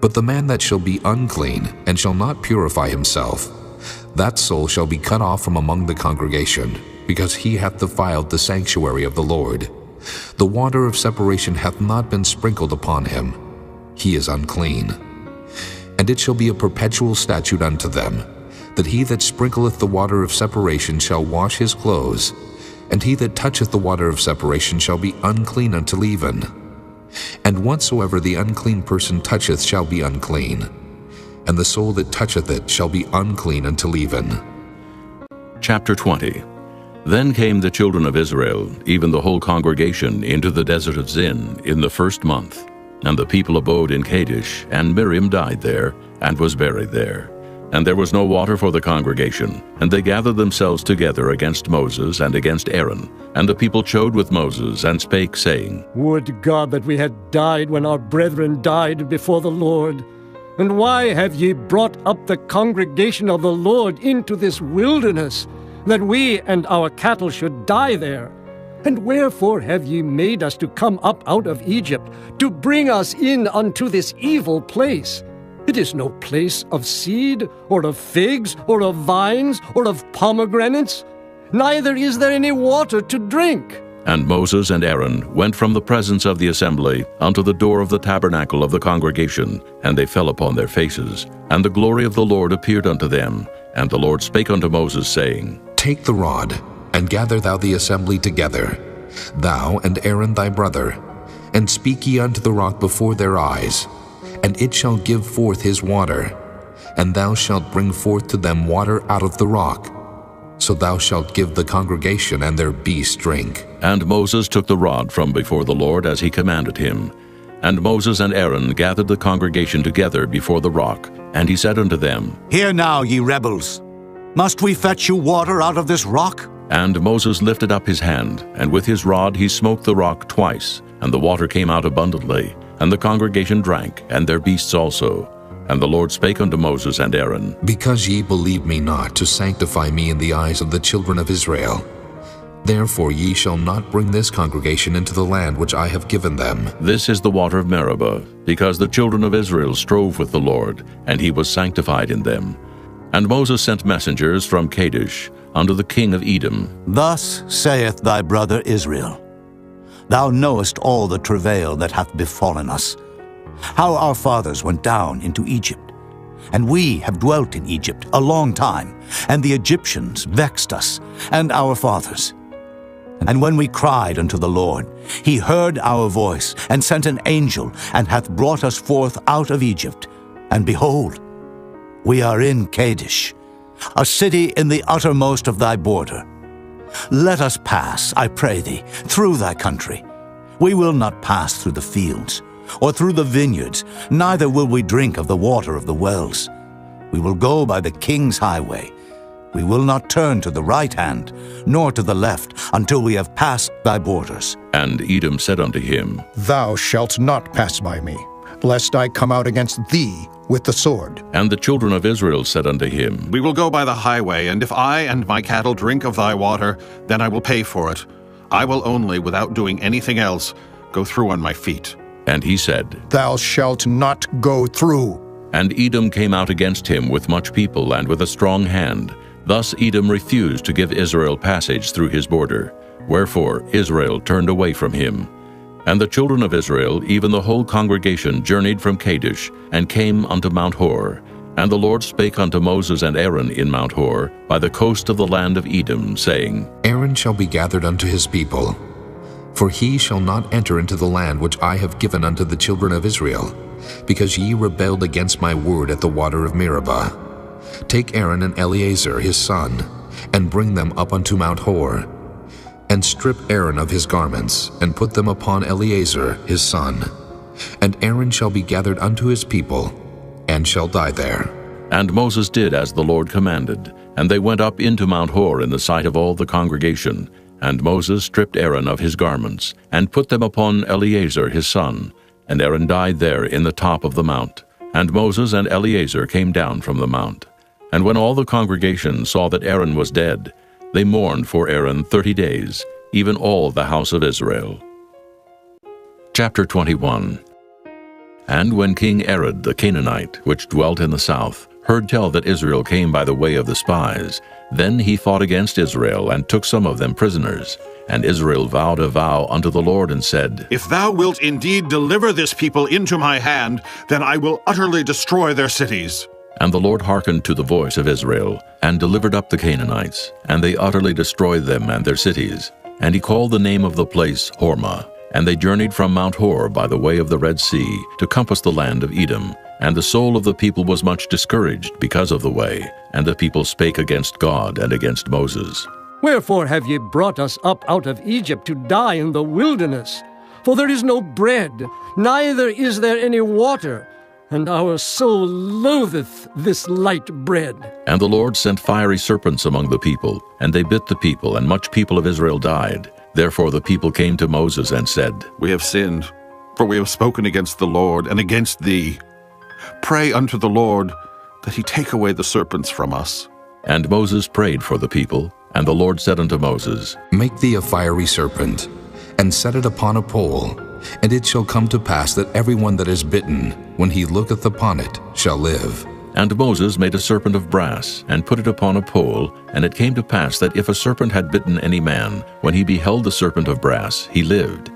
But the man that shall be unclean, and shall not purify himself, that soul shall be cut off from among the congregation, because he hath defiled the sanctuary of the Lord. The water of separation hath not been sprinkled upon him. He is unclean. And it shall be a perpetual statute unto them, that he that sprinkleth the water of separation shall wash his clothes, and he that toucheth the water of separation shall be unclean until even. And whatsoever the unclean person toucheth shall be unclean, and the soul that toucheth it shall be unclean until even. Chapter 20. Then came the children of Israel, even the whole congregation, into the desert of Zin in the 1st month. And the people abode in Kadesh, and Miriam died there, and was buried there. And there was no water for the congregation, and they gathered themselves together against Moses and against Aaron. And the people chode with Moses, and spake, saying, Would God that we had died when our brethren died before the Lord! And why have ye brought up the congregation of the Lord into this wilderness, that we and our cattle should die there? And wherefore have ye made us to come up out of Egypt, to bring us in unto this evil place? It is no place of seed, or of figs, or of vines, or of pomegranates, neither is there any water to drink. And Moses and Aaron went from the presence of the assembly unto the door of the tabernacle of the congregation, and they fell upon their faces. And the glory of the Lord appeared unto them. And the Lord spake unto Moses, saying, Take the rod, and gather thou the assembly together, thou and Aaron thy brother, and speak ye unto the rock before their eyes, and it shall give forth his water, and thou shalt bring forth to them water out of the rock. So thou shalt give the congregation and their beasts drink. And Moses took the rod from before the Lord as he commanded him. And Moses and Aaron gathered the congregation together before the rock, and he said unto them, Hear now, ye rebels, must we fetch you water out of this rock? And Moses lifted up his hand, and with his rod he smote the rock twice, and the water came out abundantly, and the congregation drank, and their beasts also. And the Lord spake unto Moses and Aaron, Because ye believe me not to sanctify me in the eyes of the children of Israel, therefore ye shall not bring this congregation into the land which I have given them. This is the water of Meribah, because the children of Israel strove with the Lord, and he was sanctified in them. And Moses sent messengers from Kadesh unto the king of Edom. Thus saith thy brother Israel, Thou knowest all the travail that hath befallen us, how our fathers went down into Egypt. And we have dwelt in Egypt a long time, and the Egyptians vexed us, and our fathers. And when we cried unto the Lord, he heard our voice, and sent an angel, and hath brought us forth out of Egypt. And behold, we are in Kadesh, a city in the uttermost of thy border. Let us pass, I pray thee, through thy country. We will not pass through the fields, or through the vineyards, neither will we drink of the water of the wells. We will go by the king's highway. We will not turn to the right hand, nor to the left, until we have passed thy borders. And Edom said unto him, Thou shalt not pass by me, lest I come out against thee with the sword. And the children of Israel said unto him, We will go by the highway, and if I and my cattle drink of thy water, then I will pay for it. I will only, without doing anything else, go through on my feet. And he said, Thou shalt not go through. And Edom came out against him with much people and with a strong hand. Thus Edom refused to give Israel passage through his border. Wherefore Israel turned away from him. And the children of Israel, even the whole congregation, journeyed from Kadesh, and came unto Mount Hor. And the Lord spake unto Moses and Aaron in Mount Hor, by the coast of the land of Edom, saying, Aaron shall be gathered unto his people, for he shall not enter into the land which I have given unto the children of Israel, because ye rebelled against my word at the water of Meribah. Take Aaron and Eleazar his son, and bring them up unto Mount Hor, and strip Aaron of his garments, and put them upon Eleazar his son. And Aaron shall be gathered unto his people, and shall die there. And Moses did as the Lord commanded, and they went up into Mount Hor in the sight of all the congregation. And Moses stripped Aaron of his garments, and put them upon Eleazar his son. And Aaron died there in the top of the mount. And Moses and Eleazar came down from the mount. And when all the congregation saw that Aaron was dead, they mourned for Aaron 30 days, even all the house of Israel. Chapter 21. And when King Herod the Canaanite, which dwelt in the south, heard tell that Israel came by the way of the spies, then he fought against Israel, and took some of them prisoners. And Israel vowed a vow unto the Lord, and said, If thou wilt indeed deliver this people into my hand, then I will utterly destroy their cities. And the Lord hearkened to the voice of Israel, and delivered up the Canaanites, and they utterly destroyed them and their cities. And he called the name of the place Hormah. And they journeyed from Mount Hor by the way of the Red Sea, to compass the land of Edom. And the soul of the people was much discouraged because of the way, and the people spake against God and against Moses. Wherefore have ye brought us up out of Egypt to die in the wilderness? For there is no bread, neither is there any water, and our soul loatheth this light bread. And the Lord sent fiery serpents among the people, and they bit the people, and much people of Israel died. Therefore the people came to Moses and said, We have sinned, for we have spoken against the Lord and against thee. Pray unto the Lord that he take away the serpents from us. And Moses prayed for the people, and the Lord said unto Moses, Make thee a fiery serpent, and set it upon a pole, and it shall come to pass that every one that is bitten, when he looketh upon it, shall live. And Moses made a serpent of brass, and put it upon a pole, and it came to pass that if a serpent had bitten any man, when he beheld the serpent of brass, he lived.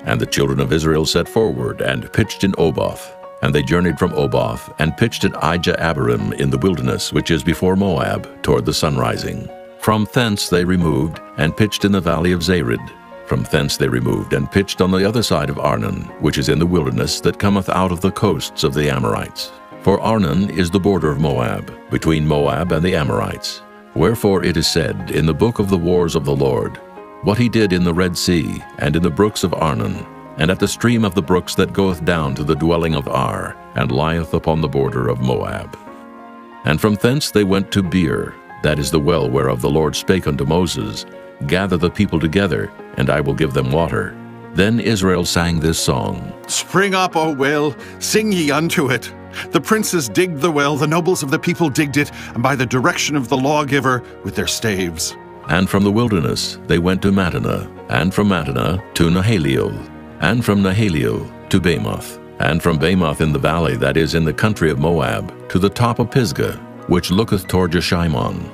And the children of Israel set forward, and pitched in Oboth. And they journeyed from Oboth, and pitched at Ijah-Abarim in the wilderness, which is before Moab, toward the sunrising. From thence they removed, and pitched in the valley of Zared. From thence they removed, and pitched on the other side of Arnon, which is in the wilderness that cometh out of the coasts of the Amorites. For Arnon is the border of Moab, between Moab and the Amorites. Wherefore it is said in the book of the wars of the Lord, what he did in the Red Sea, and in the brooks of Arnon, and at the stream of the brooks that goeth down to the dwelling of Ar, and lieth upon the border of Moab. And from thence they went to Beer, that is the well whereof the Lord spake unto Moses, Gather the people together, and I will give them water. Then Israel sang this song, Spring up, O well, sing ye unto it. The princes digged the well, the nobles of the people digged it, and by the direction of the lawgiver with their staves. And from the wilderness they went to Mattanah, and from Mattanah to Nahaliel, and from Nahaliel to Bamoth, and from Bamoth in the valley that is in the country of Moab, to the top of Pisgah, which looketh toward Jeshimon.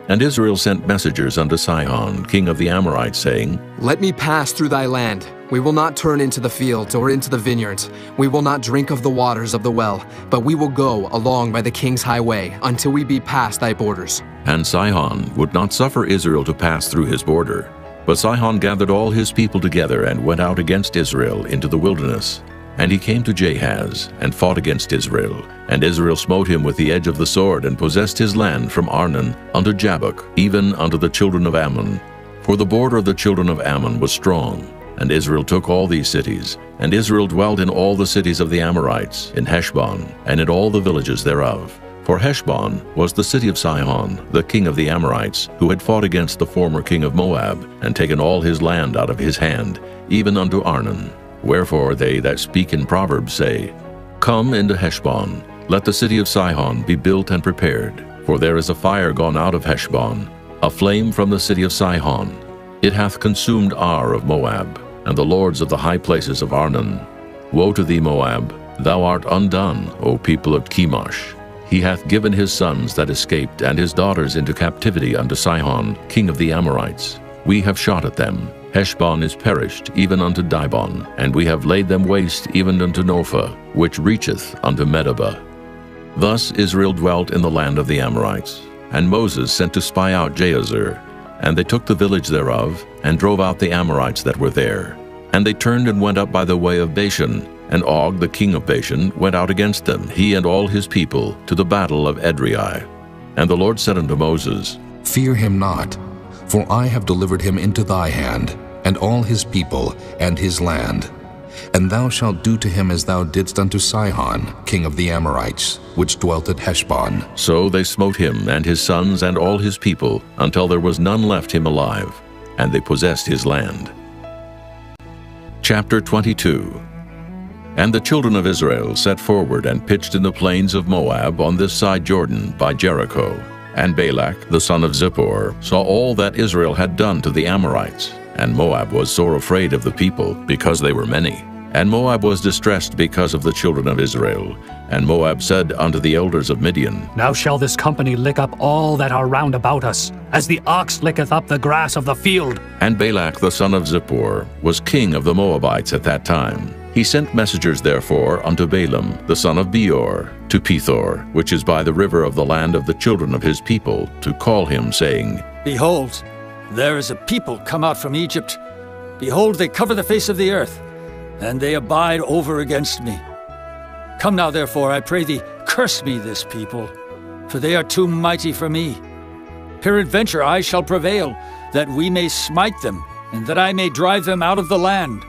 And Israel sent messengers unto Sihon, king of the Amorites, saying, Let me pass through thy land. We will not turn into the fields or into the vineyards. We will not drink of the waters of the well, but we will go along by the king's highway until we be past thy borders. And Sihon would not suffer Israel to pass through his border. But Sihon gathered all his people together and went out against Israel into the wilderness. And he came to Jahaz, and fought against Israel. And Israel smote him with the edge of the sword, and possessed his land from Arnon unto Jabbok, even unto the children of Ammon. For the border of the children of Ammon was strong. And Israel took all these cities. And Israel dwelt in all the cities of the Amorites, in Heshbon, and in all the villages thereof. For Heshbon was the city of Sihon, the king of the Amorites, who had fought against the former king of Moab, and taken all his land out of his hand, even unto Arnon. Wherefore they that speak in Proverbs say, Come into Heshbon, let the city of Sihon be built and prepared. For there is a fire gone out of Heshbon, a flame from the city of Sihon. It hath consumed Ar of Moab, and the lords of the high places of Arnon. Woe to thee, Moab! Thou art undone, O people of Chemosh. He hath given his sons that escaped and his daughters into captivity unto Sihon, king of the Amorites. We have shot at them. Heshbon is perished, even unto Dibon, and we have laid them waste even unto Nophah, which reacheth unto Medeba. Thus Israel dwelt in the land of the Amorites. And Moses sent to spy out Jahazer. And they took the village thereof, and drove out the Amorites that were there. And they turned and went up by the way of Bashan, and Og the king of Bashan went out against them, he and all his people, to the battle of Edrei. And the Lord said unto Moses, Fear him not, for I have delivered him into thy hand, and all his people, and his land. And thou shalt do to him as thou didst unto Sihon, king of the Amorites, which dwelt at Heshbon. So they smote him and his sons and all his people, until there was none left him alive, and they possessed his land. Chapter 22. And the children of Israel set forward and pitched in the plains of Moab on this side Jordan by Jericho. And Balak, the son of Zippor, saw all that Israel had done to the Amorites. And Moab was sore afraid of the people, because they were many. And Moab was distressed because of the children of Israel. And Moab said unto the elders of Midian, Now shall this company lick up all that are round about us, as the ox licketh up the grass of the field. And Balak the son of Zippor was king of the Moabites at that time. He sent messengers therefore unto Balaam the son of Beor to Pethor, which is by the river of the land of the children of his people, to call him, saying, Behold, there is a people come out from Egypt. Behold, they cover the face of the earth, and they abide over against me. Come now, therefore, I pray thee, curse me this people, for they are too mighty for me. Peradventure I shall prevail, that we may smite them, and that I may drive them out of the land.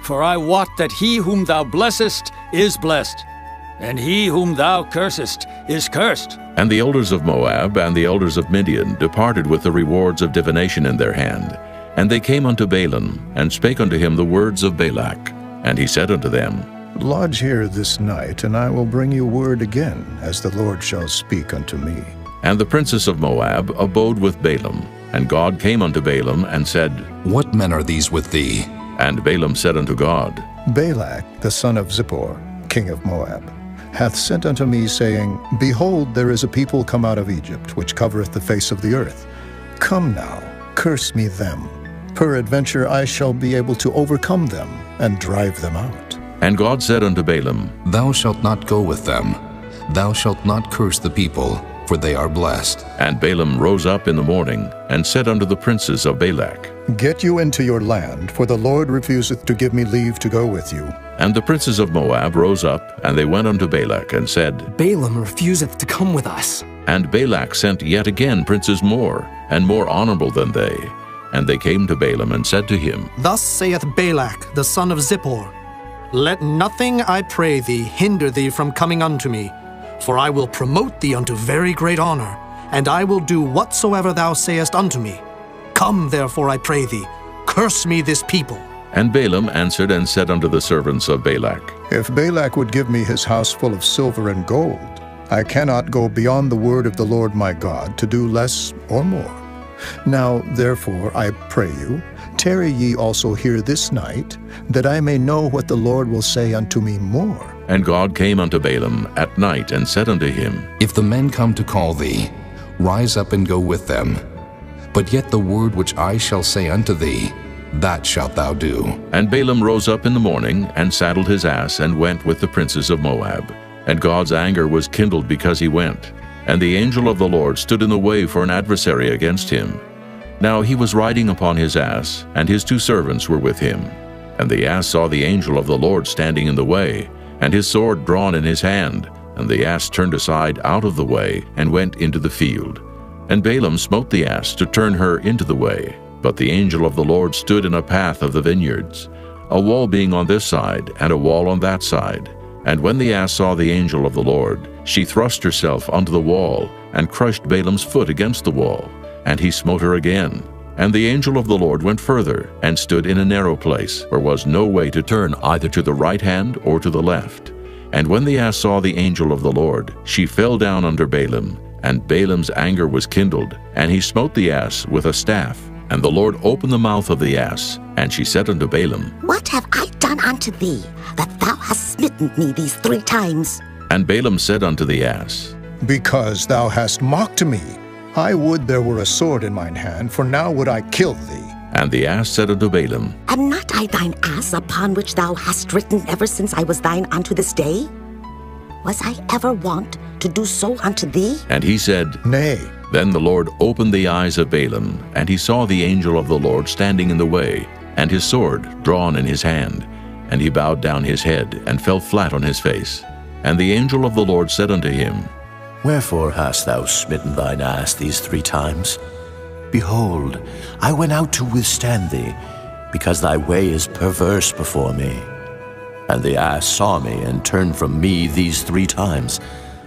For I wot that he whom thou blessest is blessed, and he whom thou cursest is cursed. And the elders of Moab and the elders of Midian departed with the rewards of divination in their hand. And they came unto Balaam, and spake unto him the words of Balak. And he said unto them, Lodge here this night, and I will bring you word again, as the Lord shall speak unto me. And the princess of Moab abode with Balaam. And God came unto Balaam, and said, What men are these with thee? And Balaam said unto God, Balak, the son of Zippor, king of Moab, hath sent unto me, saying, Behold, there is a people come out of Egypt, which covereth the face of the earth. Come now, curse me them. Peradventure I shall be able to overcome them, and drive them out. And God said unto Balaam, Thou shalt not go with them. Thou shalt not curse the people, for they are blessed. And Balaam rose up in the morning, and said unto the princes of Balak, Get you into your land, for the Lord refuseth to give me leave to go with you. And the princes of Moab rose up, and they went unto Balak, and said, Balaam refuseth to come with us. And Balak sent yet again princes more, and more honorable than they. And they came to Balaam, and said to him, Thus saith Balak, the son of Zippor, Let nothing, I pray thee, hinder thee from coming unto me, for I will promote thee unto very great honor, and I will do whatsoever thou sayest unto me. Come, therefore, I pray thee, curse me this people. And Balaam answered and said unto the servants of Balak, If Balak would give me his house full of silver and gold, I cannot go beyond the word of the Lord my God to do less or more. Now, therefore, I pray you, tarry ye also here this night, that I may know what the Lord will say unto me more. And God came unto Balaam at night, and said unto him, If the men come to call thee, rise up and go with them. But yet the word which I shall say unto thee, that shalt thou do. And Balaam rose up in the morning, and saddled his ass, and went with the princes of Moab. And God's anger was kindled because he went. And the angel of the Lord stood in the way for an adversary against him. Now he was riding upon his ass, and his two servants were with him. And the ass saw the angel of the Lord standing in the way, and his sword drawn in his hand. And the ass turned aside out of the way, and went into the field. And Balaam smote the ass to turn her into the way. But the angel of the Lord stood in a path of the vineyards, a wall being on this side, and a wall on that side. And when the ass saw the angel of the Lord, she thrust herself unto the wall, and crushed Balaam's foot against the wall. And he smote her again. And the angel of the Lord went further, and stood in a narrow place, where was no way to turn either to the right hand or to the left. And when the ass saw the angel of the Lord, she fell down under Balaam. And Balaam's anger was kindled, and he smote the ass with a staff. And the Lord opened the mouth of the ass, and she said unto Balaam, What have I done unto thee, that thou hast smitten me these 3 times? And Balaam said unto the ass, Because thou hast mocked me. I would there were a sword in mine hand, for now would I kill thee. And the ass said unto Balaam, Am not I thine ass, upon which thou hast ridden ever since I was thine unto this day? Was I ever wont to do so unto thee? And he said, Nay. Then the Lord opened the eyes of Balaam, and he saw the angel of the Lord standing in the way, and his sword drawn in his hand. And he bowed down his head, and fell flat on his face. And the angel of the Lord said unto him, Wherefore hast thou smitten thine ass these 3 times? Behold, I went out to withstand thee, because thy way is perverse before me. And the ass saw me, and turned from me these 3 times.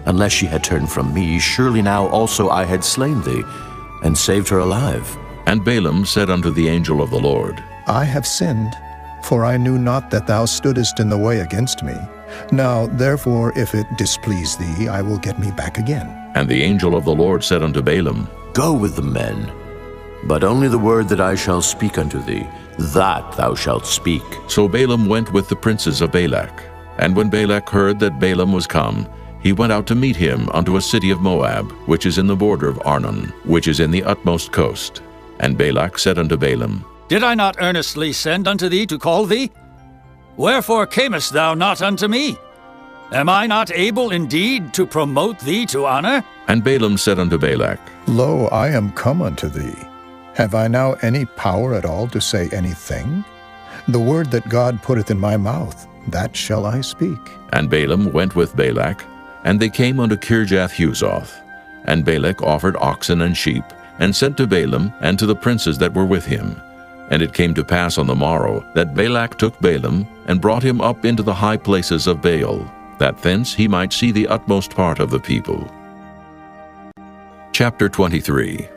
Unless she had turned from me, surely now also I had slain thee, and saved her alive. And Balaam said unto the angel of the Lord, I have sinned, for I knew not that thou stoodest in the way against me. Now, therefore, if it displease thee, I will get me back again. And the angel of the Lord said unto Balaam, Go with the men, but only the word that I shall speak unto thee, that thou shalt speak. So Balaam went with the princes of Balak. And when Balak heard that Balaam was come, he went out to meet him unto a city of Moab, which is in the border of Arnon, which is in the utmost coast. And Balak said unto Balaam, Did I not earnestly send unto thee to call thee? Wherefore camest thou not unto me? Am I not able indeed to promote thee to honor? And Balaam said unto Balak, Lo, I am come unto thee. Have I now any power at all to say anything? The word that God putteth in my mouth, that shall I speak. And Balaam went with Balak, and they came unto Kirjath-Huzoth. And Balak offered oxen and sheep, and sent to Balaam and to the princes that were with him. And it came to pass on the morrow that Balak took Balaam, and brought him up into the high places of Baal, that thence he might see the utmost part of the people. Chapter 23.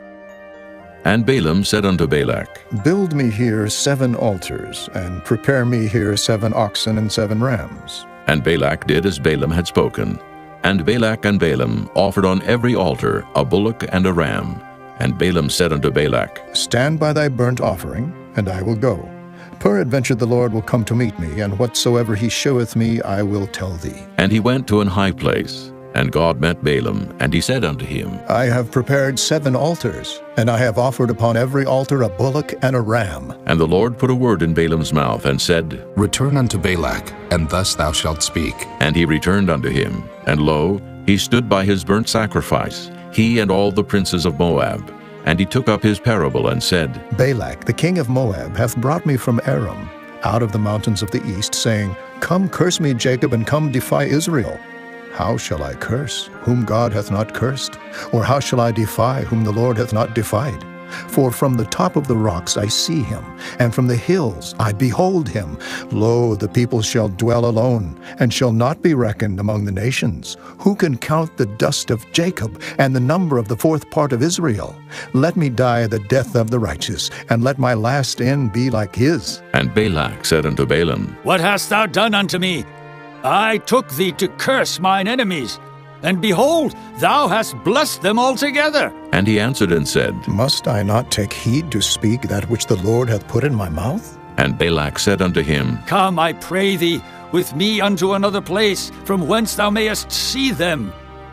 And Balaam said unto Balak, Build me here 7 altars, and prepare me here 7 oxen and 7 rams. And Balak did as Balaam had spoken. And Balak and Balaam offered on every altar a bullock and a ram. And Balaam said unto Balak, Stand by thy burnt offering, and I will go. Peradventure the Lord will come to meet me, and whatsoever he sheweth me I will tell thee. And he went to an high place. And God met Balaam, and he said unto him, I have prepared 7 altars, and I have offered upon every altar a bullock and a ram. And the Lord put a word in Balaam's mouth, and said, Return unto Balak, and thus thou shalt speak. And he returned unto him, and lo, he stood by his burnt sacrifice, he and all the princes of Moab. And he took up his parable, and said, Balak, the king of Moab, hath brought me from Aram, out of the mountains of the east, saying, Come curse me, Jacob, and come defy Israel. How shall I curse, whom God hath not cursed? Or how shall I defy, whom the Lord hath not defied? For from the top of the rocks I see him, and from the hills I behold him. Lo, the people shall dwell alone, and shall not be reckoned among the nations. Who can count the dust of Jacob, and the number of the 4th part of Israel? Let me die the death of the righteous, and let my last end be like his. And Balak said unto Balaam, What hast thou done unto me? I took thee to curse mine enemies, and behold, thou hast blessed them altogether. And he answered and said, Must I not take heed to speak that which the Lord hath put in my mouth? And Balak said unto him, Come, I pray thee, with me unto another place, from whence thou mayest see them.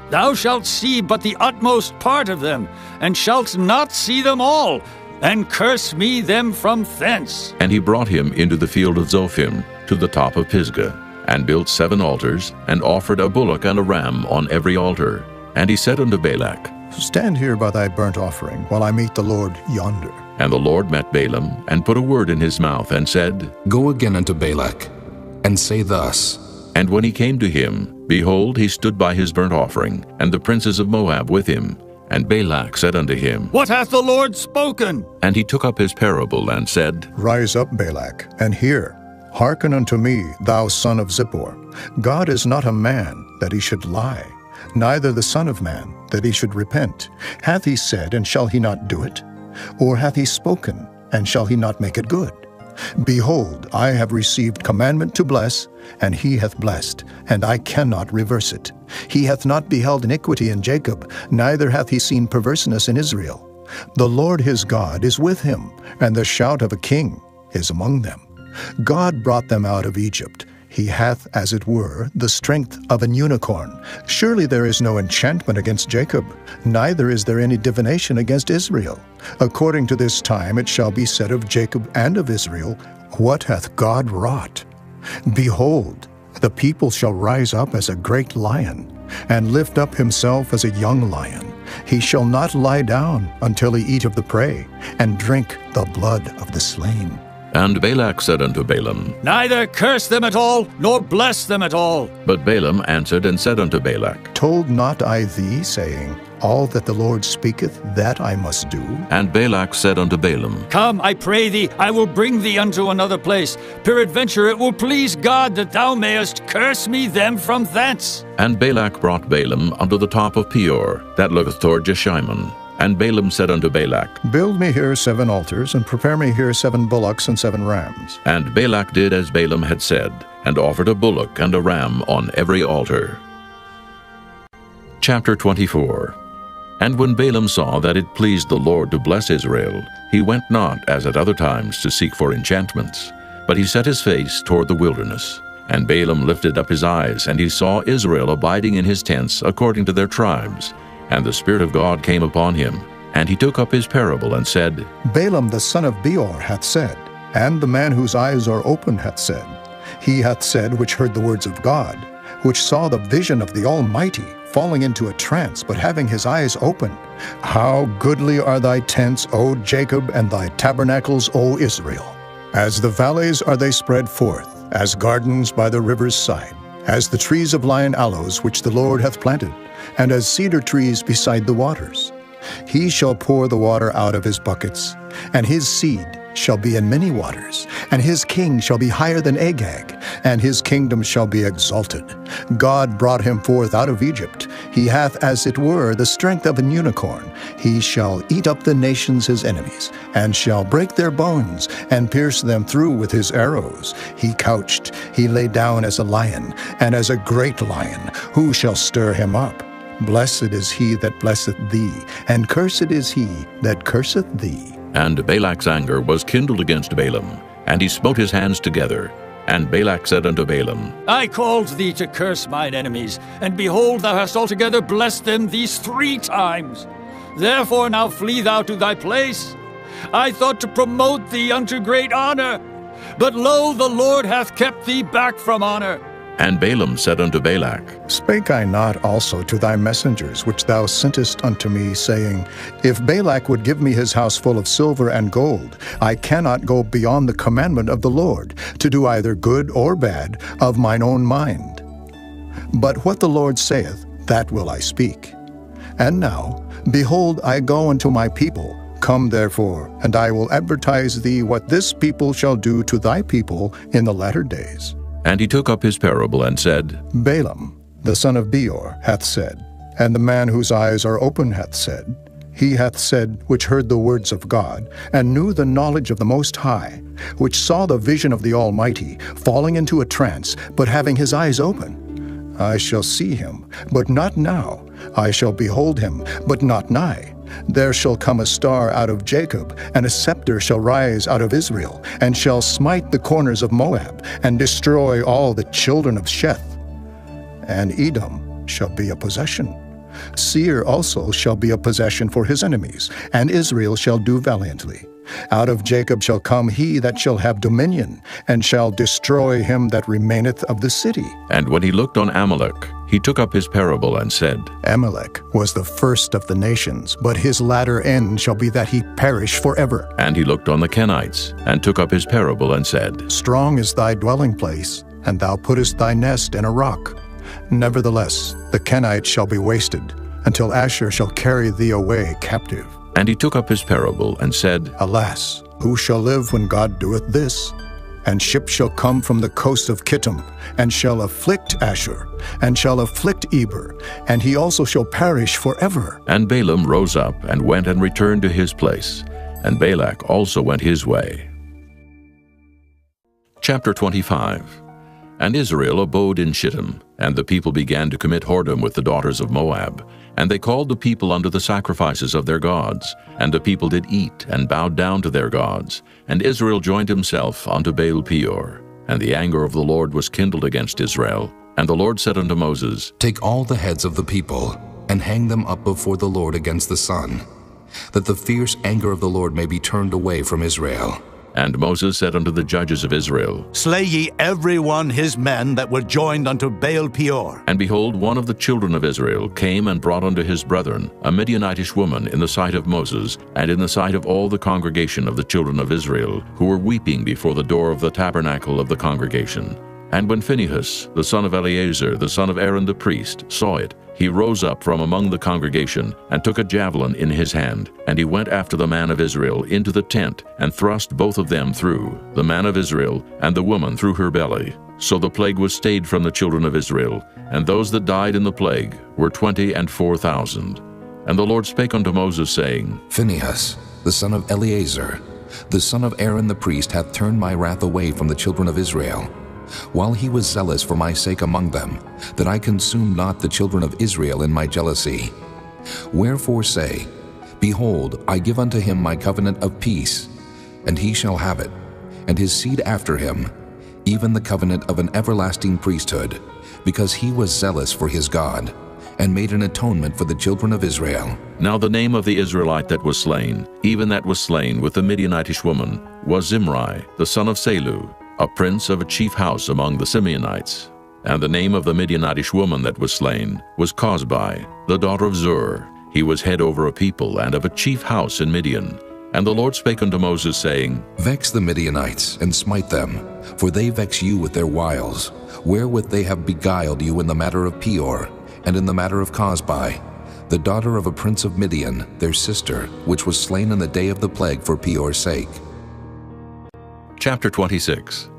Thou shalt see but the utmost part of them, and shalt not see them all, and curse me them from thence. And he brought him into the field of Zophim, to the top of Pisgah, and built 7 altars, and offered a bullock and a ram on every altar. And he said unto Balak, Stand here by thy burnt offering, while I meet the Lord yonder. And the Lord met Balaam, and put a word in his mouth, and said, Go again unto Balak, and say thus. And when he came to him, behold, he stood by his burnt offering, and the princes of Moab with him. And Balak said unto him, What hath the Lord spoken? And he took up his parable, and said, Rise up, Balak, and hear. Hearken unto me, thou son of Zippor. God is not a man, that he should lie, neither the Son of Man, that he should repent. Hath he said, and shall he not do it? Or hath he spoken, and shall he not make it good? Behold, I have received commandment to bless, and he hath blessed, and I cannot reverse it. He hath not beheld iniquity in Jacob, neither hath he seen perverseness in Israel. The Lord his God is with him, and the shout of a king is among them. God brought them out of Egypt. He hath, as it were, the strength of an unicorn. Surely there is no enchantment against Jacob, neither is there any divination against Israel. According to this time it shall be said of Jacob and of Israel, What hath God wrought? Behold, the people shall rise up as a great lion, and lift up himself as a young lion. He shall not lie down until he eat of the prey, and drink the blood of the slain. And Balak said unto Balaam, Neither curse them at all, nor bless them at all. But Balaam answered and said unto Balak, Told not I thee, saying, All that the Lord speaketh, that I must do? And Balak said unto Balaam, Come, I pray thee, I will bring thee unto another place. Peradventure it will please God that thou mayest curse me them from thence. And Balak brought Balaam unto the top of Peor, that looketh toward Jeshimon. And Balaam said unto Balak, Build me here 7 altars, and prepare me here 7 bullocks and 7 rams. And Balak did as Balaam had said, and offered a bullock and a ram on every altar. Chapter 24. And when Balaam saw that it pleased the Lord to bless Israel, he went not, as at other times, to seek for enchantments, but he set his face toward the wilderness. And Balaam lifted up his eyes, and he saw Israel abiding in his tents according to their tribes. And the Spirit of God came upon him, and he took up his parable and said, Balaam the son of Beor hath said, and the man whose eyes are open hath said, He hath said which heard the words of God, which saw the vision of the Almighty, falling into a trance, but having his eyes open. How goodly are thy tents, O Jacob, and thy tabernacles, O Israel! As the valleys are they spread forth, as gardens by the river's side, as the trees of lion aloes which the Lord hath planted, and as cedar trees beside the waters. He shall pour the water out of his buckets, and his seed shall be in many waters, and his king shall be higher than Agag, and his kingdom shall be exalted. God brought him forth out of Egypt. He hath, as it were, the strength of an unicorn. He shall eat up the nations his enemies, and shall break their bones, and pierce them through with his arrows. He couched, he lay down as a lion, and as a great lion. Who shall stir him up? Blessed is he that blesseth thee, and cursed is he that curseth thee. And Balak's anger was kindled against Balaam, and he smote his hands together. And Balak said unto Balaam, I called thee to curse mine enemies, and behold, thou hast altogether blessed them these 3 times. Therefore now flee thou to thy place. I thought to promote thee unto great honor, but lo, the Lord hath kept thee back from honor. And Balaam said unto Balak, Spake I not also to thy messengers which thou sentest unto me, saying, If Balak would give me his house full of silver and gold, I cannot go beyond the commandment of the Lord, to do either good or bad of mine own mind. But what the Lord saith, that will I speak. And now, behold, I go unto my people. Come therefore, and I will advertise thee what this people shall do to thy people in the latter days. And he took up his parable and said, Balaam, the son of Beor, hath said, and the man whose eyes are open hath said, He hath said, which heard the words of God, and knew the knowledge of the Most High, which saw the vision of the Almighty, falling into a trance, but having his eyes open. I shall see him, but not now. I shall behold him, but not nigh. There shall come a star out of Jacob, and a scepter shall rise out of Israel, and shall smite the corners of Moab, and destroy all the children of Sheth. And Edom shall be a possession. Seir also shall be a possession for his enemies, and Israel shall do valiantly. Out of Jacob shall come he that shall have dominion, and shall destroy him that remaineth of the city. And when he looked on Amalek, he took up his parable and said, Amalek was the first of the nations, but his latter end shall be that he perish forever. And he looked on the Kenites, and took up his parable and said, Strong is thy dwelling place, and thou puttest thy nest in a rock. Nevertheless, the Kenites shall be wasted, until Asher shall carry thee away captive. And he took up his parable and said, Alas, who shall live when God doeth this? And ships shall come from the coast of Kittim, and shall afflict Asher, and shall afflict Eber, and he also shall perish forever. And Balaam rose up and went and returned to his place, and Balak also went his way. Chapter 25. And Israel abode in Shittim, and the people began to commit whoredom with the daughters of Moab. And they called the people unto the sacrifices of their gods. And the people did eat, and bowed down to their gods. And Israel joined himself unto Baal Peor. And the anger of the Lord was kindled against Israel. And the Lord said unto Moses, Take all the heads of the people, and hang them up before the Lord against the sun, that the fierce anger of the Lord may be turned away from Israel. And Moses said unto the judges of Israel, Slay ye every one his men that were joined unto Baal Peor. And behold, one of the children of Israel came and brought unto his brethren a Midianitish woman in the sight of Moses, and in the sight of all the congregation of the children of Israel, who were weeping before the door of the tabernacle of the congregation. And when Phinehas, the son of Eleazar, the son of Aaron the priest, saw it, he rose up from among the congregation, and took a javelin in his hand, and he went after the man of Israel into the tent, and thrust both of them through, the man of Israel and the woman through her belly. So the plague was stayed from the children of Israel, and those that died in the plague were 24,000. And the Lord spake unto Moses, saying, Phinehas, the son of Eleazar, the son of Aaron the priest, hath turned my wrath away from the children of Israel, while he was zealous for my sake among them, that I consumed not the children of Israel in my jealousy. Wherefore say, Behold, I give unto him my covenant of peace, and he shall have it, and his seed after him, even the covenant of an everlasting priesthood, because he was zealous for his God, and made an atonement for the children of Israel. Now the name of the Israelite that was slain, even that was slain with the Midianitish woman, was Zimri, the son of Salu, a prince of a chief house among the Simeonites. And the name of the Midianitish woman that was slain was Cosbi, the daughter of Zur. He was head over a people and of a chief house in Midian. And the Lord spake unto Moses, saying, Vex the Midianites, and smite them, for they vex you with their wiles, wherewith they have beguiled you in the matter of Peor, and in the matter of Cosbi, the daughter of a prince of Midian, their sister, which was slain in the day of the plague for Peor's sake. Chapter 26.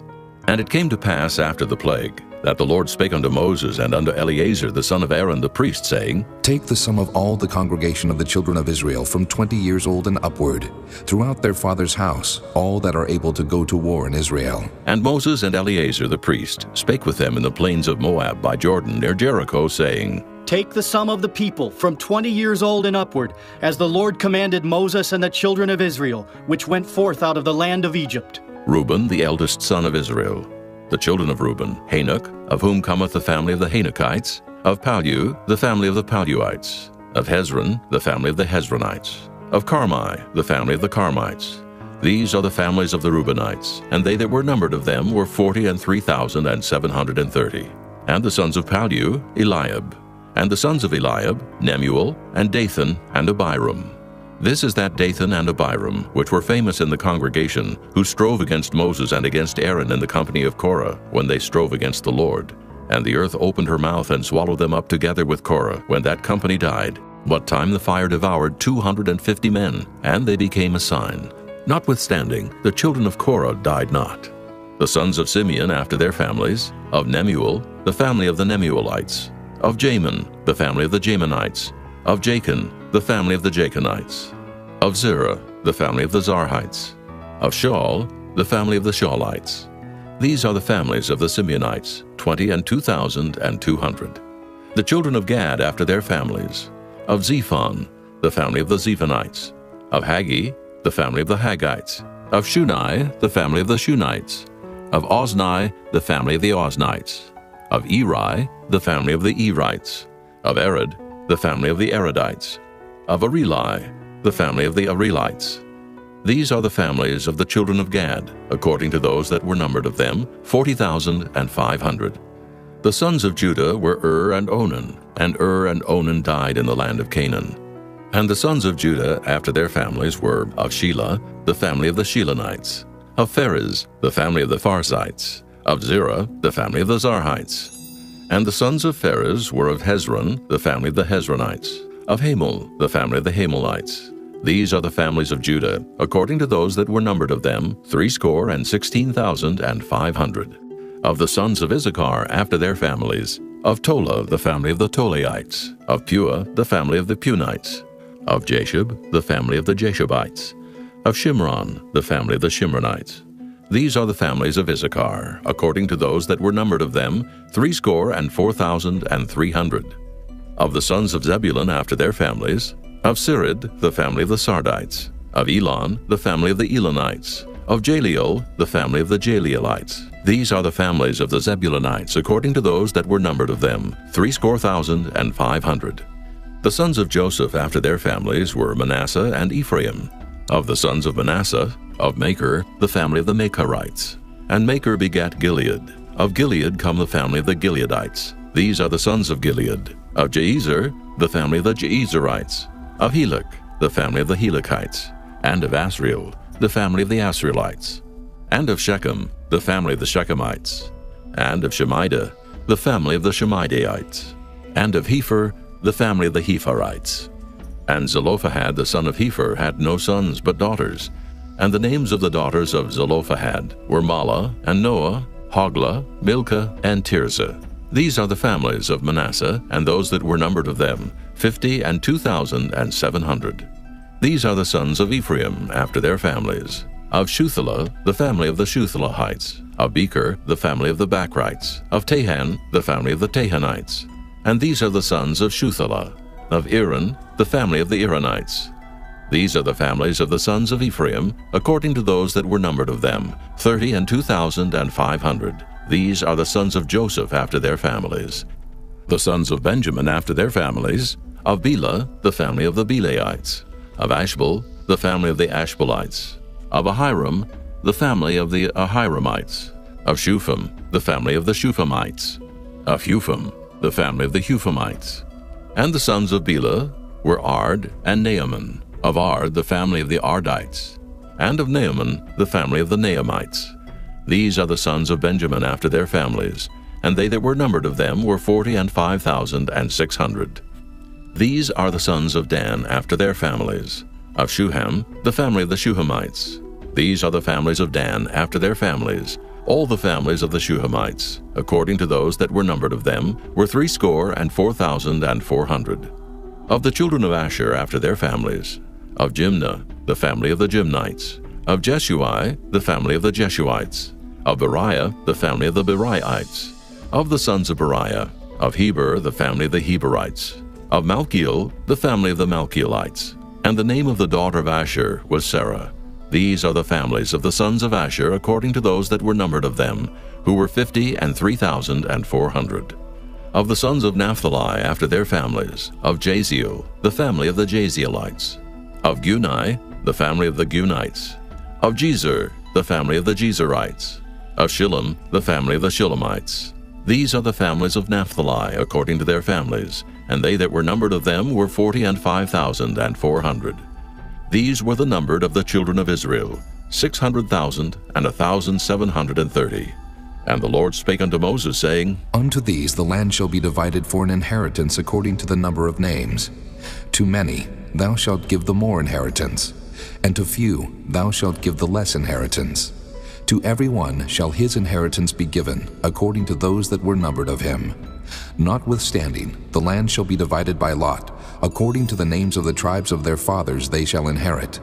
And it came to pass after the plague, that the Lord spake unto Moses and unto Eleazar the son of Aaron the priest, saying, Take the sum of all the congregation of the children of Israel from 20 years old and upward, throughout their father's house, all that are able to go to war in Israel. And Moses and Eleazar the priest spake with them in the plains of Moab by Jordan near Jericho, saying, Take the sum of the people from 20 years old and upward, as the Lord commanded Moses and the children of Israel, which went forth out of the land of Egypt. Reuben, the eldest son of Israel. The children of Reuben, Hanok, of whom cometh the family of the Hanokites. Of Pallu, the family of the Palluites. Of Hezron, the family of the Hezronites. Of Carmi, the family of the Carmites. These are the families of the Reubenites, and they that were numbered of them were 43,730. And the sons of Pallu, Eliab. And the sons of Eliab, Nemuel, and Dathan, and Abiram. This is that Dathan and Abiram, which were famous in the congregation, who strove against Moses and against Aaron in the company of Korah, when they strove against the Lord. And the earth opened her mouth and swallowed them up together with Korah, when that company died, what time the fire devoured 250 men, and they became a sign. Notwithstanding, the children of Korah died not. The sons of Simeon after their families, of Nemuel, the family of the Nemuelites, of Jamin, the family of the Jaminites, of Jachin, the family of the Jachinites, of Zerah, the family of the Zarhites, of Shaul, the family of the Shaulites. These are the families of the Simeonites, 22,200. The children of Gad after their families, of Zephon, the family of the Zephonites, of Haggi, the family of the Haggites, of Shunai, the family of the Shunites, of Ozni, the family of the Oznites, of Eri, the family of the Erites, of Arad, the family of the Aradites, of Areli, the family of the Arelites. These are the families of the children of Gad, according to those that were numbered of them, 40,500. The sons of Judah were and Onan, and and Onan died in the land of Canaan. And the sons of Judah after their families were of Shelah, the family of the Shelonites, of Pharez, the family of the Pharzites, of Zerah, the family of the Zarhites. And the sons of Pharez were of Hezron, the family of the Hezronites, of Hamul, the family of the Hamulites. These are the families of Judah, according to those that were numbered of them, 16,500. Of the sons of Issachar after their families, of Tola, the family of the Tolaites, of Pua, the family of the Punites, of Jashub, the family of the Jashubites, of Shimron, the family of the Shimronites. These are the families of Issachar, according to those that were numbered of them, 64,300. Of the sons of Zebulun after their families, of Sirid, the family of the Sardites, of Elon, the family of the Elonites, of Jaleel, the family of the Jaleelites. These are the families of the Zebulunites, according to those that were numbered of them, 64,500. The sons of Joseph after their families were Manasseh and Ephraim. Of the sons of Manasseh, Of Maker, the family of the Makerites. And Maker begat Gilead. Of Gilead come the family of the Gileadites. These are the sons of Gilead. Of Jeezer, the family of the Jeezerites. Of Helek, the family of the Helekites. And of Asriel, the family of the Asrielites. And of Shechem, the family of the Shechemites. And of Shemida, the family of the Shemidaites. And of Hepher, the family of the Hepherites. And Zelophehad the son of Hepher had no sons but daughters. And the names of the daughters of Zelophehad were Mahlah, and Noah, Hoglah, Milcah, and Tirzah. These are the families of Manasseh, and those that were numbered of them, 50 and 2,700. These are the sons of Ephraim after their families. Of Shuthelah, the family of the Shuthelahites. Of Becher, the family of the Bachrites. Of Tahan, the family of the Tahanites. And these are the sons of Shuthelah. Of Aaron, the family of the Aaronites. These are the families of the sons of Ephraim, according to those that were numbered of them, 30 and 2,500. These are the sons of Joseph after their families. The sons of Benjamin after their families. Of Bela, the family of the Belaites. Of Ashbel, the family of the Ashbelites. Of Ahiram, the family of the Ahiramites. Of Shupham, the family of the Shuphamites. Of Hupham, the family of the Huphamites. And the sons of Bela were Ard and Naaman. Of Ard, the family of the Ardites. And of Naaman, the family of the Naamites. These are the sons of Benjamin after their families, and they that were numbered of them were 40 and 5,600. These are the sons of Dan after their families. Of Shuham, the family of the Shuhamites. These are the families of Dan after their families. All the families of the Shuhamites, according to those that were numbered of them, were 64,400. Of the children of Asher after their families. Of Jimnah, the family of the Jimnites. Of Jeshui, the family of the Jeshuites. Of Beriah, the family of the Beriaites. Of the sons of Beriah. Of Heber, the family of the Heberites. Of Malchiel, the family of the Malchielites. And the name of the daughter of Asher was Sarah. These are the families of the sons of Asher according to those that were numbered of them, who were 50 and 3,400. Of the sons of Naphtali after their families. Of Jaziel, the family of the Jazielites. Of Gunai, the family of the Gunites. Of Jezer, the family of the Jezerites. Of Shillem, the family of the Shillemites. These are the families of Naphtali according to their families, and they that were numbered of them were 40 and 5,400. These were the numbered of the children of Israel, 600,000 and 1,730. And the Lord spake unto Moses, saying, Unto these the land shall be divided for an inheritance according to the number of names. To many thou shalt give the more inheritance, and to few thou shalt give the less inheritance. To every one shall his inheritance be given, according to those that were numbered of him. Notwithstanding, the land shall be divided by lot, according to the names of the tribes of their fathers they shall inherit.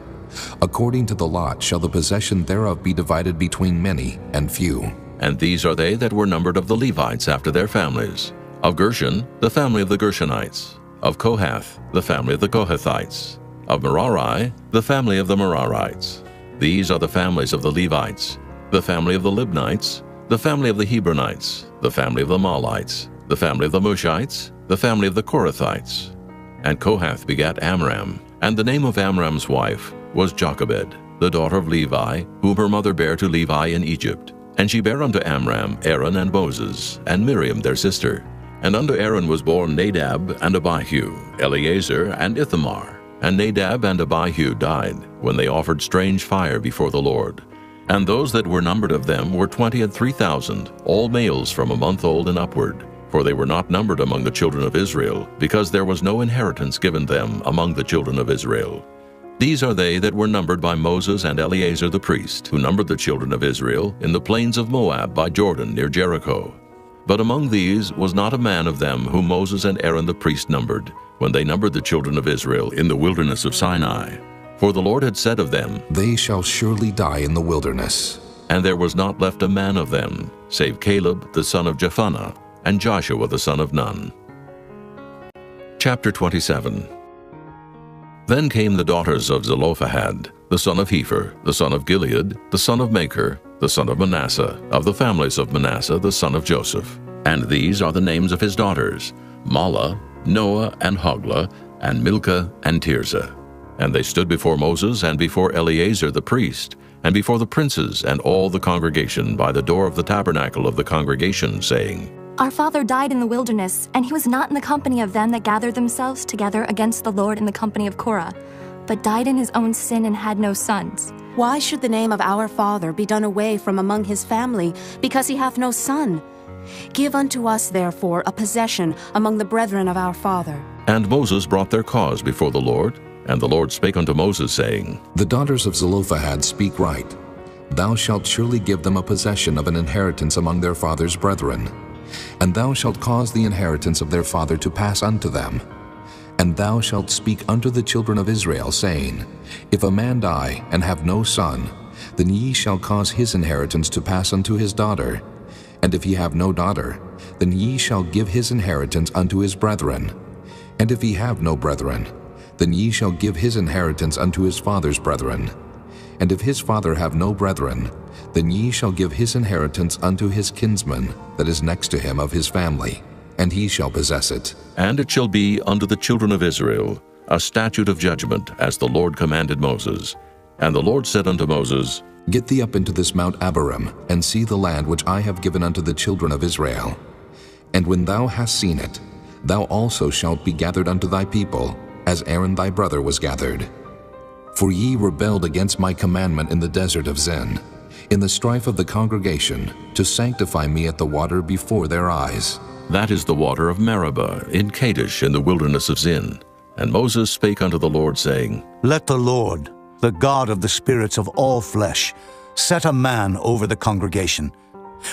According to the lot shall the possession thereof be divided between many and few. And these are they that were numbered of the Levites after their families. Of Gershon, the family of the Gershonites. Of Kohath, the family of the Kohathites. Of Merari, the family of the Merarites. These are the families of the Levites. The family of the Libnites, the family of the Hebronites, the family of the Mahlites, the family of the Mushites, the family of the Korathites. And Kohath begat Amram, and the name of Amram's wife was Jochebed, the daughter of Levi, whom her mother bare to Levi in Egypt. And she bare unto Amram Aaron and Moses, and Miriam their sister. And unto Aaron was born Nadab and Abihu, Eleazar and Ithamar. And Nadab and Abihu died, when they offered strange fire before the Lord. And those that were numbered of them were 23,000, all males from a month old and upward. For they were not numbered among the children of Israel, because there was no inheritance given them among the children of Israel. These are they that were numbered by Moses and Eleazar the priest, who numbered the children of Israel in the plains of Moab by Jordan near Jericho. But among these was not a man of them whom Moses and Aaron the priest numbered, when they numbered the children of Israel in the wilderness of Sinai. For the Lord had said of them, They shall surely die in the wilderness. And there was not left a man of them, save Caleb the son of Jephunneh, and Joshua the son of Nun. Chapter 27. Then came the daughters of Zelophehad, the son of Hepher, the son of Gilead, the son of Maker, the son of Manasseh, of the families of Manasseh, the son of Joseph. And these are the names of his daughters, Mahlah, Noah, and Hoglah, and Milcah, and Tirzah. And they stood before Moses and before Eleazar the priest, and before the princes and all the congregation by the door of the tabernacle of the congregation, saying, Our father died in the wilderness, and he was not in the company of them that gathered themselves together against the Lord in the company of Korah, but died in his own sin and had no sons. Why should the name of our father be done away from among his family, because he hath no son? Give unto us, therefore, a possession among the brethren of our father. And Moses brought their cause before the Lord, and the Lord spake unto Moses, saying, The daughters of Zelophehad speak right. Thou shalt surely give them a possession of an inheritance among their father's brethren. And thou shalt cause the inheritance of their father to pass unto them. And thou shalt speak unto the children of Israel, saying, If a man die and have no son, then ye shall cause his inheritance to pass unto his daughter. And if he have no daughter, then ye shall give his inheritance unto his brethren. And if he have no brethren, then ye shall give his inheritance unto his father's brethren. And if his father have no brethren, then ye shall give his inheritance unto his kinsman that is next to him of his family, and he shall possess it. And it shall be unto the children of Israel a statute of judgment, as the Lord commanded Moses. And the Lord said unto Moses, Get thee up into this Mount Abarim, and see the land which I have given unto the children of Israel. And when thou hast seen it, thou also shalt be gathered unto thy people, as Aaron thy brother was gathered. For ye rebelled against my commandment in the desert of Zin, in the strife of the congregation, to sanctify me at the water before their eyes. That is the water of Meribah in Kadesh in the wilderness of Zin. And Moses spake unto the Lord, saying, Let the Lord, the God of the spirits of all flesh, set a man over the congregation,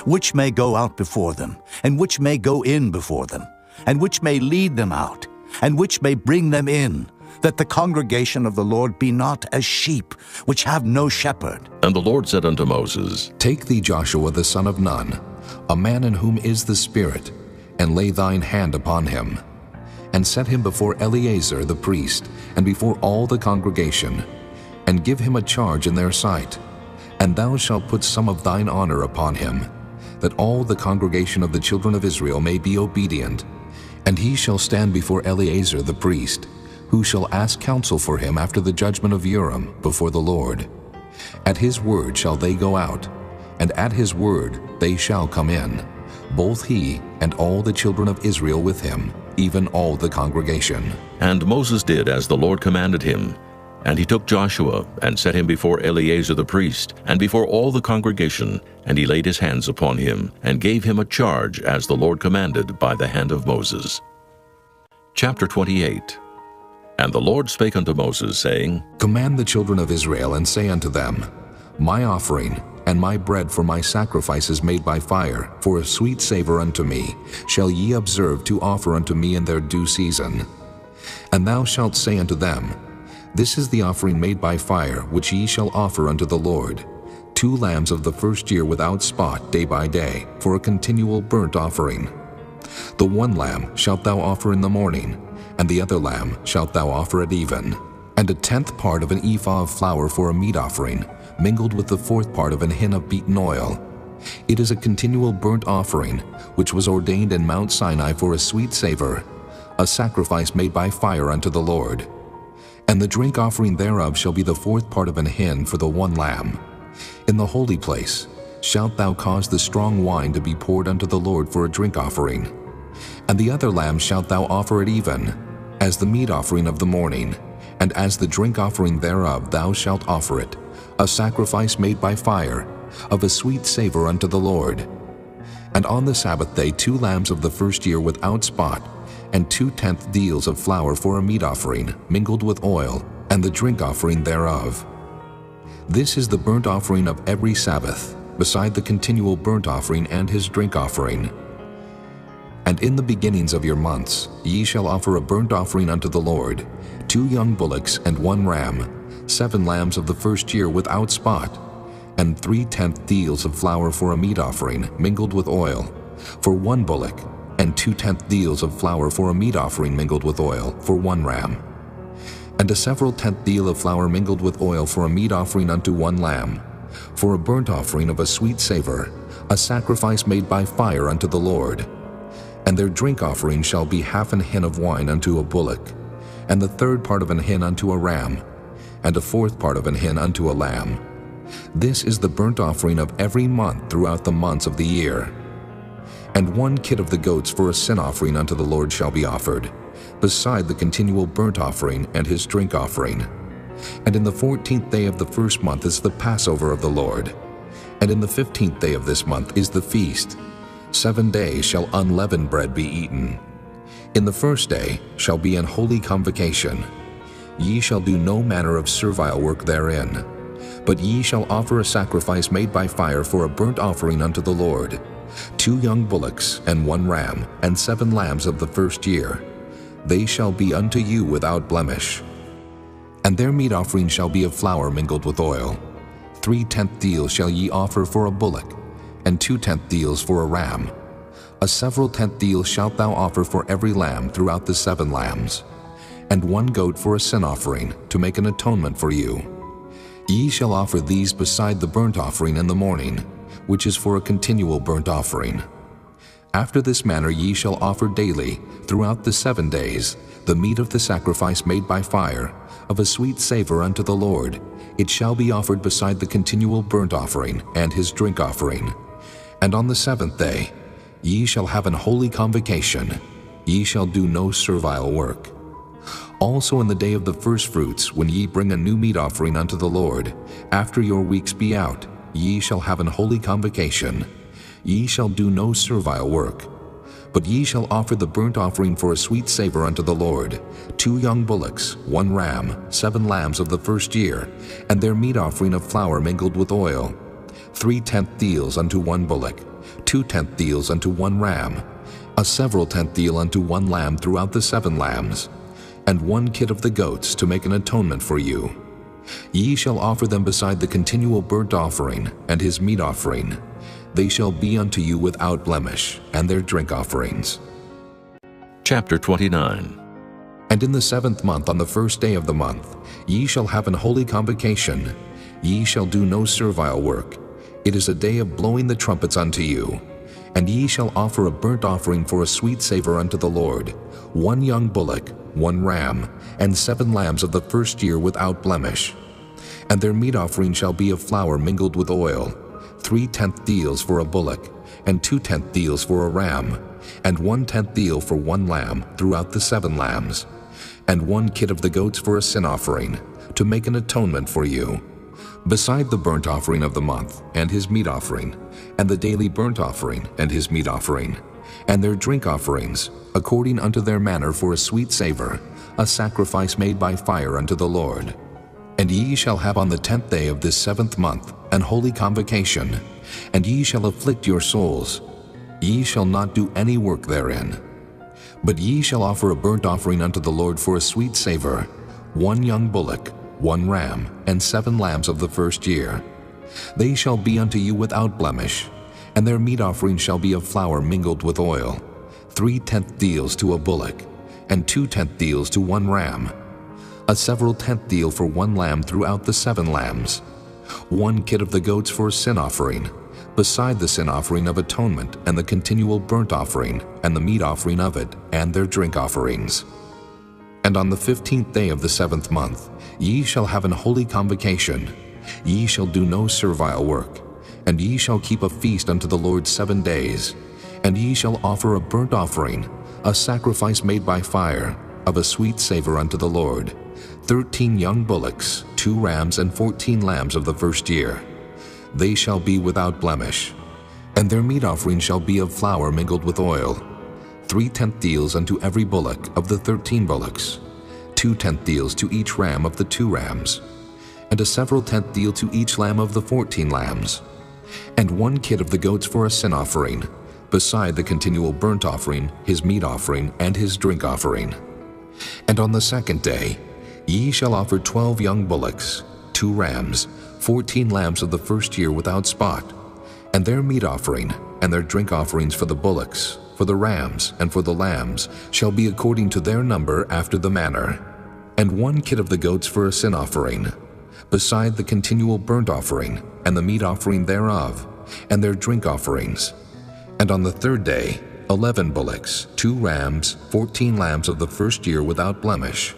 which may go out before them, and which may go in before them, and which may lead them out, and which may bring them in, that the congregation of the Lord be not as sheep, which have no shepherd. And the Lord said unto Moses, Take thee Joshua the son of Nun, a man in whom is the Spirit, and lay thine hand upon him, and set him before Eleazar the priest, and before all the congregation, and give him a charge in their sight. And thou shalt put some of thine honor upon him, that all the congregation of the children of Israel may be obedient. And he shall stand before Eleazar the priest, who shall ask counsel for him after the judgment of Urim before the Lord. At his word shall they go out, and at his word they shall come in, both he and all the children of Israel with him, even all the congregation. And Moses did as the Lord commanded him. And he took Joshua, and set him before Eleazar the priest, and before all the congregation, and he laid his hands upon him, and gave him a charge as the Lord commanded by the hand of Moses. Chapter 28. And the Lord spake unto Moses, saying, Command the children of Israel, and say unto them, My offering and my bread for my sacrifices made by fire, for a sweet savor unto me, shall ye observe to offer unto me in their due season. And thou shalt say unto them, This is the offering made by fire, which ye shall offer unto the Lord, 2 lambs of the first year without spot day by day, for a continual burnt offering. The 1 lamb shalt thou offer in the morning, and the other lamb shalt thou offer at even. And a 10th part of an ephah of flour for a meat offering, mingled with the 4th part of an hin of beaten oil. It is a continual burnt offering, which was ordained in Mount Sinai for a sweet savor, a sacrifice made by fire unto the Lord. And the drink offering thereof shall be the 4th part of an hin for the 1 lamb. In the holy place shalt thou cause the strong wine to be poured unto the Lord for a drink offering. And the other lamb shalt thou offer at even, as the meat offering of the morning, and as the drink offering thereof thou shalt offer it, a sacrifice made by fire, of a sweet savor unto the Lord. And on the Sabbath day 2 lambs of the first year without spot, and 2/10 deals of flour for a meat offering, mingled with oil, and the drink offering thereof. This is the burnt offering of every Sabbath, beside the continual burnt offering and his drink offering. And in the beginnings of your months ye shall offer a burnt offering unto the Lord, 2 young bullocks and 1 ram, 7 lambs of the first year without spot, and 3/10 deals of flour for a meat offering, mingled with oil, for 1 bullock, and 2/10 deals of flour for a meat offering mingled with oil, for 1 ram. And a several 10th deal of flour mingled with oil for a meat offering unto 1 lamb, for a burnt offering of a sweet savor, a sacrifice made by fire unto the Lord. And their drink offering shall be 1/2 an hin of wine unto a bullock, and the 3rd part of an hin unto a ram, and a 4th part of an hin unto a lamb. This is the burnt offering of every month throughout the months of the year. And 1 kid of the goats for a sin offering unto the Lord shall be offered, beside the continual burnt offering and his drink offering. And in the 14th day of the first month is the Passover of the Lord. And in the 15th day of this month is the feast. 7 days shall unleavened bread be eaten. In the first day shall be an holy convocation. Ye shall do no manner of servile work therein. But ye shall offer a sacrifice made by fire for a burnt offering unto the Lord, 2 young bullocks and 1 ram, and 7 lambs of the first year. They shall be unto you without blemish. And their meat offering shall be of flour mingled with oil. 3/10 deals shall ye offer for a bullock, and 2/10 deals for a ram. A several 10th deal shalt thou offer for every lamb throughout the 7 lambs, and 1 goat for a sin offering, to make an atonement for you. Ye shall offer these beside the burnt offering in the morning, which is for a continual burnt offering. After this manner ye shall offer daily, throughout the 7 days, the meat of the sacrifice made by fire, of a sweet savor unto the Lord. It shall be offered beside the continual burnt offering and his drink offering. And on the 7th day ye shall have an holy convocation. Ye shall do no servile work. Also in the day of the firstfruits, when ye bring a new meat offering unto the Lord, after your weeks be out, ye shall have an holy convocation. Ye shall do no servile work. But ye shall offer the burnt offering for a sweet savor unto the Lord, 2 young bullocks, 1 ram, 7 lambs of the first year, and their meat offering of flour mingled with oil, 3/10 deals unto 1 bullock, 2/10 deals unto 1 ram, a several 10th deal unto 1 lamb throughout the 7 lambs, and 1 kid of the goats to make an atonement for you. Ye shall offer them beside the continual burnt offering and his meat offering. They shall be unto you without blemish, and their drink offerings. Chapter 29. And in the 7th month, on the 1st day of the month, ye shall have an holy convocation. Ye shall do no servile work. It is a day of blowing the trumpets unto you. And ye shall offer a burnt offering for a sweet savor unto the Lord, 1 young bullock, 1 ram, and 7 lambs of the first year without blemish. And their meat offering shall be of flour mingled with oil, 3/10 deals for a bullock, and 2/10 deals for a ram, and 1/10 deal for 1 lamb throughout the 7 lambs, and 1 kid of the goats for a sin offering, to make an atonement for you, beside the burnt offering of the month, and his meat offering, and the daily burnt offering, and his meat offering, and their drink offerings, according unto their manner for a sweet savor, a sacrifice made by fire unto the Lord. And ye shall have on the 10th day of this 7th month an holy convocation, and ye shall afflict your souls. Ye shall not do any work therein. But ye shall offer a burnt offering unto the Lord for a sweet savor, 1 young bullock, 1 ram, and 7 lambs of the first year. They shall be unto you without blemish, and their meat offering shall be of flour mingled with oil, 3/10 deals to a bullock, and 2/10 deals to 1 ram, a several 10th deal for 1 lamb throughout the 7 lambs, 1 kid of the goats for a sin offering, beside the sin offering of atonement and the continual burnt offering and the meat offering of it and their drink offerings. And on the 15th day of the 7th month ye shall have an holy convocation. Ye shall do no servile work, and ye shall keep a feast unto the Lord 7 days, and ye shall offer a burnt offering, a sacrifice made by fire, of a sweet savor unto the Lord, 13 young bullocks, 2 rams, and 14 lambs of the first year. They shall be without blemish. And their meat offering shall be of flour mingled with oil, 3/10 deals unto every bullock of the 13 bullocks, 2/10 deals to each ram of the 2 rams, and a several 10th deal to each lamb of the 14 lambs, and 1 kid of the goats for a sin offering, beside the continual burnt offering, his meat offering, and his drink offering. And on the 2nd day ye shall offer 12 young bullocks, 2 rams, 14 lambs of the first year without spot, and their meat offering and their drink offerings for the bullocks, for the rams, and for the lambs shall be according to their number after the manner, and 1 kid of the goats for a sin offering, beside the continual burnt offering and the meat offering thereof, and their drink offerings. And on the 3rd day 11 bullocks, 2 rams, 14 lambs of the first year without blemish,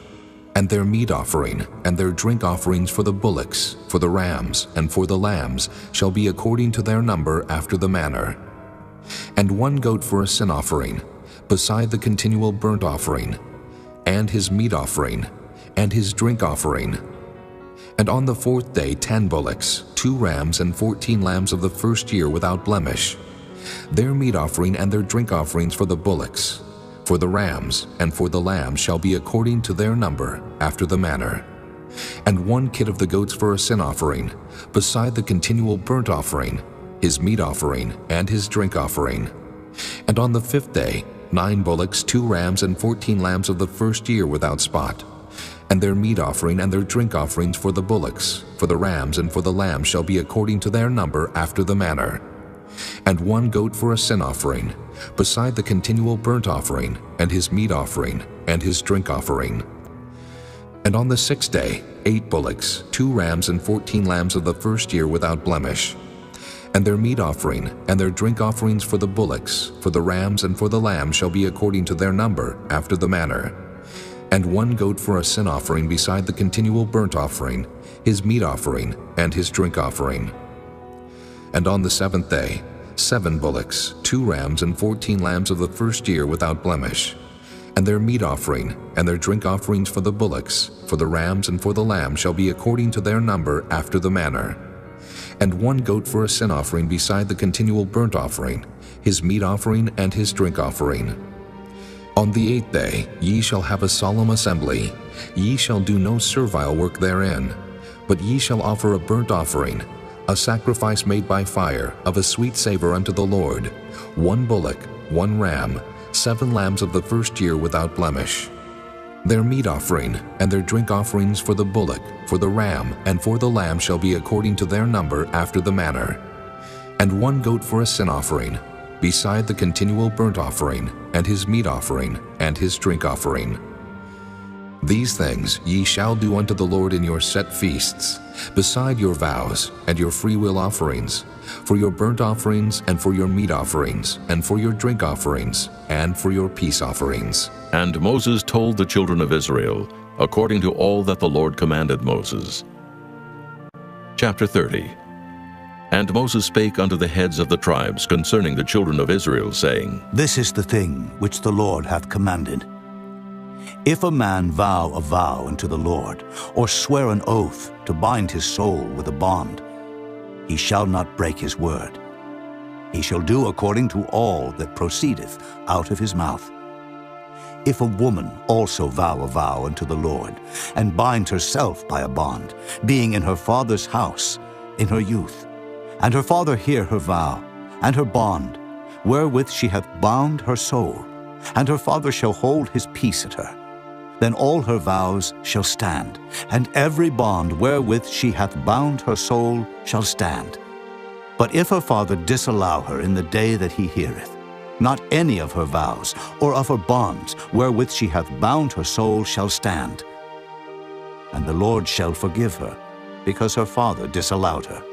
And their meat offering and their drink offerings for the bullocks, for the rams, and for the lambs shall be according to their number after the manner. And 1 goat for a sin offering, beside the continual burnt offering, and his meat offering, and his drink offering. And on the 4th day 10 bullocks, 2 rams, and 14 lambs of the first year without blemish. Their meat offering and their drink offerings for the bullocks, for the rams, and for the lambs shall be according to their number, after the manner. And 1 kid of the goats for a sin offering, beside the continual burnt offering, his meat offering, and his drink offering. And on the 5th day 9 bullocks, 2 rams, and 14 lambs of the first year without spot. And their meat offering and their drink offerings for the bullocks, for the rams, and for the lambs shall be according to their number, after the manner. And 1 goat for a sin offering, beside the continual burnt offering, and his meat offering, and his drink offering. And on the 6th day 8 bullocks, 2 rams, and 14 lambs of the first year without blemish. And their meat offering and their drink offerings for the bullocks, for the rams, and for the lambs shall be according to their number, after the manner. And 1 goat for a sin offering beside the continual burnt offering, his meat offering, and his drink offering. And on the 7th day 7 bullocks, 2 rams, and 14 lambs of the first year without blemish. And their meat offering and their drink offerings for the bullocks, for the rams, and for the lambs shall be according to their number, after the manner. And 1 goat for a sin offering beside the continual burnt offering, his meat offering, and his drink offering. On the 8th day ye shall have a solemn assembly. Ye shall do no servile work therein, but ye shall offer a burnt offering, a sacrifice made by fire, of a sweet savor unto the Lord, 1 bullock, 1 ram, 7 lambs of the first year without blemish. Their meat offering and their drink offerings for the bullock, for the ram, and for the lamb shall be according to their number, after the manner. And 1 goat for a sin offering, beside the continual burnt offering, and his meat offering, and his drink offering. These things ye shall do unto the Lord in your set feasts, beside your vows and your freewill offerings, for your burnt offerings, and for your meat offerings, and for your drink offerings, and for your peace offerings. And Moses told the children of Israel, according to all that the Lord commanded Moses. Chapter 30. And Moses spake unto the heads of the tribes concerning the children of Israel, saying, This is the thing which the Lord hath commanded. If a man vow a vow unto the Lord, or swear an oath to bind his soul with a bond, he shall not break his word. He shall do according to all that proceedeth out of his mouth. If a woman also vow a vow unto the Lord, and bind herself by a bond, being in her father's house, in her youth, and her father hear her vow, and her bond, wherewith she hath bound her soul, and her father shall hold his peace at her, then all her vows shall stand, and every bond wherewith she hath bound her soul shall stand. But if her father disallow her in the day that he heareth, not any of her vows or of her bonds wherewith she hath bound her soul shall stand. And the Lord shall forgive her, because her father disallowed her.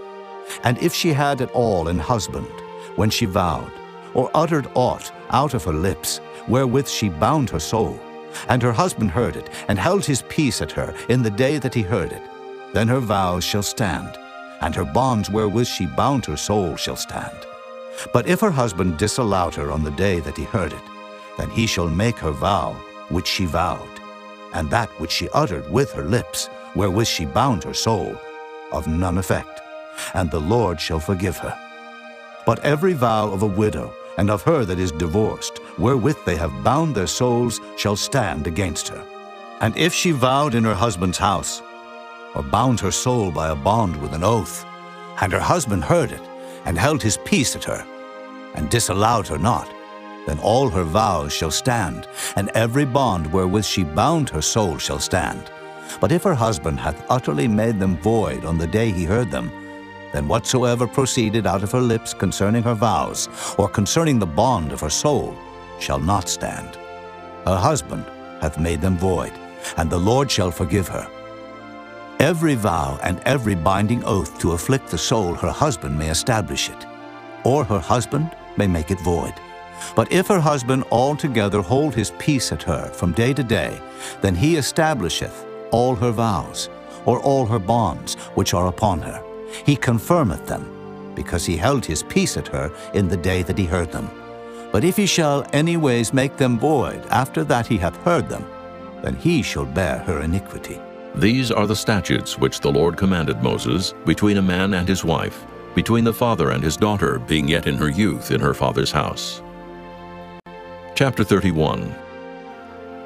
And if she had at all an husband, when she vowed, or uttered aught out of her lips, wherewith she bound her soul, and her husband heard it, and held his peace at her in the day that he heard it, then her vows shall stand, and her bonds wherewith she bound her soul shall stand. But if her husband disallowed her on the day that he heard it, then he shall make her vow which she vowed, and that which she uttered with her lips, wherewith she bound her soul, of none effect, and the Lord shall forgive her. But every vow of a widow, and of her that is divorced, wherewith they have bound their souls, shall stand against her. And if she vowed in her husband's house, or bound her soul by a bond with an oath, and her husband heard it, and held his peace at her, and disallowed her not, then all her vows shall stand, and every bond wherewith she bound her soul shall stand. But if her husband hath utterly made them void on the day he heard them, then whatsoever proceeded out of her lips concerning her vows, or concerning the bond of her soul, shall not stand. Her husband hath made them void, and the Lord shall forgive her. Every vow and every binding oath to afflict the soul her husband may establish it, or her husband may make it void. But if her husband altogether hold his peace at her from day to day, then he establisheth all her vows, or all her bonds which are upon her. He confirmeth them, because he held his peace at her in the day that he heard them. But if he shall any ways make them void after that he hath heard them, then he shall bear her iniquity. These are the statutes which the Lord commanded Moses between a man and his wife, between the father and his daughter, being yet in her youth in her father's house. Chapter 31.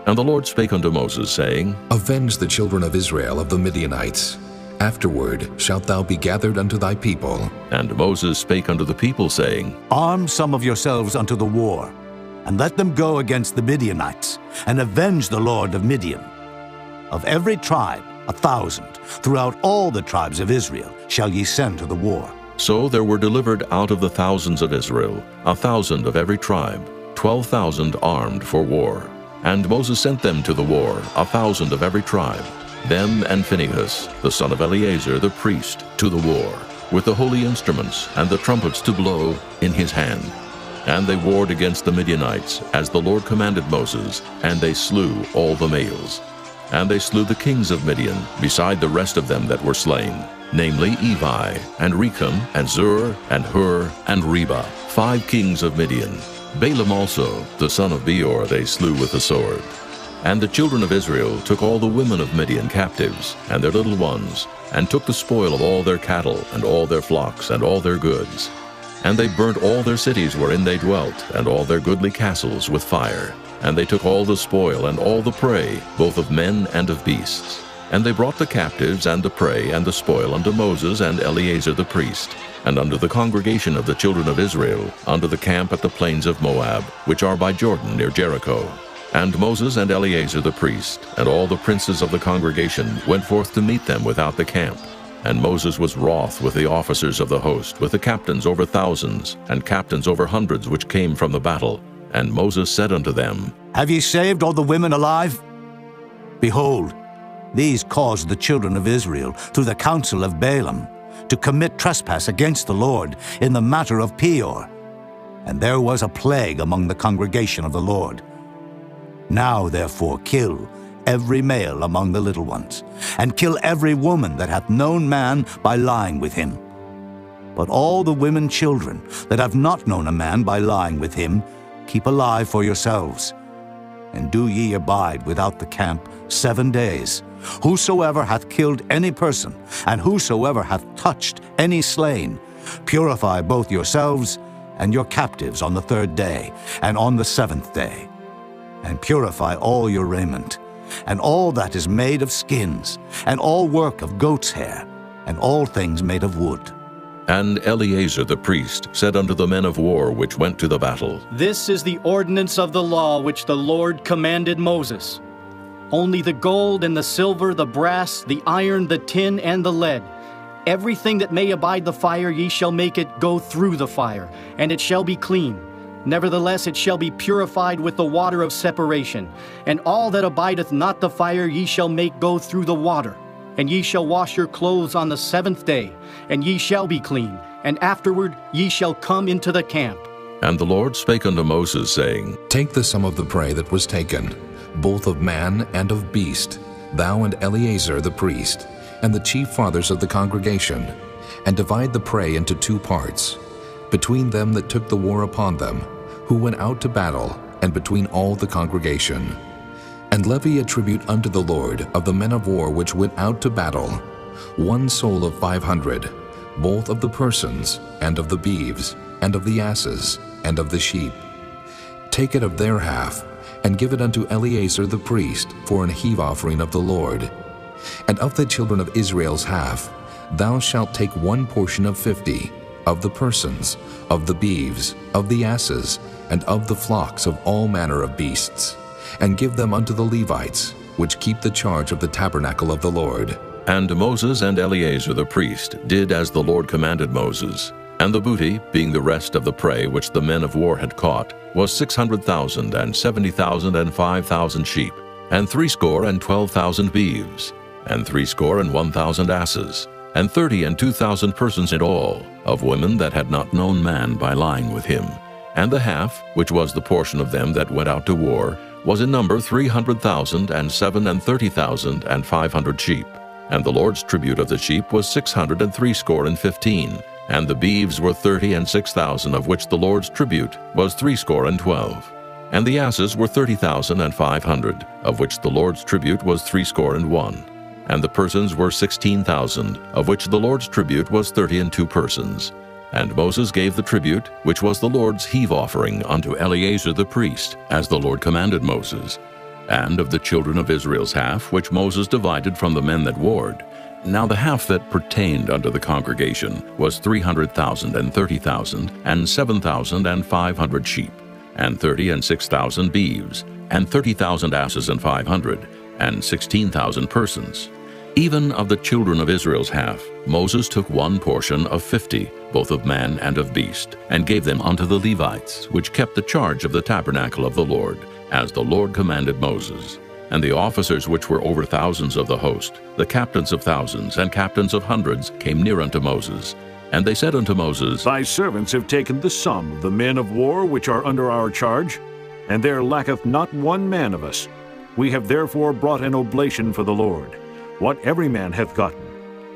And the Lord spake unto Moses, saying, Avenge the children of Israel of the Midianites. Afterward shalt thou be gathered unto thy people. And Moses spake unto the people, saying, Arm some of yourselves unto the war, and let them go against the Midianites, and avenge the Lord of Midian. Of every tribe 1,000, throughout all the tribes of Israel, shall ye send to the war. So there were delivered out of the thousands of Israel 1,000 of every tribe, 12,000 armed for war. And Moses sent them to the war, 1,000 of every tribe, them and Phinehas, the son of Eleazar the priest, to the war, with the holy instruments and the trumpets to blow in his hand. And they warred against the Midianites, as the Lord commanded Moses, and they slew all the males. And they slew the kings of Midian, beside the rest of them that were slain, namely Evi, and Recham, and Zur, and Hur, and Reba, 5 kings of Midian. Balaam also, the son of Beor, they slew with the sword. And the children of Israel took all the women of Midian captives, and their little ones, and took the spoil of all their cattle, and all their flocks, and all their goods. And they burnt all their cities wherein they dwelt, and all their goodly castles with fire. And they took all the spoil, and all the prey, both of men and of beasts. And they brought the captives, and the prey, and the spoil unto Moses and Eleazar the priest, and unto the congregation of the children of Israel, unto the camp at the plains of Moab, which are by Jordan near Jericho. And Moses and Eleazar the priest, and all the princes of the congregation, went forth to meet them without the camp. And Moses was wroth with the officers of the host, with the captains over thousands, and captains over hundreds which came from the battle. And Moses said unto them, Have ye saved all the women alive? Behold, these caused the children of Israel, through the counsel of Balaam, to commit trespass against the Lord in the matter of Peor. And there was a plague among the congregation of the Lord. Now therefore kill every male among the little ones, and kill every woman that hath known man by lying with him. But all the women children that have not known a man by lying with him, keep alive for yourselves. And do ye abide without the camp 7 days. Whosoever hath killed any person, and whosoever hath touched any slain, purify both yourselves and your captives on the 3rd day, and on the 7th day. And purify all your raiment, and all that is made of skins, and all work of goat's hair, and all things made of wood. And Eleazar the priest said unto the men of war which went to the battle, This is the ordinance of the law which the Lord commanded Moses. Only the gold and the silver, the brass, the iron, the tin, and the lead, everything that may abide the fire, ye shall make it go through the fire, and it shall be clean. Nevertheless it shall be purified with the water of separation. And all that abideth not the fire ye shall make go through the water. And ye shall wash your clothes on the 7th day, and ye shall be clean, and afterward ye shall come into the camp. And the Lord spake unto Moses, saying, Take the sum of the prey that was taken, both of man and of beast, thou and Eleazar the priest, and the chief fathers of the congregation, and divide the prey into 2 parts, between them that took the war upon them, who went out to battle, and between all the congregation. And levy a tribute unto the Lord of the men of war which went out to battle, 1 soul of 500, both of the persons, and of the beeves, and of the asses, and of the sheep. Take it of their half, and give it unto Eleazar the priest for an heave offering of the Lord. And of the children of Israel's half, thou shalt take 1 portion of 50, of the persons, of the beeves, of the asses, and of the flocks of all manner of beasts, and give them unto the Levites, which keep the charge of the tabernacle of the Lord. And Moses and Eleazar the priest did as the Lord commanded Moses. And the booty, being the rest of the prey which the men of war had caught, was 600,000, and 70,000, and 5,000 sheep, and 12,000 beeves, and 1,000 asses, and 30 and 2,000 persons in all, of women that had not known man by lying with him. And the half, which was the portion of them that went out to war, was in number 300,000, and 30,500 sheep. And the Lord's tribute of the sheep was 615, and the beeves were 30 and 6,000, of which the Lord's tribute was 12. And the asses were 30,500, of which the Lord's tribute was 61. And the persons were 16,000, of which the Lord's tribute was 32 persons. And Moses gave the tribute, which was the Lord's heave offering, unto Eleazar the priest, as the Lord commanded Moses. And of the children of Israel's half, which Moses divided from the men that warred, now the half that pertained unto the congregation was 300,000 and 30,000, and 7,500 sheep, and 30 and 6,000 beeves, and 30,000 asses and 500, and 16,000 persons. Even of the children of Israel's half, Moses took one portion of 50, both of man and of beast, and gave them unto the Levites, which kept the charge of the tabernacle of the Lord, as the Lord commanded Moses. And the officers which were over thousands of the host, the captains of thousands and captains of hundreds, came near unto Moses. And they said unto Moses, Thy servants have taken the sum of the men of war which are under our charge, and there lacketh not one man of us. We have therefore brought an oblation for the Lord, what every man hath gotten,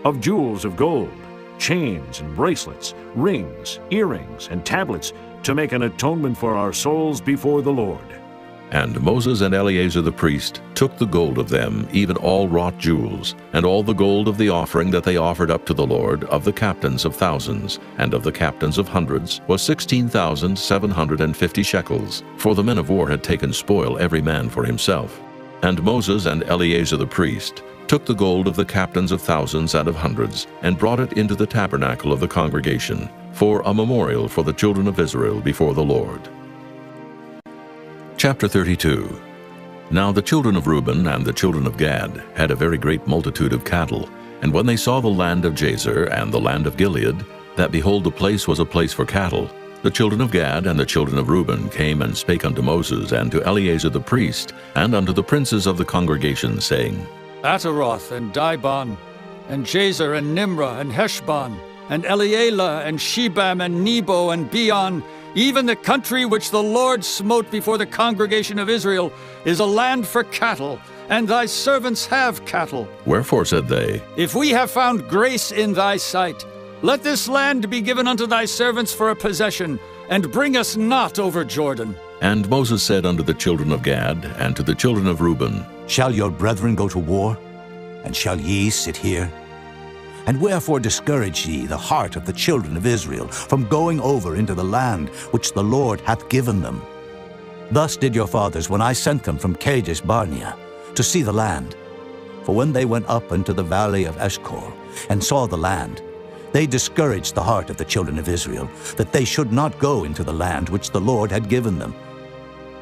of jewels of gold, chains and bracelets, rings, earrings, and tablets, to make an atonement for our souls before the Lord. And Moses and Eleazar the priest took the gold of them, even all wrought jewels, and all the gold of the offering that they offered up to the Lord, of the captains of thousands, and of the captains of hundreds, was 16,750 shekels, for the men of war had taken spoil every man for himself. And Moses and Eleazar the priest took the gold of the captains of thousands and of hundreds, and brought it into the tabernacle of the congregation, for a memorial for the children of Israel before the Lord. Chapter 32. Now the children of Reuben and the children of Gad had a very great multitude of cattle, and when they saw the land of Jazer and the land of Gilead, that behold the place was a place for cattle, the children of Gad and the children of Reuben came and spake unto Moses and to Eleazar the priest, and unto the princes of the congregation, saying, Ataroth and Dibon, and Jazer and Nimrah and Heshbon, and Elealeh and Shebam and Nebo and Beon, even the country which the Lord smote before the congregation of Israel, is a land for cattle, and thy servants have cattle. Wherefore, said they, If we have found grace in thy sight, let this land be given unto thy servants for a possession, and bring us not over Jordan. And Moses said unto the children of Gad and to the children of Reuben, Shall your brethren go to war? And shall ye sit here? And wherefore discourage ye the heart of the children of Israel from going over into the land which the Lord hath given them? Thus did your fathers when I sent them from Kadesh Barnea to see the land. For when they went up into the valley of Eshcol and saw the land, they discouraged the heart of the children of Israel, that they should not go into the land which the Lord had given them.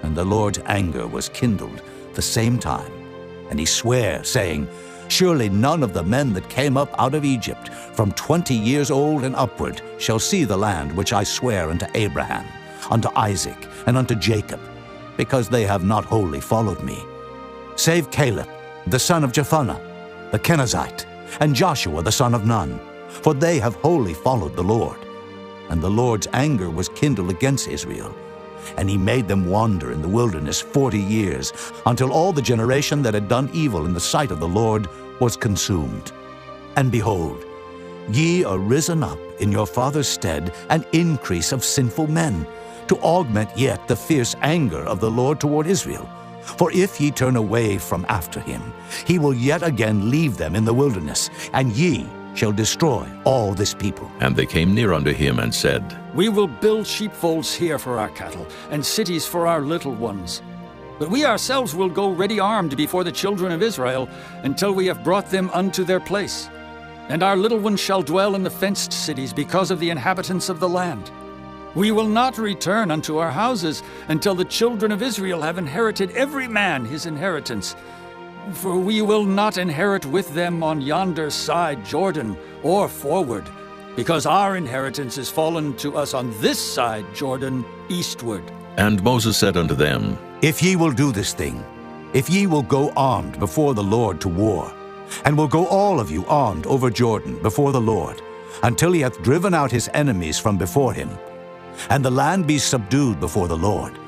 And the Lord's anger was kindled the same time, and he sware, saying, Surely none of the men that came up out of Egypt from 20 years old and upward shall see the land which I swear unto Abraham, unto Isaac, and unto Jacob, because they have not wholly followed me, save Caleb, the son of Jephunneh, the Kenizzite, and Joshua the son of Nun, for they have wholly followed the Lord. And the Lord's anger was kindled against Israel, and he made them wander in the wilderness 40 years, until all the generation that had done evil in the sight of the Lord was consumed. And behold, ye are risen up in your father's stead an increase of sinful men, to augment yet the fierce anger of the Lord toward Israel. For if ye turn away from after him, he will yet again leave them in the wilderness, and ye shall destroy all this people. And they came near unto him and said, We will build sheepfolds here for our cattle, and cities for our little ones. But we ourselves will go ready armed before the children of Israel, until we have brought them unto their place. And our little ones shall dwell in the fenced cities, because of the inhabitants of the land. We will not return unto our houses, until the children of Israel have inherited every man his inheritance. For we will not inherit with them on yonder side Jordan, or forward, because our inheritance is fallen to us on this side Jordan, eastward. And Moses said unto them, If ye will do this thing, if ye will go armed before the Lord to war, and will go all of you armed over Jordan before the Lord, until he hath driven out his enemies from before him, and the land be subdued before the Lord,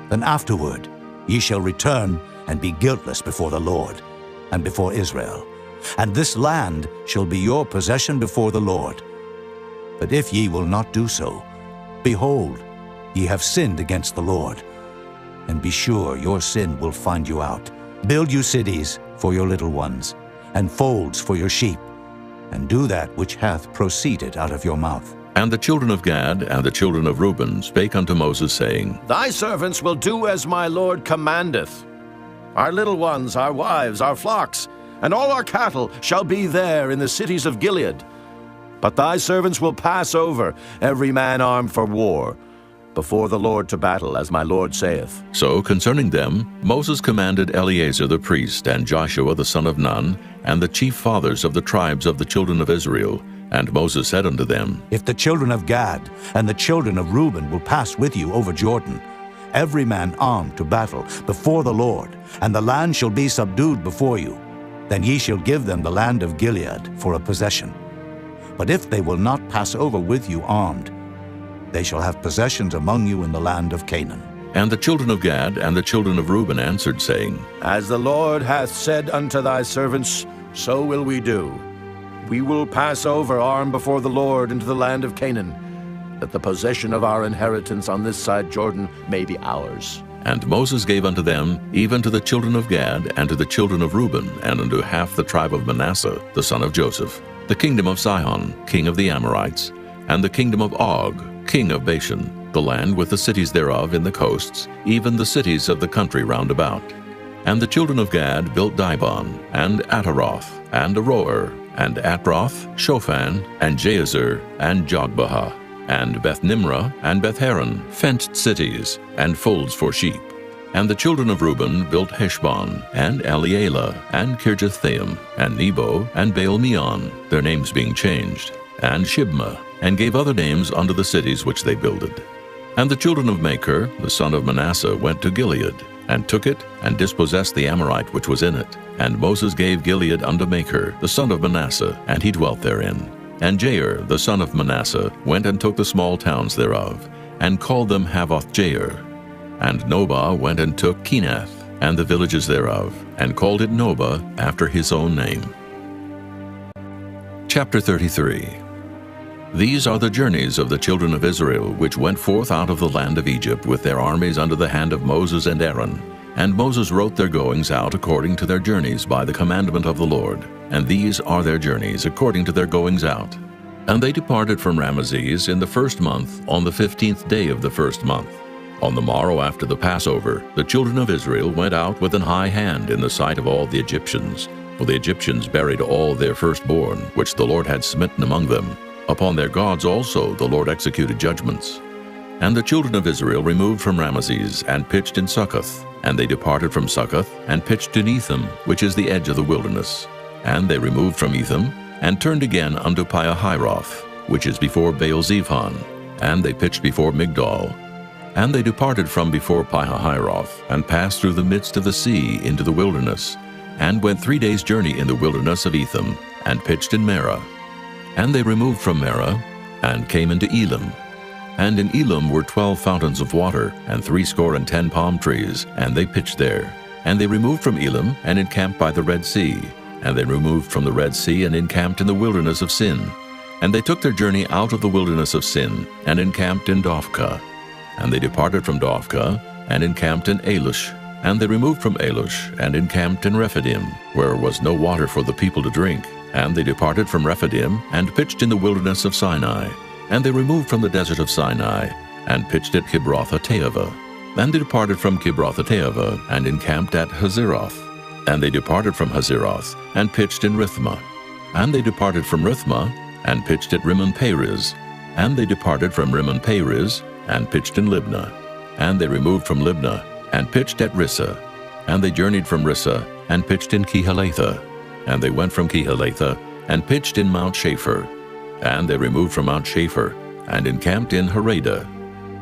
then afterward ye shall return and be guiltless before the Lord and before Israel. And this land shall be your possession before the Lord. But if ye will not do so, behold, ye have sinned against the Lord. And be sure your sin will find you out. Build you cities for your little ones, and folds for your sheep, and do that which hath proceeded out of your mouth. And the children of Gad and the children of Reuben spake unto Moses, saying, Thy servants will do as my Lord commandeth. Our little ones, our wives, our flocks, and all our cattle shall be there in the cities of Gilead. But thy servants will pass over, every man armed for war, before the Lord to battle, as my Lord saith. So concerning them Moses commanded Eleazar the priest, and Joshua the son of Nun, and the chief fathers of the tribes of the children of Israel. And Moses said unto them, If the children of Gad and the children of Reuben will pass with you over Jordan, every man armed to battle before the Lord, and the land shall be subdued before you, then ye shall give them the land of Gilead for a possession. But if they will not pass over with you armed, they shall have possessions among you in the land of Canaan. And the children of Gad and the children of Reuben answered, saying, As the Lord hath said unto thy servants, so will we do. We will pass over armed before the Lord into the land of Canaan, that the possession of our inheritance on this side Jordan may be ours. And Moses gave unto them, even to the children of Gad, and to the children of Reuben, and unto half the tribe of Manasseh, the son of Joseph, the kingdom of Sihon, king of the Amorites, and the kingdom of Og, king of Bashan, the land with the cities thereof in the coasts, even the cities of the country round about. And the children of Gad built Dibon, and Ataroth, and Aroer, and Atroth, Shophan, and Jazer, and Jogbehah, and Beth-Nimrah, and Beth-Haran, fenced cities, and folds for sheep. And the children of Reuben built Heshbon, and Elealeh, and Kirjathaim, and Nebo, and Baal-meon, their names being changed, and Shibmah, and gave other names unto the cities which they builded. And the children of Machir, the son of Manasseh, went to Gilead, and took it, and dispossessed the Amorite which was in it. And Moses gave Gilead unto Machir, the son of Manasseh, and he dwelt therein. And Jair, the son of Manasseh, went and took the small towns thereof, and called them Havoth-Jair. And Nobah went and took Kenath, and the villages thereof, and called it Nobah after his own name. Chapter 33. These are the journeys of the children of Israel, which went forth out of the land of Egypt with their armies under the hand of Moses and Aaron. And Moses wrote their goings out according to their journeys by the commandment of the Lord. And these are their journeys according to their goings out. And they departed from Ramesses in the first month, on the 15th day of the first month. On the morrow after the Passover, the children of Israel went out with an high hand in the sight of all the Egyptians. For the Egyptians buried all their firstborn, which the Lord had smitten among them. Upon their gods also the Lord executed judgments. And the children of Israel removed from Ramesses, and pitched in Succoth. And they departed from Succoth, and pitched in Etham, which is the edge of the wilderness. And they removed from Etham, and turned again unto Piahiroth, which is before Baal-zephon. And they pitched before Migdol. And they departed from before Piahiroth, and passed through the midst of the sea into the wilderness, and went 3 days' journey in the wilderness of Etham, and pitched in Marah. And they removed from Marah, and came into Elim. And in Elim were 12 fountains of water, and 70 palm trees, and they pitched there. And they removed from Elim, and encamped by the Red Sea. And they removed from the Red Sea, and encamped in the wilderness of Sin. And they took their journey out of the wilderness of Sin, and encamped in Dophkah. And they departed from Dophkah, and encamped in Alush. And they removed from Alush, and encamped in Rephidim, where was no water for the people to drink. And they departed from Rephidim, and pitched in the wilderness of Sinai. And they removed from the desert of Sinai, and pitched at Kibroth-hattaavah. And they departed from Kibroth-hattaavah, and encamped at Hazeroth. And they departed from Hazeroth, and pitched in Rithmah. And they departed from Rithmah, and pitched at Rimmon-Perez. And they departed from Rimmon-Perez, and pitched in Libnah. And they removed from Libnah, and pitched at Rissah. And they journeyed from Rissah, and pitched in Kehelathah. And they went from Kehelathah, and pitched in Mount Shapher. And they removed from Mount Shapher, and encamped in Haradah.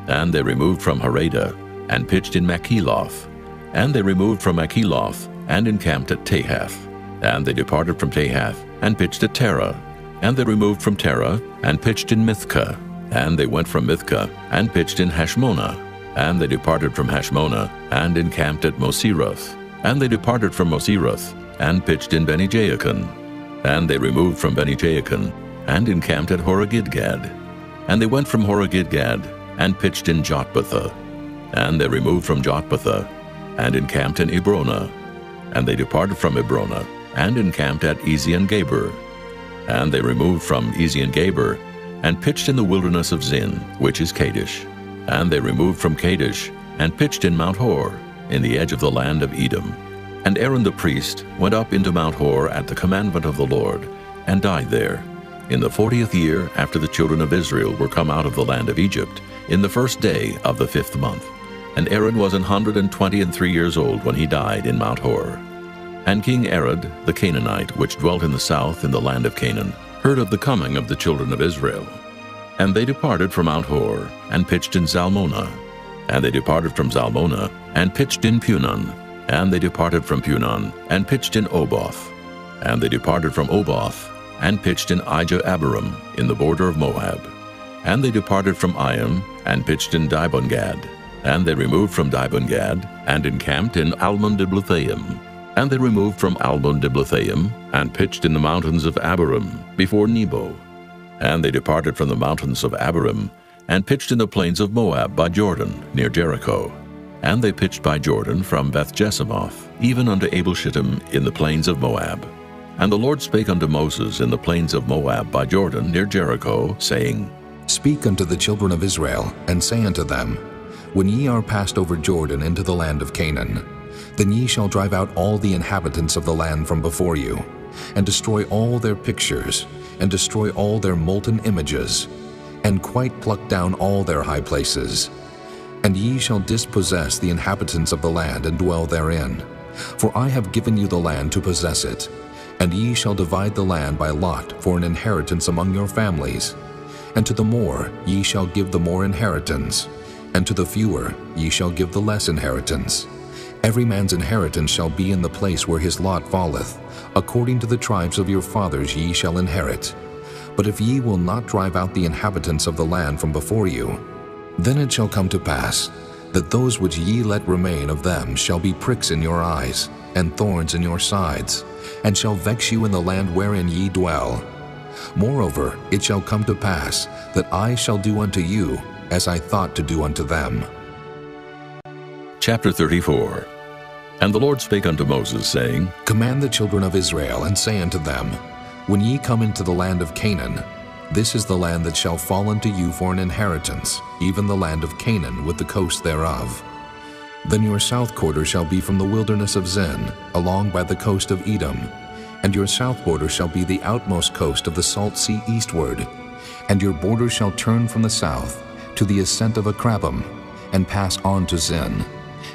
And they removed from Haradah, and pitched in Makheloth. And they removed from Makheloth, and encamped at Tahath. And they departed from Tahath, and pitched at Terah. And they removed from Terah, and pitched in Mithkah. And they went from Mithkah, and pitched in Hashmonah. And they departed from Hashmonah, and encamped at Moseroth. And they departed from Moseroth, and pitched in Beni-Jaakon. And they removed from Beni-Jaakon, and encamped at Horah-Gidgad. And they went from Horah-Gidgad, and pitched in Jotbathah. And they removed from Jotbathah, and encamped in Ebrona. And they departed from Ebrona, and encamped at Ezion-Geber. And they removed from Ezion-Geber, and pitched in the wilderness of Zin, which is Kadesh. And they removed from Kadesh, and pitched in Mount Hor, in the edge of the land of Edom. And Aaron the priest went up into Mount Hor at the commandment of the Lord, and died there, in the 40th year after the children of Israel were come out of the land of Egypt, in the first day of the 5th month. And Aaron was 123 years old when he died in Mount Hor. And King Arad the Canaanite, which dwelt in the south in the land of Canaan, heard of the coming of the children of Israel. And they departed from Mount Hor, and pitched in Zalmonah. And they departed from Zalmonah, and pitched in Punon. And they departed from Punon, and pitched in Oboth. And they departed from Oboth, and pitched in Ijah-Abarim, in the border of Moab. And they departed from Iam, and pitched in Dibon-Gad. And they removed from Dibon-Gad, and encamped in Almon-Diblathaim. And they removed from Almon-Diblathaim, and pitched in the mountains of Abarim, before Nebo. And they departed from the mountains of Abarim, and pitched in the plains of Moab by Jordan, near Jericho. And they pitched by Jordan from Beth-Jesimoth, even unto Abel-Shittim in the plains of Moab. And the Lord spake unto Moses in the plains of Moab by Jordan, near Jericho, saying, Speak unto the children of Israel, and say unto them, When ye are passed over Jordan into the land of Canaan, then ye shall drive out all the inhabitants of the land from before you, and destroy all their pictures, and destroy all their molten images, and quite pluck down all their high places. And ye shall dispossess the inhabitants of the land, and dwell therein. For I have given you the land to possess it, and ye shall divide the land by lot for an inheritance among your families. And to the more ye shall give the more inheritance, and to the fewer ye shall give the less inheritance. Every man's inheritance shall be in the place where his lot falleth. According to the tribes of your fathers ye shall inherit. But if ye will not drive out the inhabitants of the land from before you, then it shall come to pass that those which ye let remain of them shall be pricks in your eyes, and thorns in your sides, and shall vex you in the land wherein ye dwell. Moreover, it shall come to pass that I shall do unto you as I thought to do unto them. Chapter 34. And the Lord spake unto Moses, saying, Command the children of Israel, and say unto them, When ye come into the land of Canaan, this is the land that shall fall unto you for an inheritance, even the land of Canaan with the coast thereof. Then your south quarter shall be from the wilderness of Zin, along by the coast of Edom, and your south border shall be the outmost coast of the salt sea eastward, and your border shall turn from the south to the ascent of Akrabim, and pass on to Zin.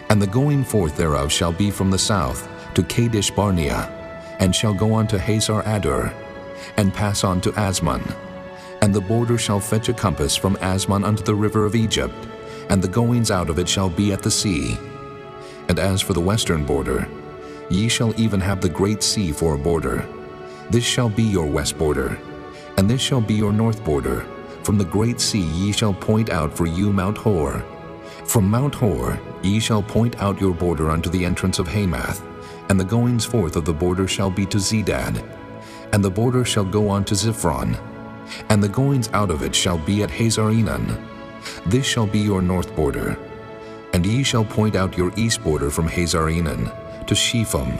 And the going forth thereof shall be from the south to Kadesh Barnea, and shall go on to Hazar Adur, and pass on to Asmon. And the border shall fetch a compass from Asmon unto the river of Egypt, and the goings out of it shall be at the sea. And as for the western border, ye shall even have the great sea for a border. This shall be your west border, and this shall be your north border. From the great sea ye shall point out for you Mount Hor. From Mount Hor ye shall point out your border unto the entrance of Hamath, and the goings forth of the border shall be to Zedad. And the border shall go on to Ziphron, and the goings out of it shall be at Hazar-Enan. This shall be your north border. And ye shall point out your east border from Hazar-Enan to Shepham,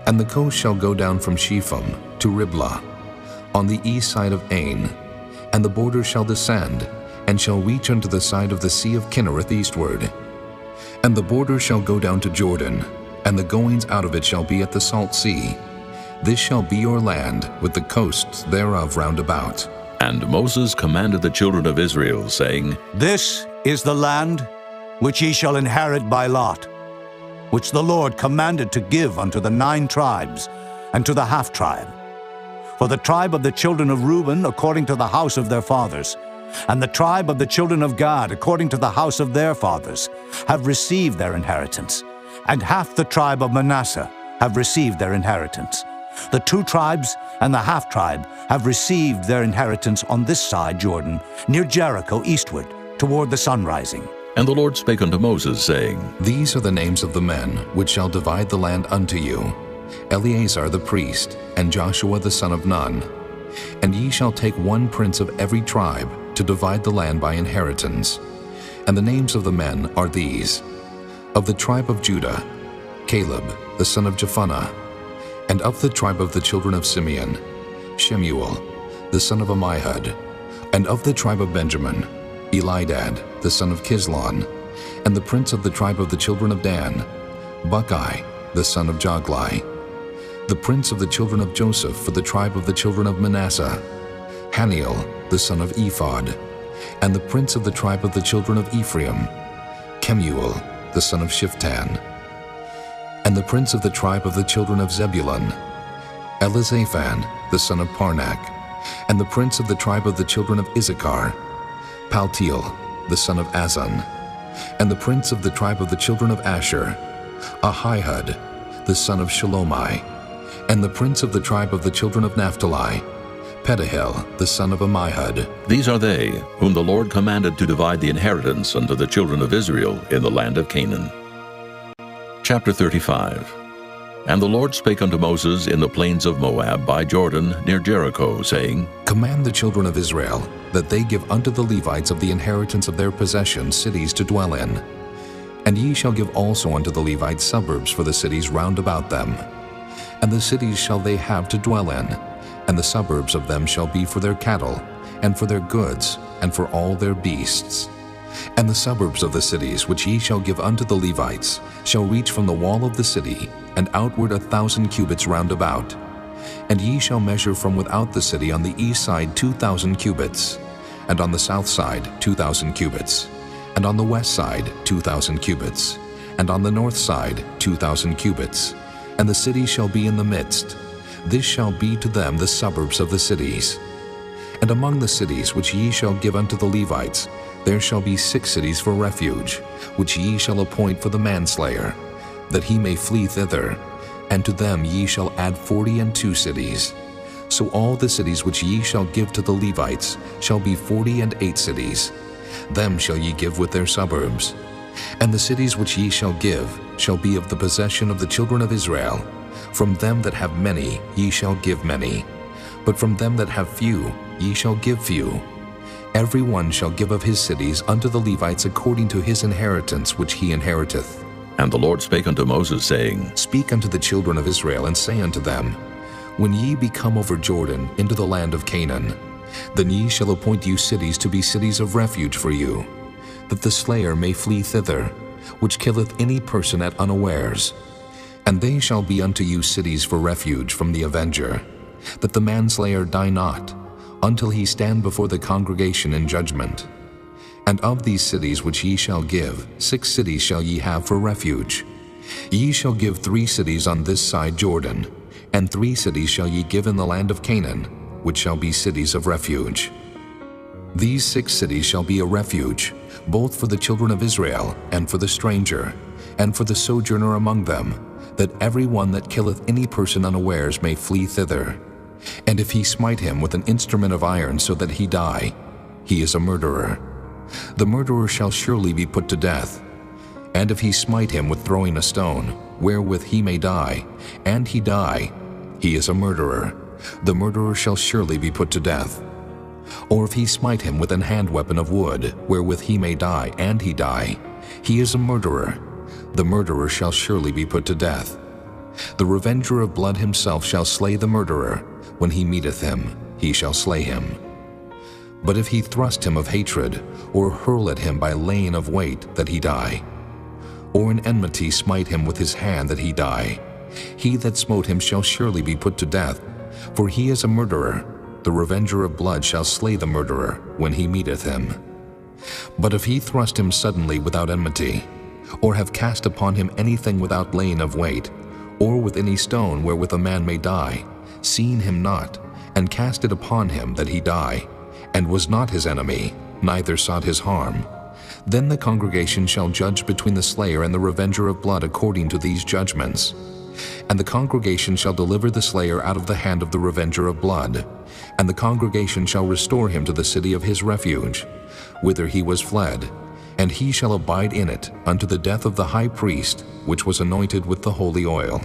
and the coast shall go down from Shepham to Riblah, on the east side of Ain, and the border shall descend, and shall reach unto the side of the sea of Kinnereth eastward. And the border shall go down to Jordan, and the goings out of it shall be at the salt sea. This shall be your land, with the coasts thereof round about. And Moses commanded the children of Israel, saying, This is the land which ye shall inherit by lot, which the Lord commanded to give unto the 9 tribes, and to the half-tribe. For the tribe of the children of Reuben according to the house of their fathers, and the tribe of the children of Gad according to the house of their fathers, have received their inheritance, and half the tribe of Manasseh have received their inheritance. The 2 tribes and the half-tribe have received their inheritance on this side Jordan, near Jericho eastward, toward the sun rising. And the Lord spake unto Moses, saying, These are the names of the men which shall divide the land unto you, Eleazar the priest, and Joshua the son of Nun. And ye shall take one prince of every tribe to divide the land by inheritance. And the names of the men are these: of the tribe of Judah, Caleb the son of Jephunneh; and of the tribe of the children of Simeon, Shemuel the son of Ammihud; and of the tribe of Benjamin, Elidad the son of Kislon; and the prince of the tribe of the children of Dan, Buckai the son of Joglai; the prince of the children of Joseph for the tribe of the children of Manasseh, Haniel the son of Ephod; and the prince of the tribe of the children of Ephraim, Kemuel the son of Shiftan; and the prince of the tribe of the children of Zebulun, Elizaphan the son of Parnak; and the prince of the tribe of the children of Issachar, Paltiel the son of Azan; and the prince of the tribe of the children of Asher, Ahihud the son of Shalomai; and the prince of the tribe of the children of Naphtali, Pedahel the son of Ammihud. These are they whom the Lord commanded to divide the inheritance unto the children of Israel in the land of Canaan. Chapter 35. And the Lord spake unto Moses in the plains of Moab by Jordan near Jericho, saying, Command the children of Israel that they give unto the Levites of the inheritance of their possession cities to dwell in. And ye shall give also unto the Levites suburbs for the cities round about them. And the cities shall they have to dwell in, and the suburbs of them shall be for their cattle, and for their goods, and for all their beasts. And the suburbs of the cities which ye shall give unto the Levites shall reach from the wall of the city, and outward 1,000 cubits round about. And ye shall measure from without the city on the east side 2,000 cubits, and on the south side 2,000 cubits, and on the west side 2,000 cubits, and on the north side 2,000 cubits. And the city shall be in the midst. This shall be to them the suburbs of the cities. And among the cities which ye shall give unto the Levites, there shall be 6 cities for refuge, which ye shall appoint for the manslayer, that he may flee thither, and to them ye shall add 42 cities. So all the cities which ye shall give to the Levites shall be 48 cities. Them shall ye give with their suburbs. And the cities which ye shall give shall be of the possession of the children of Israel. From them that have many ye shall give many, but from them that have few ye shall give few. Every one shall give of his cities unto the Levites according to his inheritance which he inheriteth. And the Lord spake unto Moses, saying, Speak unto the children of Israel, and say unto them, When ye be come over Jordan into the land of Canaan, then ye shall appoint you cities to be cities of refuge for you, that the slayer may flee thither, which killeth any person at unawares. And they shall be unto you cities for refuge from the avenger, that the manslayer die not, until he stand before the congregation in judgment. And of these cities which ye shall give, 6 cities shall ye have for refuge. Ye shall give 3 cities on this side Jordan, and 3 cities shall ye give in the land of Canaan, which shall be cities of refuge. These 6 cities shall be a refuge, both for the children of Israel, and for the stranger, and for the sojourner among them, that every one that killeth any person unawares may flee thither. And if he smite him with an instrument of iron so that he die, he is a murderer. The murderer shall surely be put to death. And if he smite him with throwing a stone, wherewith he may die, and he die, he is a murderer. The murderer shall surely be put to death. Or if he smite him with an hand weapon of wood, wherewith he may die, and he die, he is a murderer. The murderer shall surely be put to death. The revenger of blood himself shall slay the murderer. When he meeteth him, he shall slay him. But if he thrust him of hatred, or hurl at him by laying of weight, that he die, or in enmity smite him with his hand, that he die, he that smote him shall surely be put to death, for he is a murderer. The revenger of blood shall slay the murderer when he meeteth him. But if he thrust him suddenly without enmity, or have cast upon him anything without laying of weight, or with any stone wherewith a man may die, seeing him not, and cast it upon him that he die, and was not his enemy, neither sought his harm, then the congregation shall judge between the slayer and the revenger of blood according to these judgments. And the congregation shall deliver the slayer out of the hand of the revenger of blood, and the congregation shall restore him to the city of his refuge, whither he was fled, and he shall abide in it unto the death of the high priest, which was anointed with the holy oil.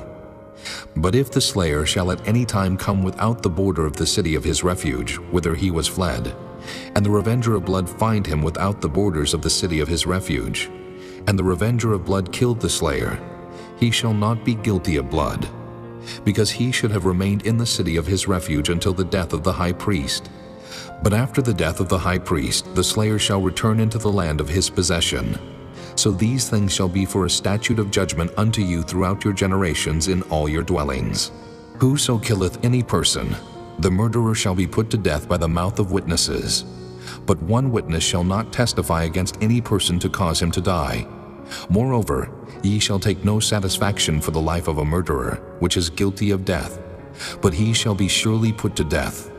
But if the slayer shall at any time come without the border of the city of his refuge, whither he was fled, and the revenger of blood find him without the borders of the city of his refuge, and the revenger of blood killed the slayer, he shall not be guilty of blood, because he should have remained in the city of his refuge until the death of the high priest. But after the death of the high priest, the slayer shall return into the land of his possession. So these things shall be for a statute of judgment unto you throughout your generations in all your dwellings. Whoso killeth any person, the murderer shall be put to death by the mouth of witnesses. But one witness shall not testify against any person to cause him to die. Moreover, ye shall take no satisfaction for the life of a murderer, which is guilty of death, but he shall be surely put to death.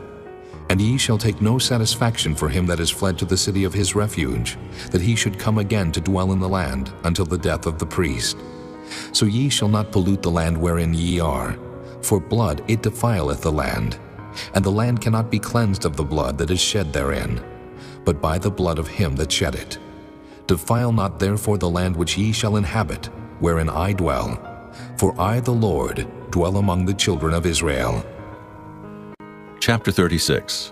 And ye shall take no satisfaction for him that is fled to the city of his refuge, that he should come again to dwell in the land until the death of the priest. So ye shall not pollute the land wherein ye are, for blood it defileth the land, and the land cannot be cleansed of the blood that is shed therein, but by the blood of him that shed it. Defile not therefore the land which ye shall inhabit, wherein I dwell, for I the Lord dwell among the children of Israel. Chapter 36.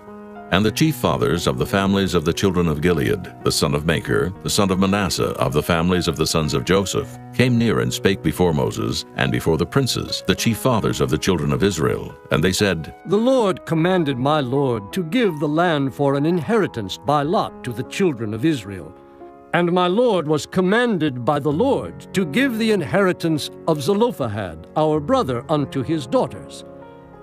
And the chief fathers of the families of the children of Gilead, the son of Machir, the son of Manasseh, of the families of the sons of Joseph, came near and spake before Moses, and before the princes, the chief fathers of the children of Israel. And they said, The Lord commanded my Lord to give the land for an inheritance by lot to the children of Israel. And my Lord was commanded by the Lord to give the inheritance of Zelophehad, our brother, unto his daughters.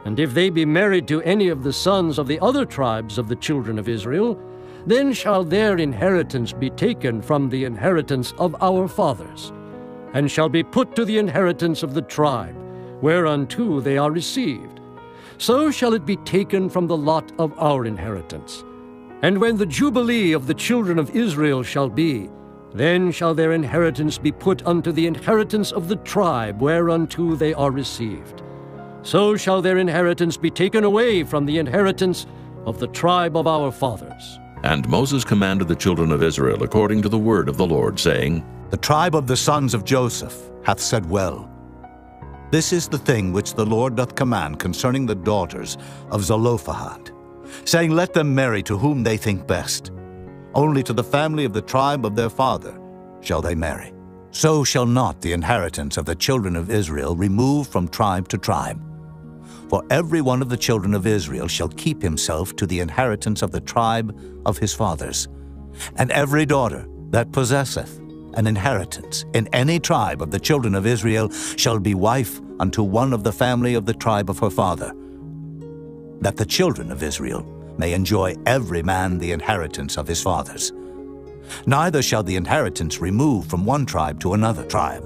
And if they be married to any of the sons of the other tribes of the children of Israel, then shall their inheritance be taken from the inheritance of our fathers, and shall be put to the inheritance of the tribe, whereunto they are received. So shall it be taken from the lot of our inheritance. And when the jubilee of the children of Israel shall be, then shall their inheritance be put unto the inheritance of the tribe, whereunto they are received. So shall their inheritance be taken away from the inheritance of the tribe of our fathers. And Moses commanded the children of Israel according to the word of the Lord, saying, The tribe of the sons of Joseph hath said well. This is the thing which the Lord doth command concerning the daughters of Zelophehad, saying, Let them marry to whom they think best. Only to the family of the tribe of their father shall they marry. So shall not the inheritance of the children of Israel remove from tribe to tribe. For every one of the children of Israel shall keep himself to the inheritance of the tribe of his fathers. And every daughter that possesseth an inheritance in any tribe of the children of Israel shall be wife unto one of the family of the tribe of her father, that the children of Israel may enjoy every man the inheritance of his fathers. Neither shall the inheritance remove from one tribe to another tribe,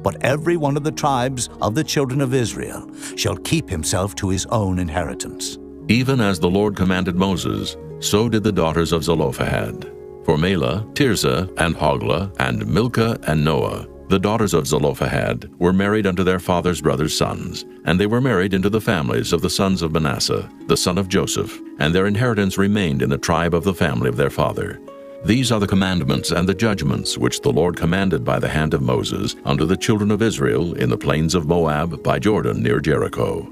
but every one of the tribes of the children of Israel shall keep himself to his own inheritance. Even as the Lord commanded Moses, so did the daughters of Zelophehad. For Mahlah, Tirzah, and Hoglah, and Milcah, and Noah, the daughters of Zelophehad, were married unto their father's brothers' sons, and they were married into the families of the sons of Manasseh, the son of Joseph, and their inheritance remained in the tribe of the family of their father. These are the commandments and the judgments which the Lord commanded by the hand of Moses unto the children of Israel in the plains of Moab by Jordan near Jericho.